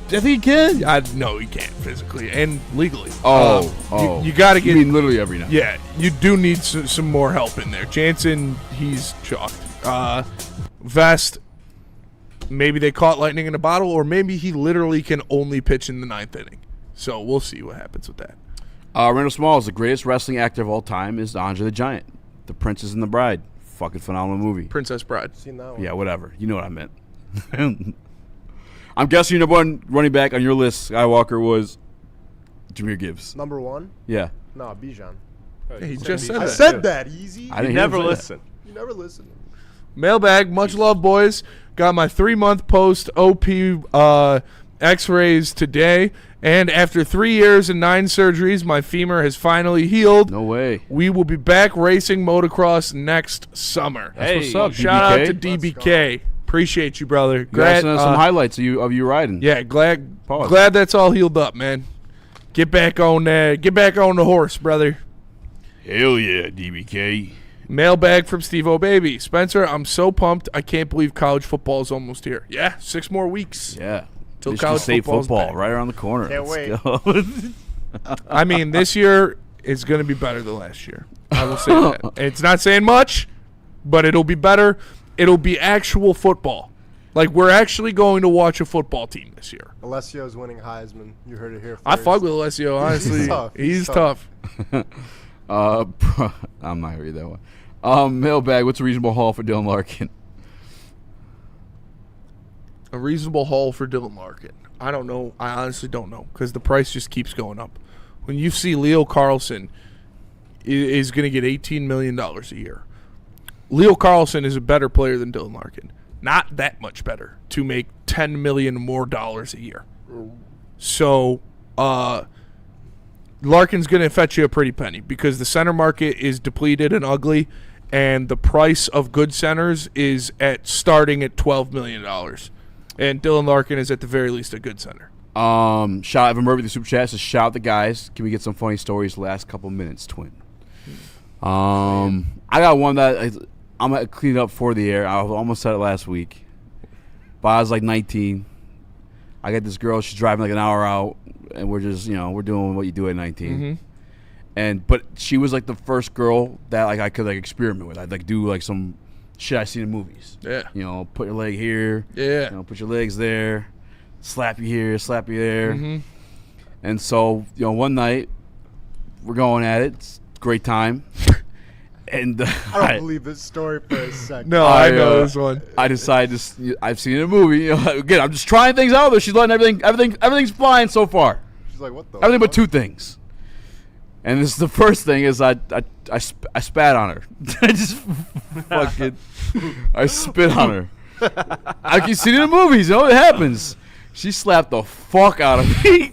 think he can. No, he can't physically and legally. You got to get. You mean literally every night? Yeah, you do need some more help in there. Jansen, he's chalked. Vest, maybe they caught lightning in a bottle, or maybe he literally can only pitch in the 9th inning. So we'll see what happens with that. Randall Smalls, the greatest wrestling actor of all time, is Andre the Giant. The Princess and the Bride. Fucking phenomenal movie. Princess Bride. Seen that one. Yeah, whatever. You know what I meant. I'm guessing your number one running back on your list, Skywalker, was Jahmyr Gibbs. Number 1? Yeah. No, Bijan. He just said I that. said that, easy. I didn't Never hear him say listen. You never listen. Mailbag, much love, boys. Got my 3-month post-OP x-rays today, and after 3 years and 9 surgeries, my femur has finally healed. that. No way. We will be back racing motocross next summer. Hey, what's up, Shout out to DBK? DBK. Appreciate you, brother. You guys sent us some highlights of you riding. Yeah, glad Pause. that's all healed up, man. Get back on the horse, brother. Hell yeah, DBK. Mailbag from Steve-O Baby. Spencer, I'm so pumped. I can't believe college football is almost here. Yeah, 6 more weeks. Yeah. Till Michigan college State football's football back. right around the corner. Can't Let's wait. go. I mean, this year is going to be better than last year. I will say that. It's not saying much, but it'll be better. It'll be actual football. Like, we're actually going to watch a football team this year. Alessio's winning Heisman. You heard it here first. I fuck with Alessio, honestly. He's tough. I'm not going to read that one. Mailbag, what's a reasonable haul for Dylan Larkin? A reasonable haul for Dylan Larkin. I don't know. I honestly don't know because the price just keeps going up. When you see Leo Carlson is going to get $18 million a year, Leo Carlson is a better player than Dylan Larkin. Not that much better to make $10 million more a year. So Larkin's going to fetch you a pretty penny because the center market is depleted and ugly, and the price of good centers is starting at $12 million. And Dylan Larkin is at the very least a good center. Shout Evan Murphy, the super chat says, shout the guys. Can we get some funny stories last couple minutes, twin? I got one that I'm going to clean up for the air. I almost said it last week. But I was like 19. I got this girl, she's driving like an hour out, and we're just, we're doing what you do at 19. But she was like the first girl that like I could like experiment with. I'd like do like some shit I seen in movies. Yeah. Put your leg here. Yeah. Put your legs there. Slap you here, slap you there. And so, one night we're going at it. It's a great time. And I don't believe this story for a second. No, I know this one. I decided I've seen it in a movie. Again, I'm just trying things out there. She's letting everything's flying so far. She's like, what the everything fuck? but two things. And this is the first thing is I spat on her. I just fucking I spit on her. I can see it in the movies, it happens. She slapped the fuck out of me.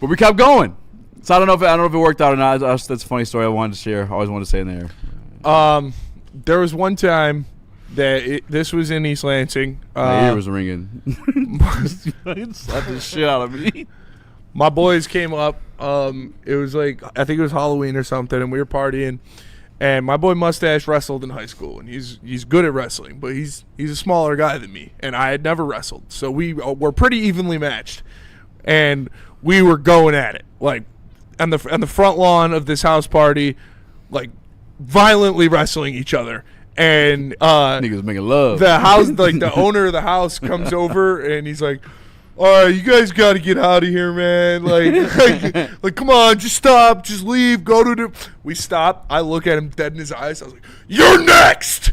But we kept going. So I don't know if it worked out or not. That's a funny story I wanted to share. I always wanted to say in there. There was one time that this was in East Lansing. My ear was ringing. Slapped the shit out of me. My boys came up. It was like, I think it was Halloween or something, and we were partying. And my boy Mustache wrestled in high school, and he's good at wrestling, but he's a smaller guy than me, and I had never wrestled, so we were pretty evenly matched, and we were going at it like on the front lawn of this house party, like violently wrestling each other. And niggas making love. The house, like the owner of the house, comes over and he's like, "All right, you guys got to get out of here, man. Like, come on, just stop, just leave, go to the." We stopped. I look at him dead in his eyes. I was like, "You're next."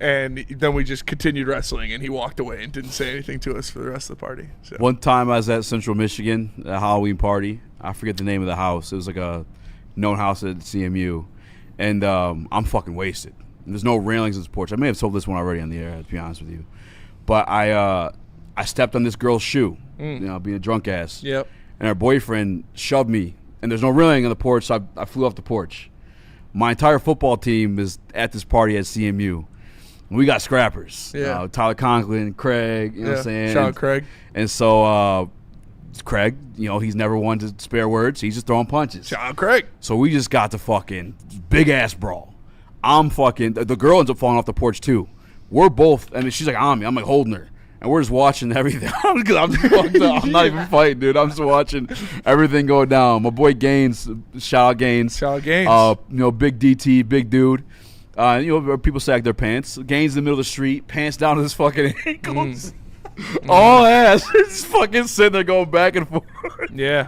And then we just continued wrestling, and he walked away and didn't say anything to us for the rest of the party. So. One time I was at Central Michigan, a Halloween party. I forget the name of the house. It was like a known house at CMU. And I'm fucking wasted. And there's no railings in this porch. I may have told this one already on the air, to be honest with you. But I stepped on this girl's shoe, being a drunk ass. Yep. And her boyfriend shoved me. And there's no railing on the porch, so I flew off the porch. My entire football team is at this party at CMU. We got scrappers. Yeah. Tyler Conklin, Craig, you know what I'm saying? Shout out Craig. And so Craig, he's never one to spare words. He's just throwing punches. Shout out Craig. So we just got to fucking big-ass brawl. I'm fucking – the girl ends up falling off the porch too. We're both – I mean, she's like on me. I'm like holding her. And we're just watching everything. Because I'm fucked up. I'm not even fighting, dude. I'm just watching everything go down. My boy Gaines, shout out Gaines. Shout out Gaines. Big DT, big dude. People sag their pants. Gaines in the middle of the street, pants down to his fucking ankles. All ass. Just fucking sitting there going back and forth. Yeah.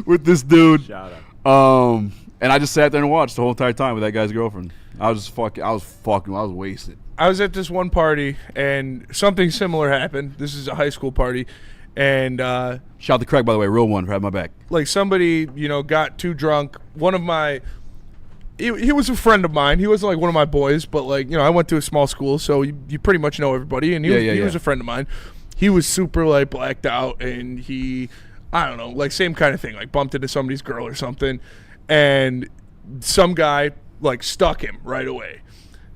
With this dude. Shout out. And I just sat there and watched the whole entire time with that guy's girlfriend. I was wasted. I was at this one party, and something similar happened. This is a high school party. And shout out to Craig, by the way, real one for having my back. Like somebody, got too drunk. One of my he was a friend of mine. He wasn't like one of my boys, but like, I went to a small school, so you pretty much know everybody, and he was a friend of mine. He was super like blacked out, and he, I don't know, like same kind of thing, like bumped into somebody's girl or something, and some guy like stuck him right away.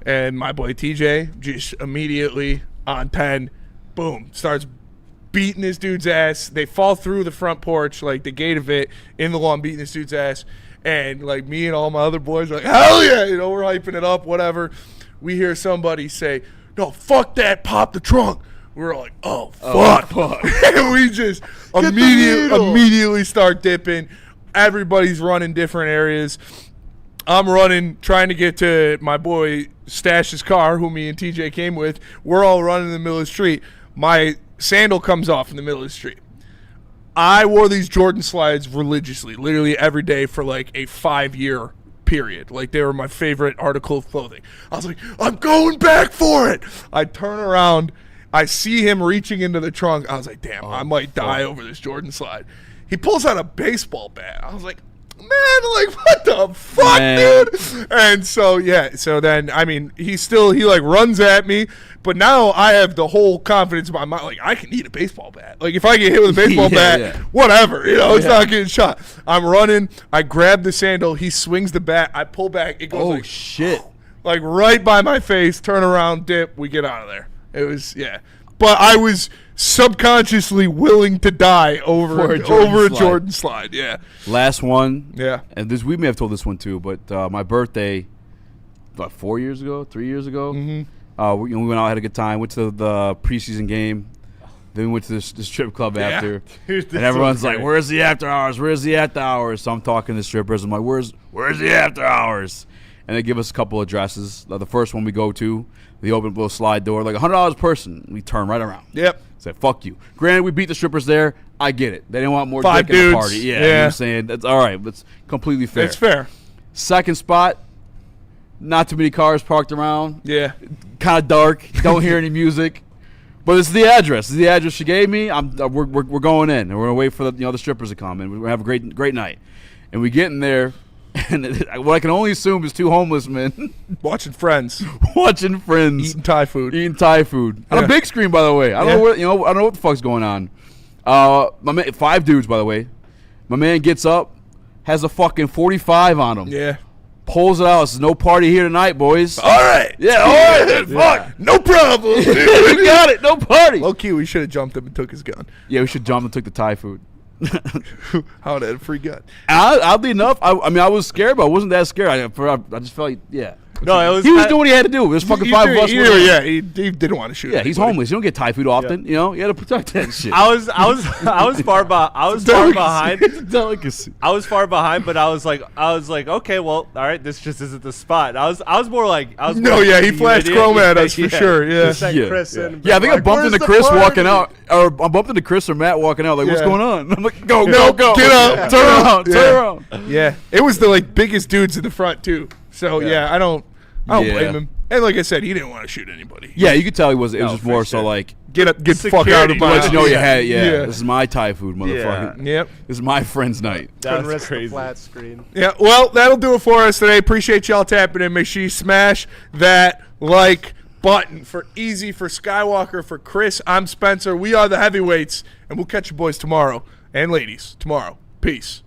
And my boy TJ just immediately on 10, boom, starts beating this dude's ass. They fall through the front porch, like the gate of it, in the lawn, beating this dude's ass. And like me and all my other boys are like, hell yeah, we're hyping it up, whatever. We hear somebody say, "No, fuck that, pop the trunk." We're like, oh, fuck. And we just immediately start dipping. Everybody's running different areas. I'm running, trying to get to my boy Stash's car, who me and TJ came with. We're all running in the middle of the street. My sandal comes off in the middle of the street. I wore these Jordan slides religiously, literally every day for like a 5-year period. Like they were my favorite article of clothing. I was like, I'm going back for it. I turn around. I see him reaching into the trunk. I was like, damn, I might die over this Jordan slide. He pulls out a baseball bat. I was like, man, like, what the fuck, dude? And so, then, I mean, he like, runs at me, but now I have the whole confidence in my mind, like, I can eat a baseball bat. Like, if I get hit with a baseball bat, whatever, it's not getting shot. I'm running, I grab the sandal, he swings the bat, I pull back, it goes like, shit. Like, right by my face, turn around, dip, we get out of there. It was, But I was subconsciously willing to die over a Jordan slide. Yeah. Last one. Yeah. And we may have told this one too, but my birthday, about 3 years ago. Mm-hmm. We went out, had a good time. Went to the preseason game. Then we went to this strip club after. Dude, and everyone's like, "Where's the after hours? Where's the after hours?" So I'm talking to strippers. I'm like, "Where's the after hours?" And they give us a couple addresses. The first one we go to, they open a little slide door, like $100 a person. We turn right around. Yep. Say, fuck you. Granted, we beat the strippers there. I get it. They didn't want more 5 dick in the dudes. party. Yeah. You know what I'm saying? That's all right. That's completely fair. It's fair. Second spot, not too many cars parked around. Yeah. Kind of dark. Don't hear any music. But it's the address. It's the address she gave me. We're going in, and we're gonna wait for the strippers to come, and we're gonna have a great night. And we get in there, and what I can only assume is 2 homeless men watching Friends, eating Thai food on a big screen, by the way. I don't know I don't know what the fuck's going on. My man, 5 dudes, by the way. My man gets up, has a fucking 45 on him. Yeah. Pulls it out. Says, "No party here tonight, boys." All right. Yeah, all right. Then, fuck. No problem. We got it. No party. Low key, we should have jumped him and took his gun. Yeah, we should jump and took the Thai food. How would that free gun? Oddly enough, I mean, I was scared, but I wasn't that scared. I just felt, No, he was doing what he had to do. There's fucking 5 of us. He didn't want to shoot. Yeah, he's homeless. You don't get Thai food often. You know, you got to protect that shit. I was far behind. It's a delicacy. I was far behind, but I was like, okay, well, all right, this just isn't the spot. I was more like, he flashed chrome at us for sure. Yeah, Chris I think I bumped into Chris walking out, or I bumped into Chris or Matt walking out. Like, what's going on? I'm like, go, get up, turn around. Yeah, it was the biggest dudes in the front too. So I don't blame him. And like I said, he didn't want to shoot anybody. Yeah, you could tell he was. It was just more so like, get the fuck out of my let house. you know you had. Yeah, this is my Thai food, motherfucker. Yeah. Yep. This is my friend's night. That's crazy. The flat screen. Yeah. Well, that'll do it for us today. Appreciate y'all tapping in. Make sure you smash that like button for Easy, for Skywalker, for Chris. I'm Spencer. We are the Heavyweights, and we'll catch you boys tomorrow and ladies tomorrow. Peace.